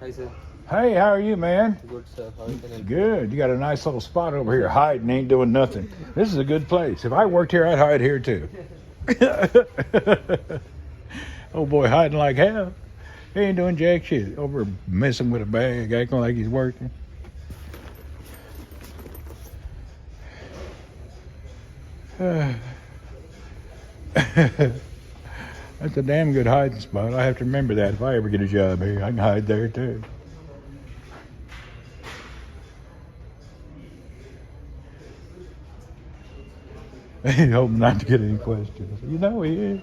Hi, sir. Hey, how are you, man? Good, sir. How can I help you? Good. You got a nice little spot over here hiding, ain't doing nothing. This is a good place. If I worked here, I'd hide here too. Oh boy, hiding like hell. He ain't doing jack shit. Over messing with a bag, acting like he's working. That's a damn good hiding spot. I have to remember that if I ever get a job here. I can hide there too. He hope not to get any questions. You know he is.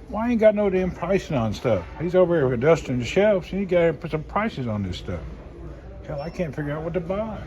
Why ain't got no damn pricing on stuff? He's over here dusting the shelves and he got to put some prices on this stuff. Hell, I can't figure out what to buy.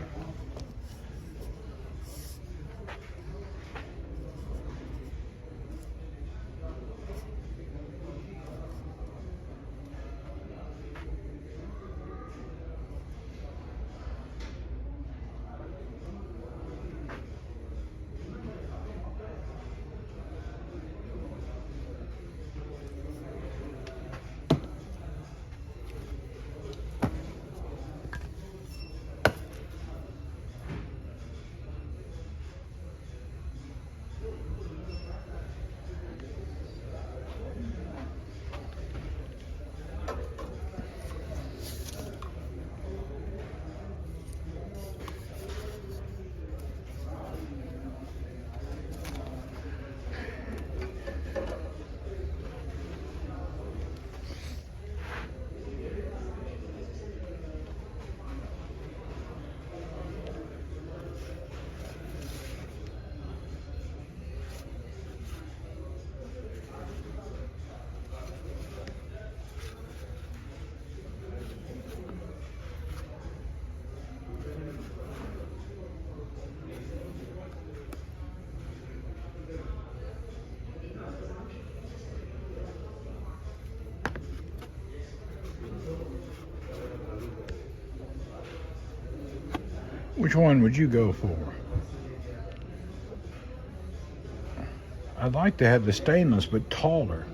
Which one would you go for? I'd like to have the stainless, but taller.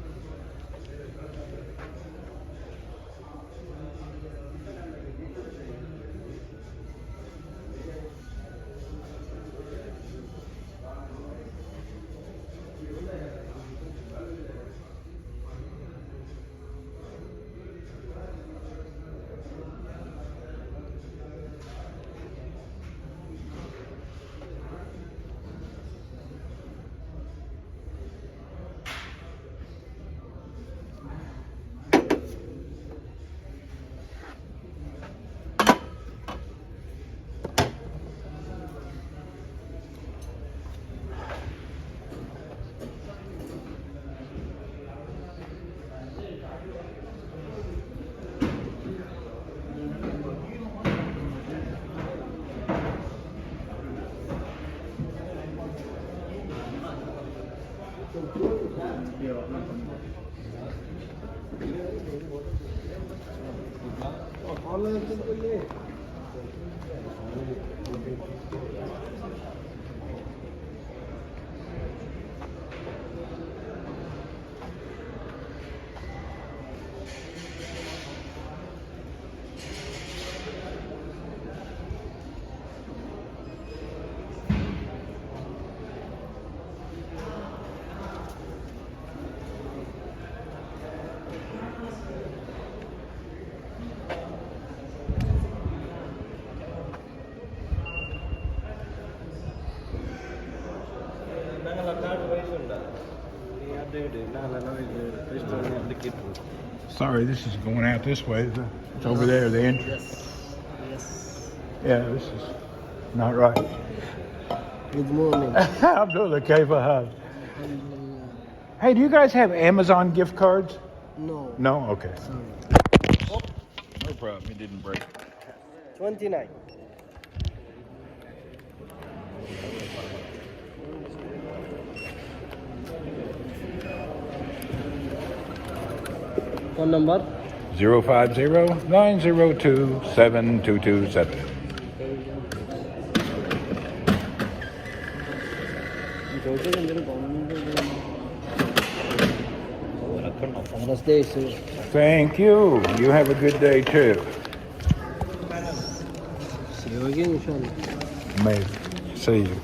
Sorry, this is going out this way. It's over there, the entrance. Yeah, this is not right. Good morning. Abdullah, kaifa. Hey, do you guys have Amazon gift cards? No. No? Okay. Sorry. No problem. It didn't break. 29. Phone number? 050-902-7227. Thank you. You have a good day too. See you again, inshallah. Maybe. See you.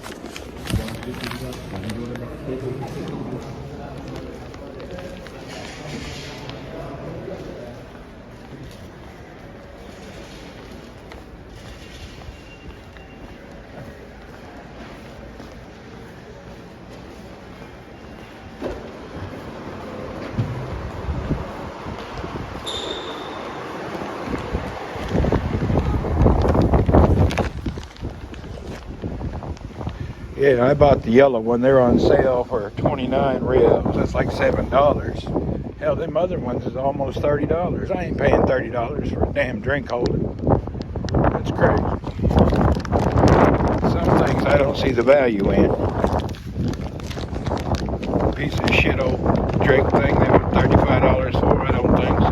Yeah, I bought the yellow one. They're on sale for 29 reals. That's like $7. Hell, them other ones is almost $30. I ain't paying $30 for a damn drink holder. That's crazy. Some things I don't see the value in. Piece of shit old drink thing they were $35 for. I don't think so.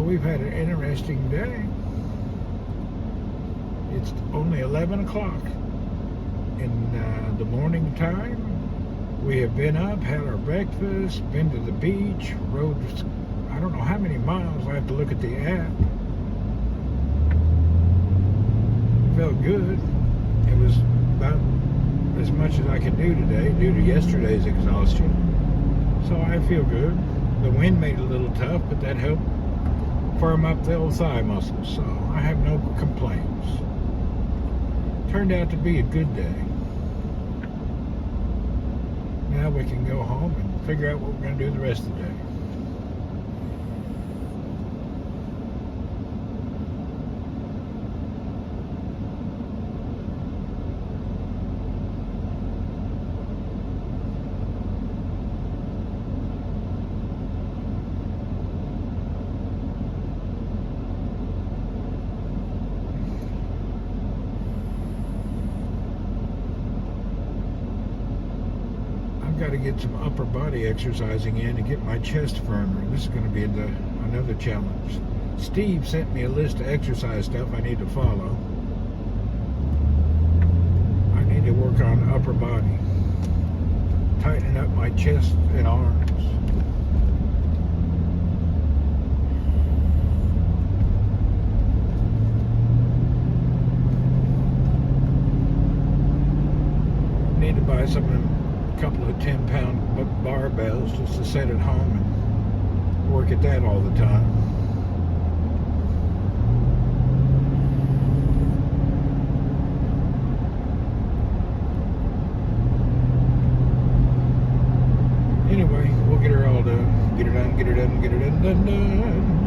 We've had an interesting day. It's only 11 o'clock in the morning time. We have been up, had our breakfast, been to the beach, rode, I don't know how many miles. I have to look at the app. Felt good. It was about as much as I could do today due to yesterday's exhaustion. So I feel good. The wind made it a little tough, but that helped firm up the old thigh muscles. So I have no complaints. Turned out to be a good day. Now we can go home and figure out what we're going to do the rest of the day. Got to get some upper body exercising in to get my chest firmer. This is going to be another challenge. Steve sent me a list of exercise stuff I need to follow. I need to work on upper body, tightening up my chest and arms. Need to buy some of them couple of 10-pound barbells just to sit at home and work at that all the time. Anyway, we'll get her all done. Get her done, get her done, get her done.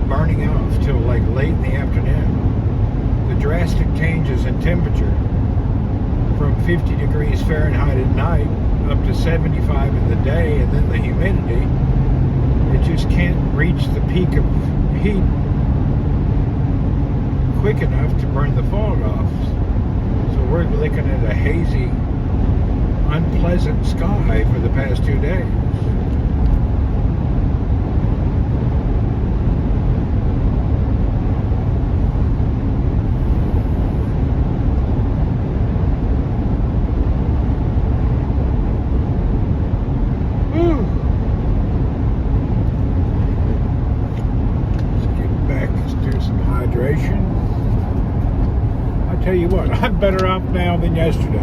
Burning off till like late in the afternoon. The drastic changes in temperature from 50 degrees Fahrenheit at night up to 75 in the day, and then the humidity, it just can't reach the peak of heat quick enough to burn the fog off. So we're looking at a hazy, unpleasant sky for the past 2 days. Tell you what, I'm better off now than yesterday.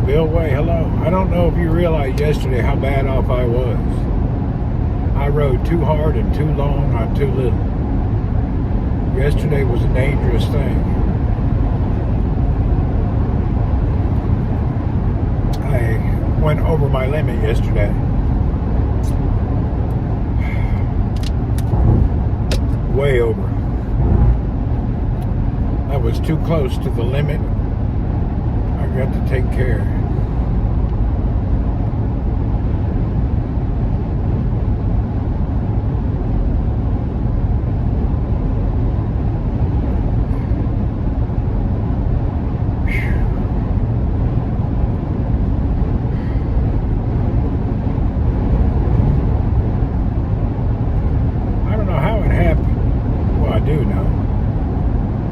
Bill Way, hello. I don't know if you realized yesterday how bad off I was. I rode too hard and too long on too little. Yesterday was a dangerous thing. I went over my limit yesterday. Way over. I was too close to the limit. I got to take care.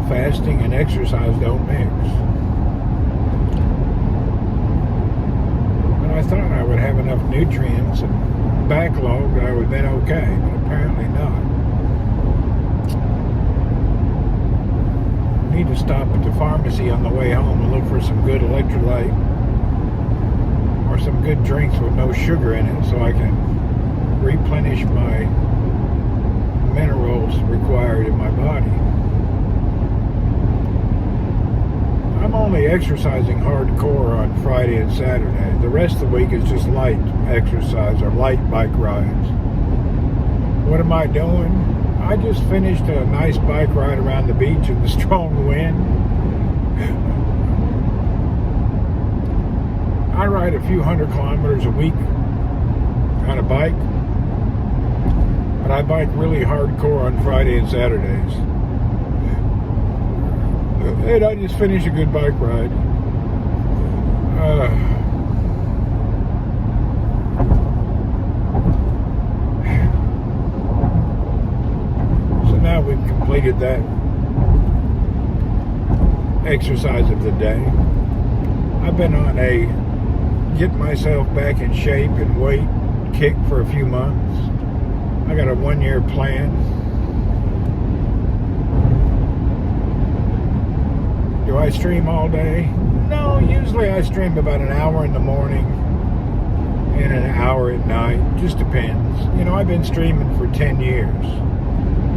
Fasting and exercise don't mix. But I thought I would have enough nutrients and backlog that I would have been okay, but apparently not. I need to stop at the pharmacy on the way home and look for some good electrolyte or some good drinks with no sugar in it so I can replenish my minerals required in my body. I'm only exercising hardcore on Friday and Saturday. The rest of the week is just light exercise or light bike rides. What am I doing? I just finished a nice bike ride around the beach in the strong wind. I ride a few 100 kilometers a week on a bike, but I bike really hardcore on Friday and Saturdays. And I just finished a good bike ride. So now we've completed that exercise of the day. I've been on a get myself back in shape and weight kick for a few months. I got a 1-year plan. Do I stream all day? No, usually I stream about an hour in the morning and an hour at night. Just depends. You know, I've been streaming for 10 years.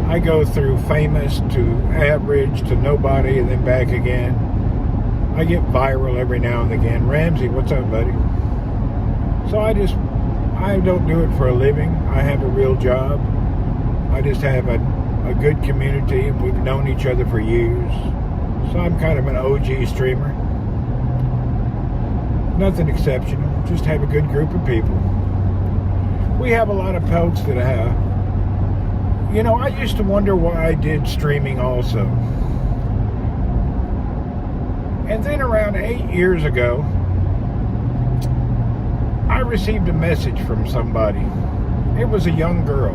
I go through famous to average to nobody and then back again. I get viral every now and again. Ramsey, what's up, buddy? So I don't do it for a living. I have a real job. I just have a good community, and we've known each other for years. So I'm kind of an OG streamer. Nothing exceptional. Just have a good group of people. We have a lot of folks that have. You know, I used to wonder why I did streaming also. And then around 8 years ago, I received a message from somebody. It was a young girl.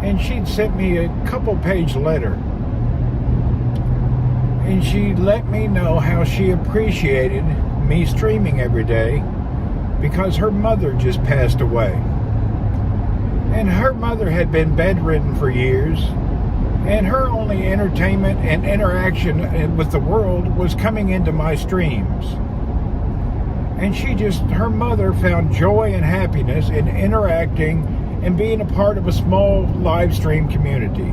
And she'd sent me a couple-page letter. And she let me know how she appreciated me streaming every day because her mother just passed away. And her mother had been bedridden for years, and her only entertainment and interaction with the world was coming into my streams. And her mother found joy and happiness in interacting and being a part of a small live stream community.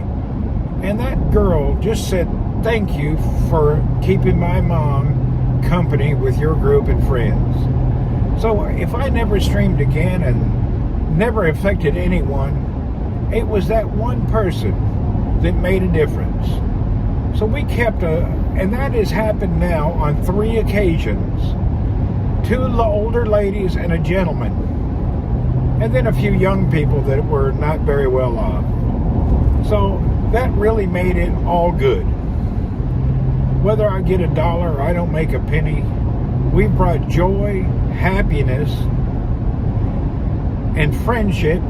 And that girl just said, "Thank you for keeping my mom company with your group and friends." So if I never streamed again and never affected anyone, it was that one person that made a difference. So we kept and that has happened now on 3 occasions. 2 older ladies and a gentleman. And then a few young people that were not very well off. So that really made it all good. Whether I get $1 or I don't make a penny, we brought joy, happiness, and friendship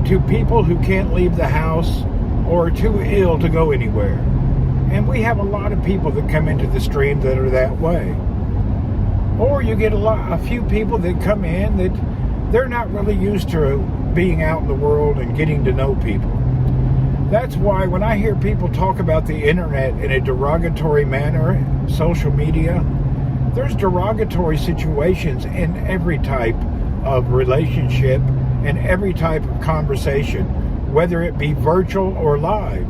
to people who can't leave the house or are too ill to go anywhere. And we have a lot of people that come into the stream that are that way. Or you get a few people that come in that they're not really used to being out in the world and getting to know people. That's why when I hear people talk about the internet in a derogatory manner, social media, there's derogatory situations in every type of relationship and every type of conversation, whether it be virtual or live.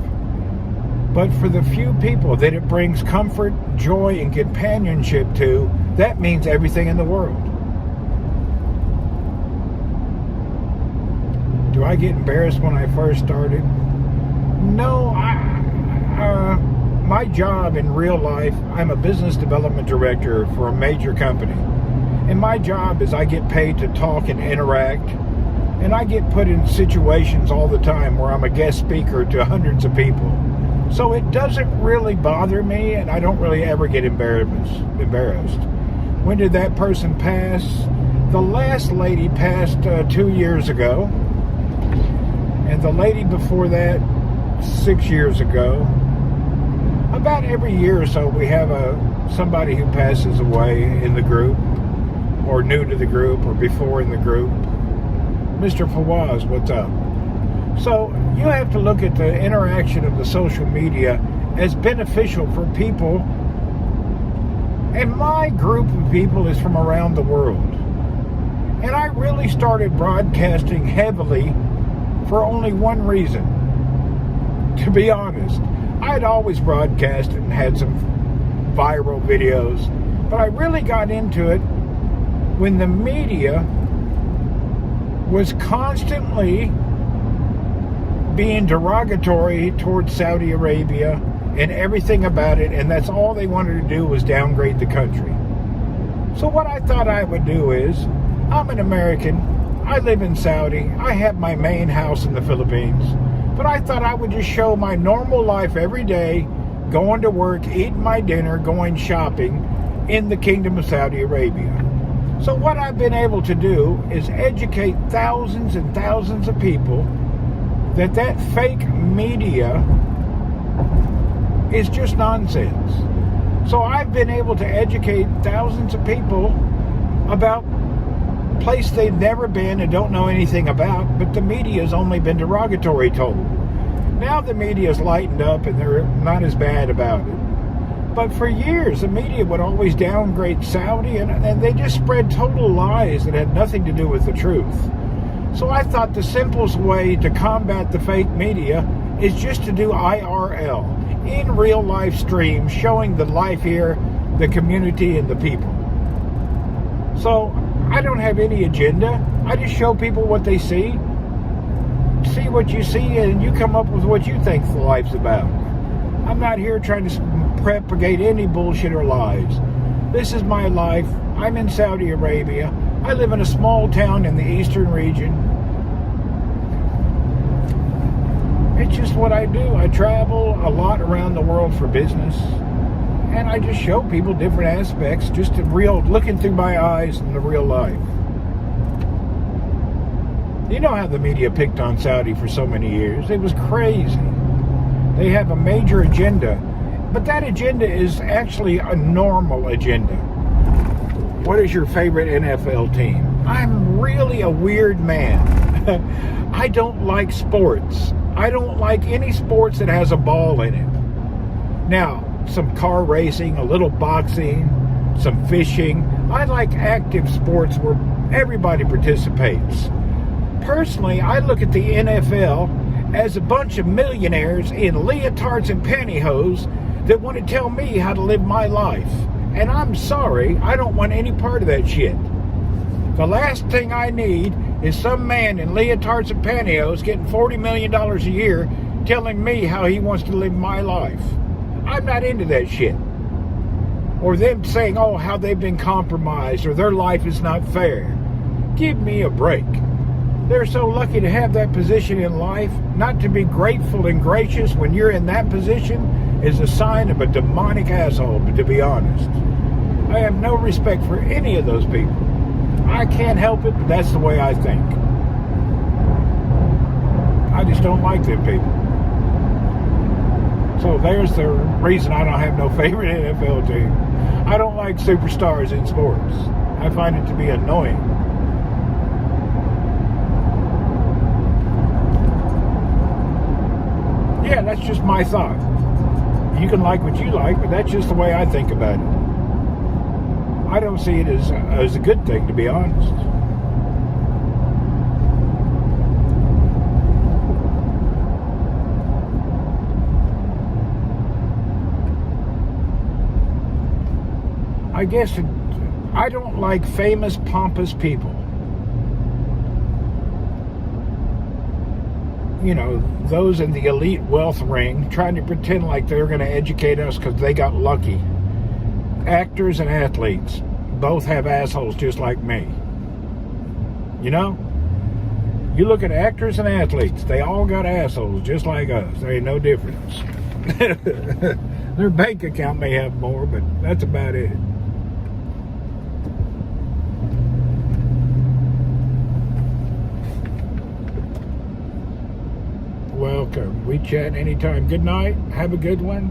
But for the few people that it brings comfort, joy, and companionship to, that means everything in the world. Do I get embarrassed when I first started? No, my job in real life, I'm a business development director for a major company. And my job is I get paid to talk and interact. And I get put in situations all the time where I'm a guest speaker to hundreds of people. So it doesn't really bother me, and I don't really ever get embarrassed. When did that person pass? The last lady passed 2 years ago. And the lady before that, 6 years ago. About every year or so, we have somebody who passes away in the group, or new to the group, or before in the group. Mr. Fawaz, what's up? So you have to look at the interaction of the social media as beneficial for people. And my group of people is from around the world. And I really started broadcasting heavily for only one reason. To be honest, I'd always broadcasted and had some viral videos, but I really got into it when the media was constantly being derogatory towards Saudi Arabia and everything about it, and that's all they wanted to do was downgrade the country. So what I thought I would do is, I'm an American, I live in Saudi, I have my main house in the Philippines, but I thought I would just show my normal life every day, going to work, eating my dinner, going shopping in the Kingdom of Saudi Arabia. So what I've been able to do is educate thousands and thousands of people that fake media is just nonsense. So I've been able to educate thousands of people about a place they've never been and don't know anything about, but the media's only been derogatory told. Now the media's lightened up and they're not as bad about it. But for years, the media would always downgrade Saudi, and they just spread total lies that had nothing to do with the truth. So I thought the simplest way to combat the fake media is just to do IRL, in real life streams, showing the life here, the community, and the people. So I don't have any agenda. I just show people what they see what you see, and you come up with what you think the life's about. I'm not here trying to propagate any bullshit or lies. This is my life. I'm in Saudi Arabia. I live in a small town in the eastern region. It's just what I do. I travel a lot around the world for business, and I just show people different aspects, just looking through my eyes in the real life. You know how the media picked on Saudi for so many years. It was crazy. They have a major agenda, but that agenda is actually a normal agenda. What is your favorite NFL team? I'm really a weird man. I don't like sports. I don't like any sports that has a ball in it. Now, some car racing, a little boxing, some fishing. I like active sports where everybody participates. Personally, I look at the NFL as a bunch of millionaires in leotards and pantyhose that want to tell me how to live my life. And I'm sorry, I don't want any part of that shit. The last thing I need is some man in leotards and pantyhose getting $40 million a year telling me how he wants to live my life. I'm not into that shit. Or them saying, oh, how they've been compromised or their life is not fair. Give me a break. They're so lucky to have that position in life. Not to be grateful and gracious when you're in that position is a sign of a demonic asshole, to be honest. I have no respect for any of those people. I can't help it, but that's the way I think. I just don't like them people. So there's the reason I don't have no favorite NFL team. I don't like superstars in sports. I find it to be annoying. Yeah, that's just my thought. You can like what you like, but that's just the way I think about it. I don't see it as a good thing, to be honest. guess I don't like famous, pompous people. You know, those in the elite wealth ring trying to pretend like they're going to educate us because they got lucky. Actors and athletes both have assholes just like me. You know? You look at actors and athletes, they all got assholes just like us. There ain't no difference. Their bank account may have more, but that's about it. Welcome. We chat anytime. Good night. Have a good one.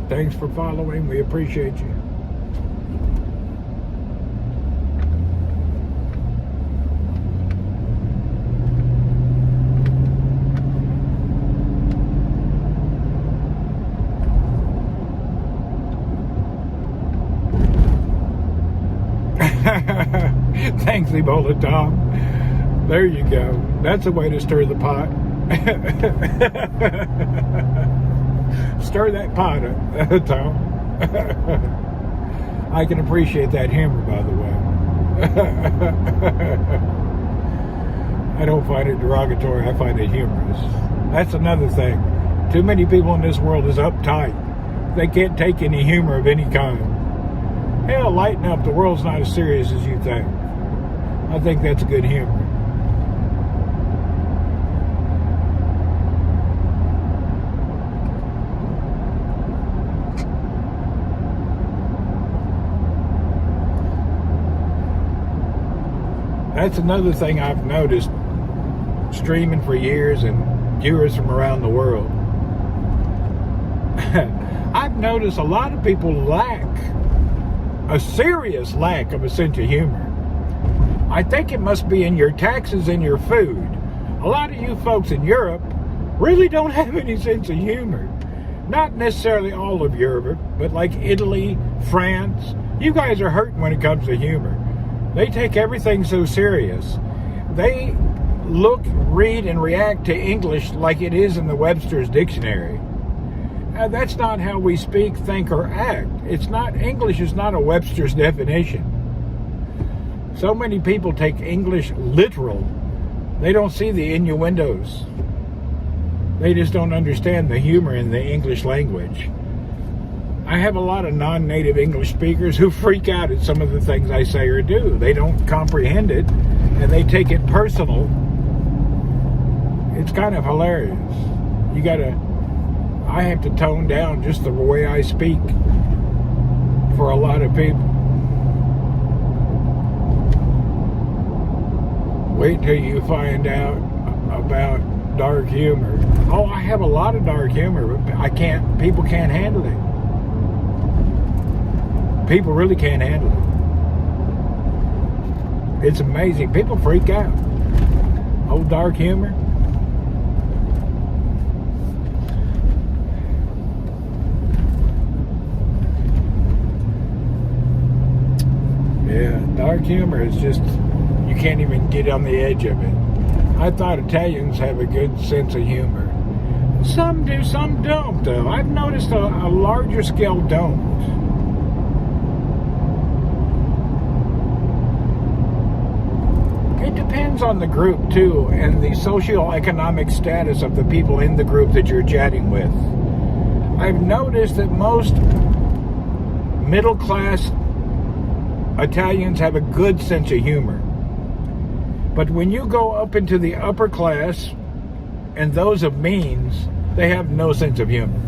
Thanks for following. We appreciate you. Thanks, Ebola Tom. There you go. That's a way to stir the pot. Stir that pot up, Tom. I can appreciate that humor, by the way. I don't find it derogatory. I find it humorous. That's another thing. Too many people in this world is uptight. They can't take any humor of any kind. Hell, lighten up. The world's not as serious as you think. I think that's good humor. That's another thing I've noticed streaming for years and viewers from around the world. I've noticed a lot of people lack a serious lack of a sense of humor. I think it must be in your taxes and your food. A lot of you folks in Europe really don't have any sense of humor. Not necessarily all of Europe, but like Italy, France. You guys are hurting when it comes to humor. They take everything so serious. They look, read, and react to English like it is in the Webster's Dictionary. That's not how we speak, think, or act. It's not, English is not a Webster's definition. So many people take English literal. They don't see the innuendos. They just don't understand the humor in the English language. I have a lot of non-native English speakers who freak out at some of the things I say or do. They don't comprehend it, and they take it personal. It's kind of hilarious. I have to tone down just the way I speak for a lot of people. Wait till you find out about dark humor. Oh, I have a lot of dark humor, but people can't handle it. People really can't handle it. It's amazing. People freak out. Oh, dark humor. Yeah, dark humor is just, you can't even get on the edge of it. I thought Italians have a good sense of humor. Some do, some don't, though. I've noticed a larger scale don't. It depends on the group, too, and the socioeconomic status of the people in the group that you're chatting with. I've noticed that most middle-class Italians have a good sense of humor. But when you go up into the upper class and those of means, they have no sense of humor.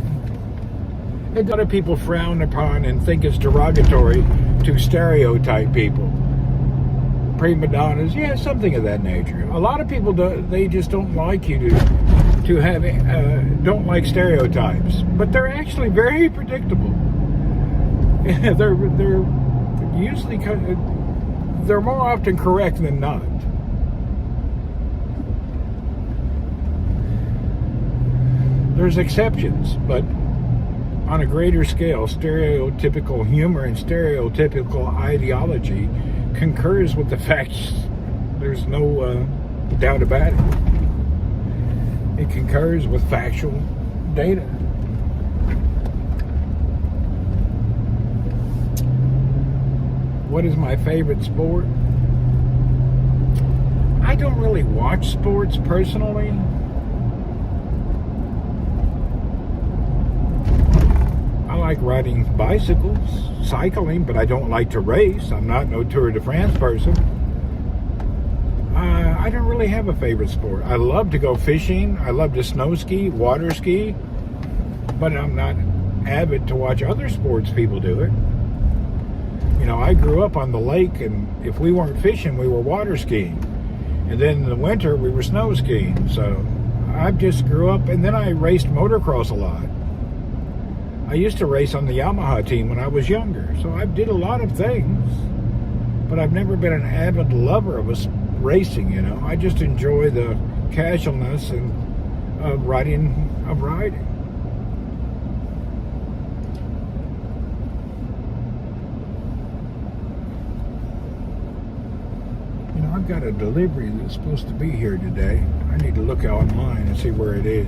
A lot of people frown upon and think it's derogatory to stereotype people. Prima donnas, yeah, something of that nature. A lot of people they just don't like you to have don't like stereotypes, but they're actually very predictable. they're usually they're more often correct than not. There's exceptions, but on a greater scale, stereotypical humor and stereotypical ideology concurs with the facts. There's no doubt about it. It concurs with factual data. What is my favorite sport? I don't really watch sports personally. I like riding bicycles, cycling, but I don't like to race. I'm not no Tour de France person. I don't really have a favorite sport. I love to go fishing. I love to snow ski, water ski, but I'm not avid to watch other sports people do it. You know, I grew up on the lake, and if we weren't fishing, we were water skiing. And then in the winter, we were snow skiing. So I just grew up, and then I raced motocross a lot. I used to race on the Yamaha team when I was younger. So I did a lot of things, but I've never been an avid lover of racing, you know. I just enjoy the casualness and riding. You know, I've got a delivery that's supposed to be here today. I need to look online and see where it is.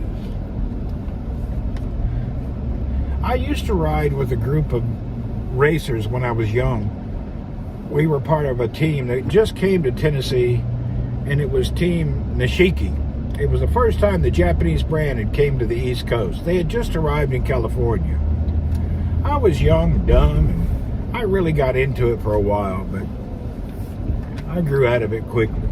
I used to ride with a group of racers when I was young. We were part of a team that just came to Tennessee, and it was Team Nishiki. It was the first time the Japanese brand had came to the East Coast. They had just arrived in California. I was young, dumb, and I really got into it for a while, but I grew out of it quickly.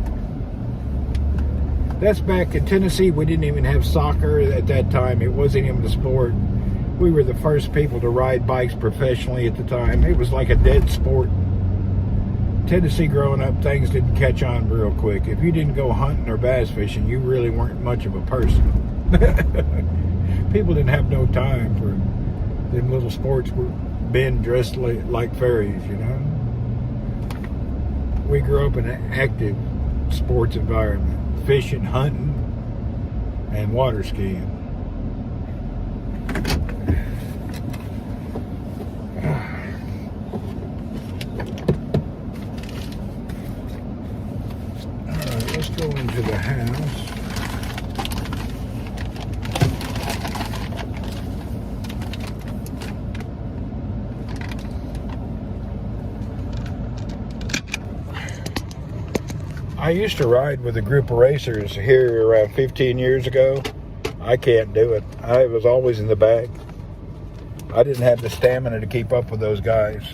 That's back in Tennessee. We didn't even have soccer at that time. It wasn't even a sport. We were the first people to ride bikes professionally at the time. It was like a dead sport. Tennessee growing up, things didn't catch on real quick. If you didn't go hunting or bass fishing, you really weren't much of a person. People didn't have no time for them little sports where men dressed like fairies, you know. We grew up in an active sports environment. Fishing, hunting, and water skiing. Let's go into the house. I used to ride with a group of racers here around 15 years ago. I can't do it. I was always in the back. I didn't have the stamina to keep up with those guys.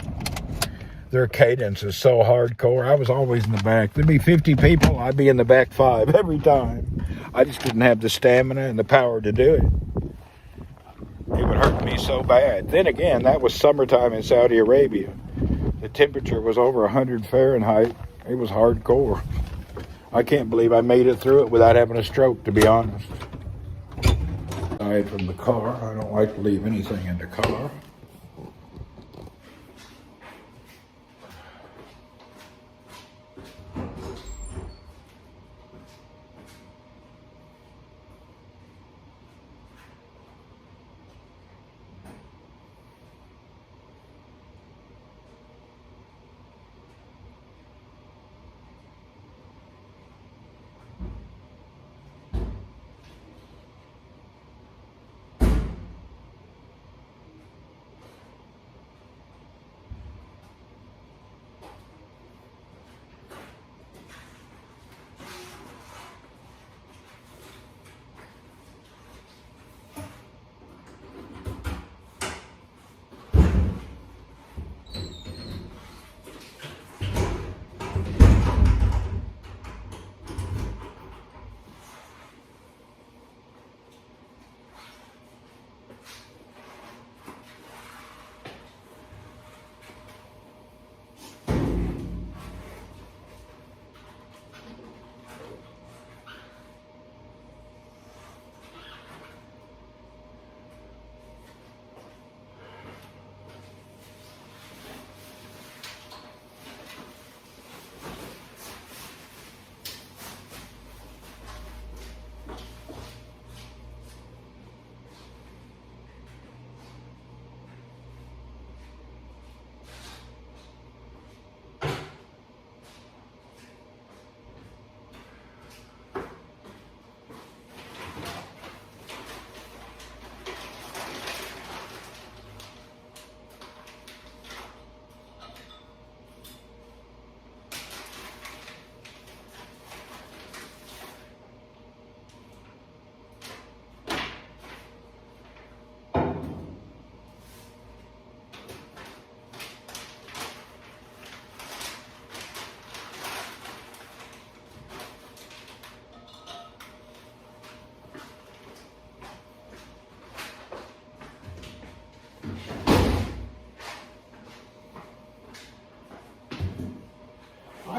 Their cadence is so hardcore. I was always in the back. There'd be 50 people. I'd be in the back 5 every time. I just didn't have the stamina and the power to do it. It would hurt me so bad. Then again, that was summertime in Saudi Arabia. The temperature was over 100 Fahrenheit. It was hardcore. I can't believe I made it through it without having a stroke, to be honest. Aside from the car, I don't like to leave anything in the car.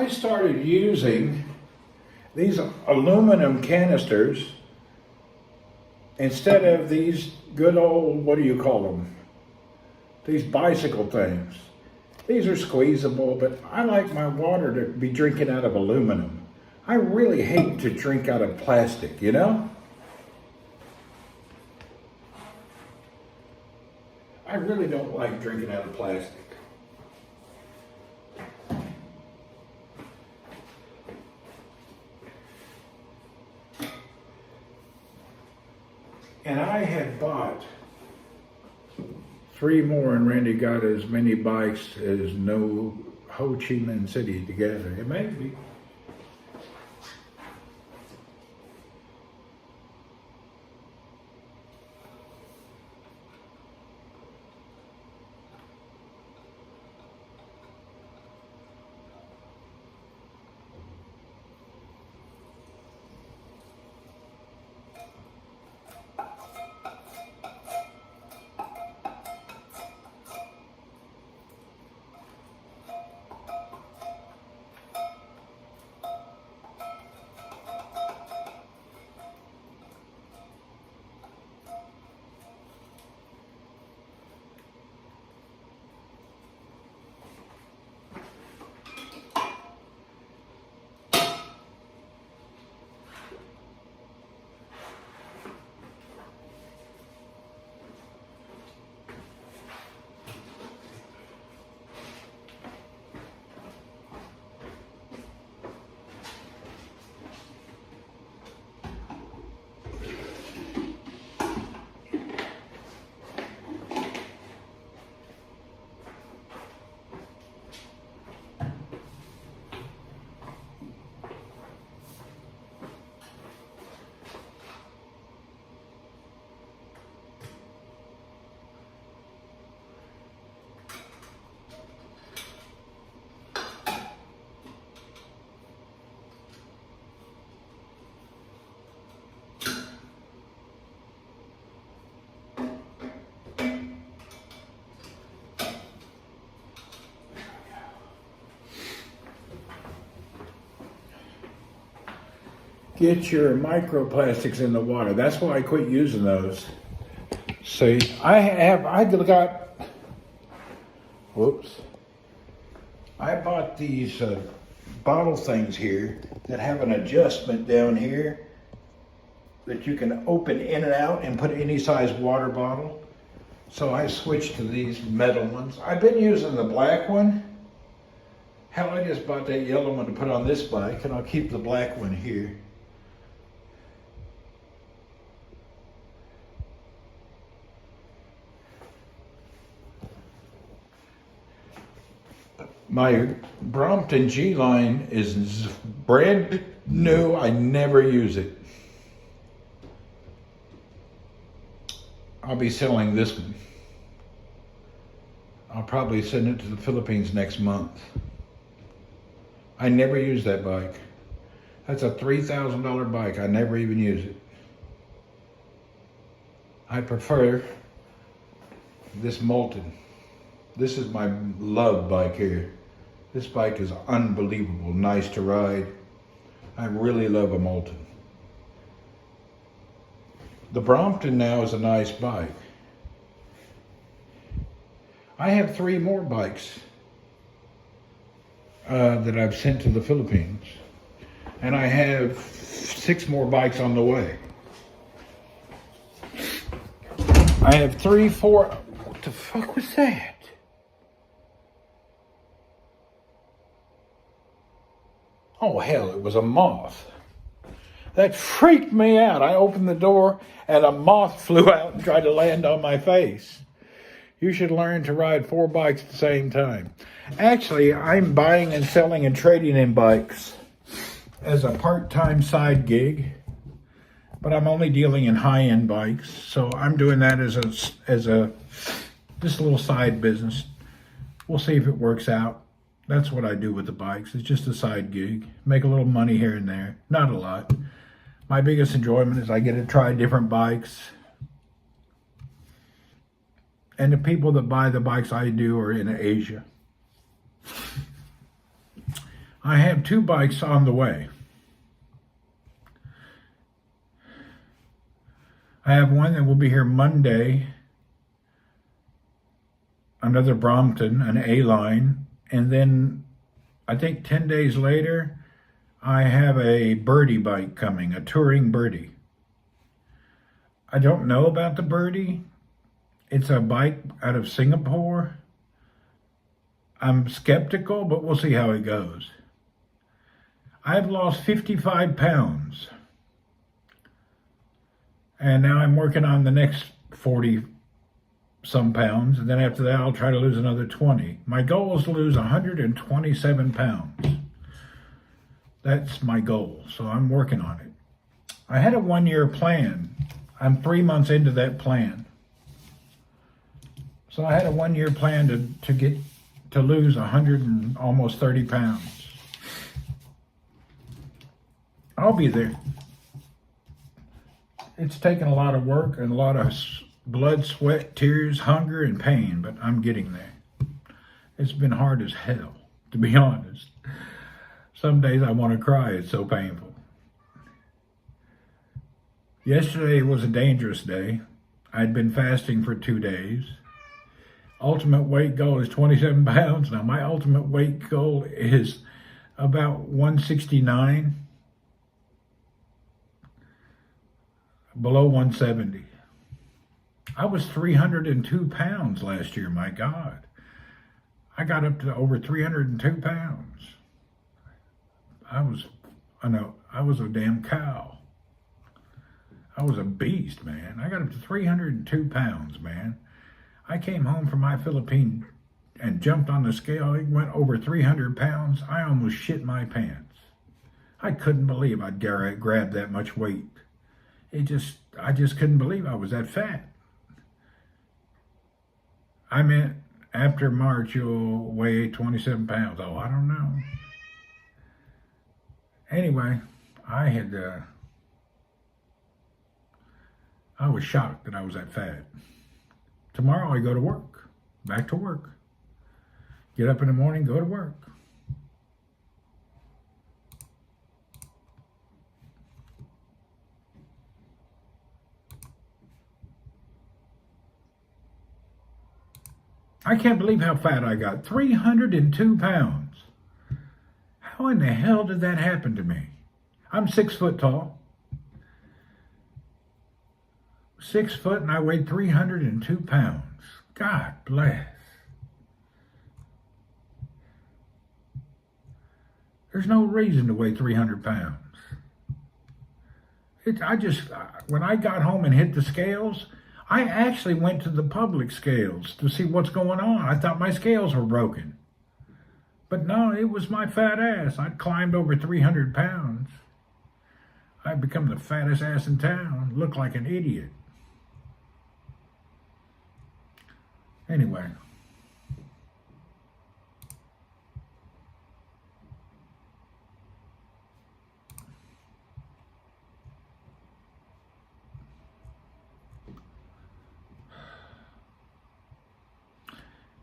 I started using these aluminum canisters instead of these good old, what do you call them? These bicycle things. These are squeezable, but I like my water to be drinking out of aluminum. I really hate to drink out of plastic, you know? I really don't like drinking out of plastic. And I had bought 3 more, and Randy got as many bikes as no Ho Chi Minh City together. It may be. Get your microplastics in the water. That's why I quit using those. See, I bought these bottle things here that have an adjustment down here that you can open in and out and put any size water bottle. So I switched to these metal ones. I've been using the black one. Hell, I just bought that yellow one to put on this bike, and I'll keep the black one here. My Brompton G-Line is brand new. I never use it. I'll be selling this one. I'll probably send it to the Philippines next month. I never use that bike. That's a $3,000 bike. I never even use it. I prefer this Molten. This is my love bike here. This bike is unbelievable, nice to ride. I really love a Molten. The Brompton now is a nice bike. I have 3 more bikes that I've sent to the Philippines. And I have 6 more bikes on the way. I have 3, 4, what the fuck was that? Oh hell, it was a moth. That freaked me out. I opened the door and a moth flew out and tried to land on my face. You should learn to ride 4 bikes at the same time. Actually, I'm buying and selling and trading in bikes as a part-time side gig, but I'm only dealing in high-end bikes. So I'm doing that as a just a little side business. We'll see if it works out. That's what I do with the bikes. It's just a side gig. Make a little money here and there. Not a lot. My biggest enjoyment is I get to try different bikes. And the people that buy the bikes I do are in Asia. I have 2 bikes on the way. I have one that will be here Monday, another Brompton, an A-line, and then I think 10 days later, I have a birdie bike coming, a touring birdie. I don't know about the birdie. It's a bike out of Singapore. I'm skeptical, but we'll see how it goes. I've lost 55 pounds. And now I'm working on the next 40 some pounds. And then after that, I'll try to lose another 20. My goal is to lose 127 pounds. That's my goal. So I'm working on it. I had a 1-year plan. I'm 3 months into that plan. So I had a 1-year plan to lose 100 and almost 30 pounds. I'll be there. It's taken a lot of work and a lot of blood, sweat, tears, hunger, and pain, but I'm getting there. It's been hard as hell, to be honest. Some days I want to cry, it's so painful. Yesterday was a dangerous day. I'd been fasting for 2 days. Ultimate weight goal is 27 pounds. Now my ultimate weight goal is about 169. Below 170. I was 302 pounds last year, my God. I got up to over 302 pounds. I was a damn cow. I was a beast, man. I got up to 302 pounds, man. I came home from my Philippines and jumped on the scale. It went over 300 pounds. I almost shit my pants. I couldn't believe I'd grabbed that much weight. I just couldn't believe I was that fat. I meant after March you'll weigh 27 pounds. Oh, I don't know. Anyway, I was shocked that I was that fat. Tomorrow I go to work, back to work. Get up in the morning, go to work. I can't believe how fat I got. 302 pounds. How in the hell did that happen to me? I'm 6 foot tall. 6 foot and I weighed 302 pounds. God bless. There's no reason to weigh 300 pounds. When I got home and hit the scales, I actually went to the public scales to see what's going on. I thought my scales were broken. But no, it was my fat ass. I'd climbed over 300 pounds. I'd become the fattest ass in town. Looked like an idiot. Anyway.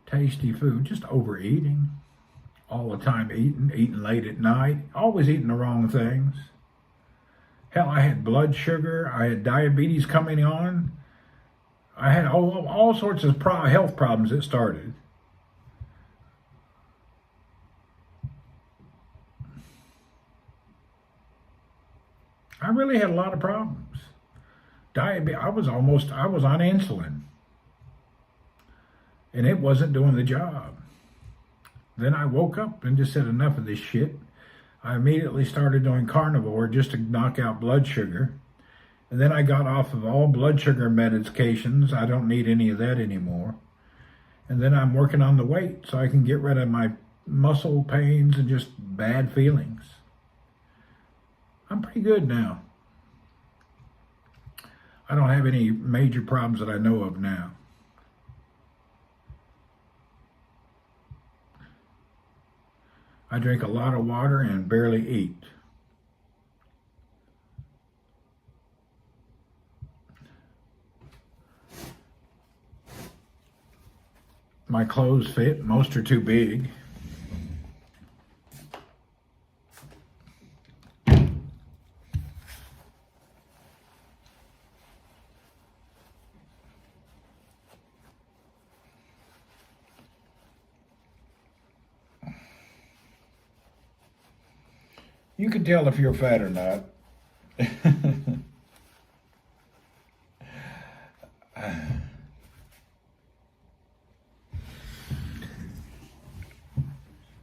Tasty food, just overeating. All the time eating late at night, always eating the wrong things. Hell, I had blood sugar, I had diabetes coming on. I had all sorts of health problems that started. I really had a lot of problems. Diabetes, I was on insulin. And it wasn't doing the job. Then I woke up and just said, enough of this shit. I immediately started doing carnivore just to knock out blood sugar. And then I got off of all blood sugar medications. I don't need any of that anymore. And then I'm working on the weight so I can get rid of my muscle pains and just bad feelings. I'm pretty good now. I don't have any major problems that I know of now. I drink a lot of water and barely eat. My clothes fit, most are too big. You can tell if you're fat or not.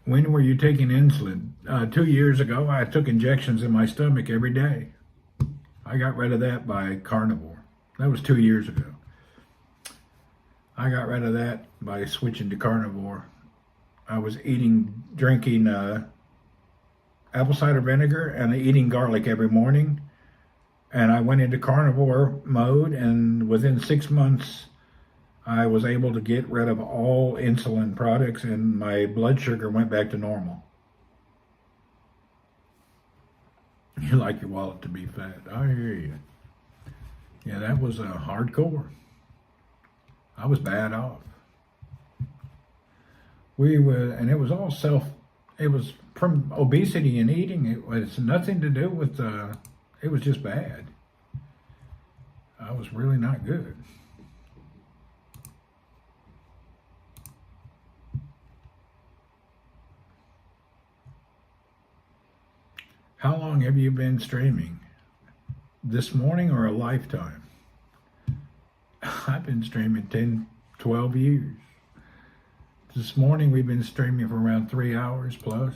When were you taking insulin? 2 years ago, I took injections in my stomach every day. I got rid of that by carnivore. That was 2 years ago. I got rid of that by switching to carnivore. I was drinking apple cider vinegar and eating garlic every morning. And I went into carnivore mode, and within 6 months, I was able to get rid of all insulin products, and my blood sugar went back to normal. You like your wallet to be fat. I hear you. Yeah, that was hardcore. I was bad off. And it was all it was from obesity and eating. It was nothing to do with, it was just bad. I was really not good. How long have you been streaming? This morning or a lifetime? I've been streaming 10, 12 years. This morning we've been streaming for around 3 hours plus.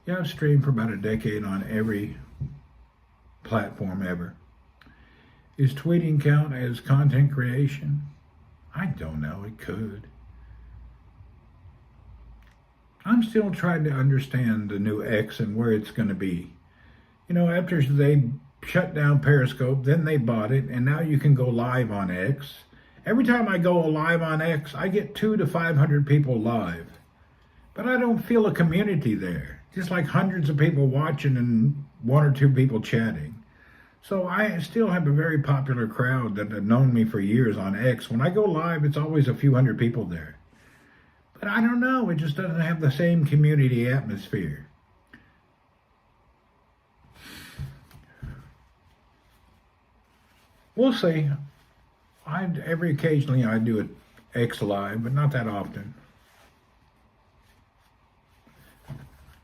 Yeah, I've streamed for about a decade on every platform ever. Is tweeting count as content creation? I don't know, it could. I'm still trying to understand the new X and where it's going to be. You know, after they shut down Periscope, then they bought it, and now you can go live on X. Every time I go live on X, I get 200 to 500 people live. But I don't feel a community there. Just like hundreds of people watching and 1 or 2 people chatting. So I still have a very popular crowd that have known me for years on X. When I go live, it's always a few hundred people there. But I don't know, it just doesn't have the same community atmosphere. We'll see. Occasionally I do an X live, but not that often.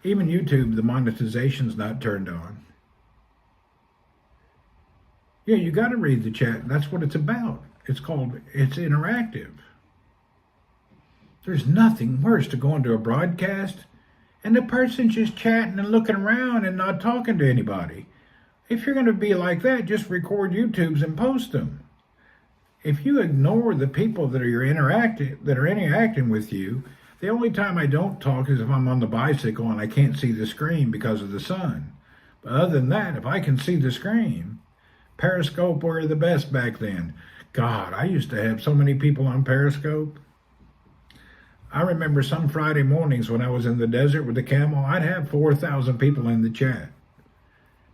Even YouTube, the monetization's not turned on. Yeah, you got to read the chat. That's what it's about. It's interactive. There's nothing worse to go into a broadcast and the person's just chatting and looking around and not talking to anybody. If you're going to be like that, just record YouTubes and post them. If you ignore the people that are interacting with you, the only time I don't talk is if I'm on the bicycle and I can't see the screen because of the sun. But other than that, if I can see the screen, Periscope were the best back then. God, I used to have so many people on Periscope. I remember some Friday mornings when I was in the desert with the camel, I'd have 4,000 people in the chat.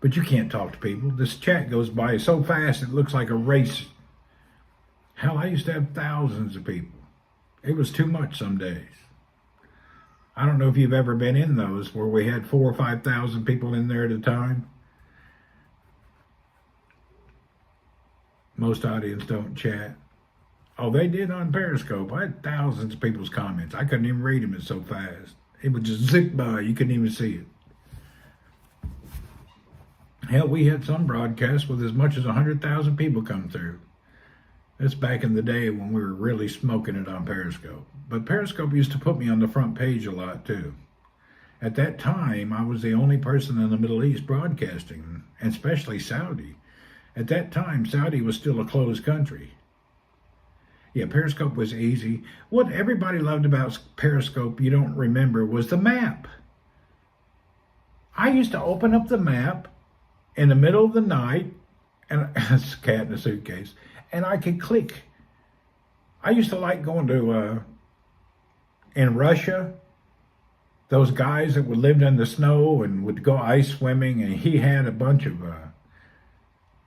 But you can't talk to people. This chat goes by so fast it looks like a race. Hell, I used to have thousands of people. It was too much some days. I don't know if you've ever been in those where we had 4,000 or 5,000 people in there at a time. Most audience don't chat. Oh, they did on Periscope. I had thousands of people's comments. I couldn't even read them, it's so fast. It would just zip by. You couldn't even see it. Hell, we had some broadcasts with as much as 100,000 people come through. That's back in the day when we were really smoking it on Periscope. But Periscope used to put me on the front page a lot too. At that time, I was the only person in the Middle East broadcasting, and especially Saudi. At that time, Saudi was still a closed country. Yeah, Periscope was easy. What everybody loved about Periscope, you don't remember, was the map. I used to open up the map in the middle of the night, and it's a cat in a suitcase, and I could click. I used to like going to in Russia, those guys that would live in the snow and would go ice swimming, and he had a bunch of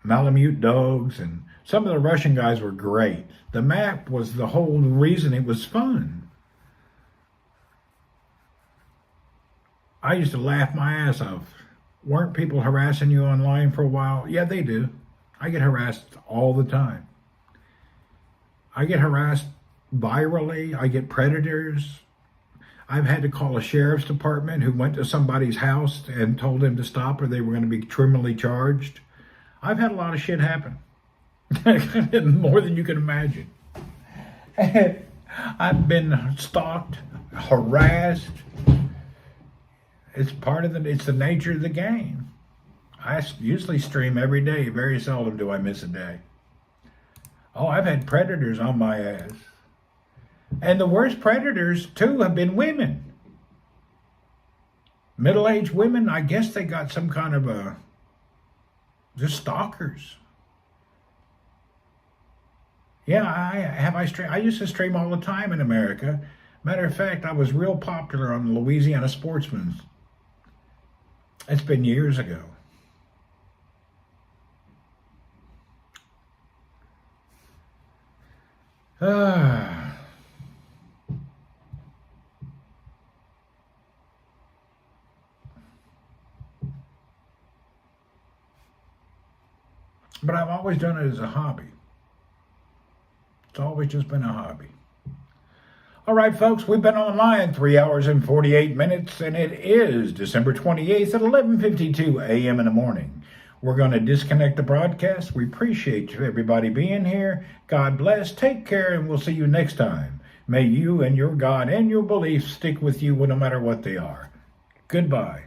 Malamute dogs, and some of the Russian guys were great. The map was the whole reason it was fun. I used to laugh my ass off. Weren't people harassing you online for a while? Yeah, they do. I get harassed all the time. I get harassed virally. I get predators. I've had to call a sheriff's department who went to somebody's house and told them to stop or they were going to be criminally charged. I've had a lot of shit happen. More than you can imagine. I've been stalked, harassed. It's the nature of the game. I usually stream every day. Very seldom do I miss a day. Oh, I've had predators on my ass. And the worst predators, too, have been women. Middle-aged women, I guess they got some kind of just stalkers. Yeah, I used to stream all the time in America. Matter of fact, I was real popular on Louisiana Sportsman. It's been years ago. But I've always done it as a hobby. It's always just been a hobby. All right, folks, we've been online 3 hours and 48 minutes, and it is December 28th at 11:52 a.m. in the morning. We're going to disconnect the broadcast. We appreciate everybody being here. God bless. Take care, and we'll see you next time. May you and your God and your beliefs stick with you no matter what they are. Goodbye.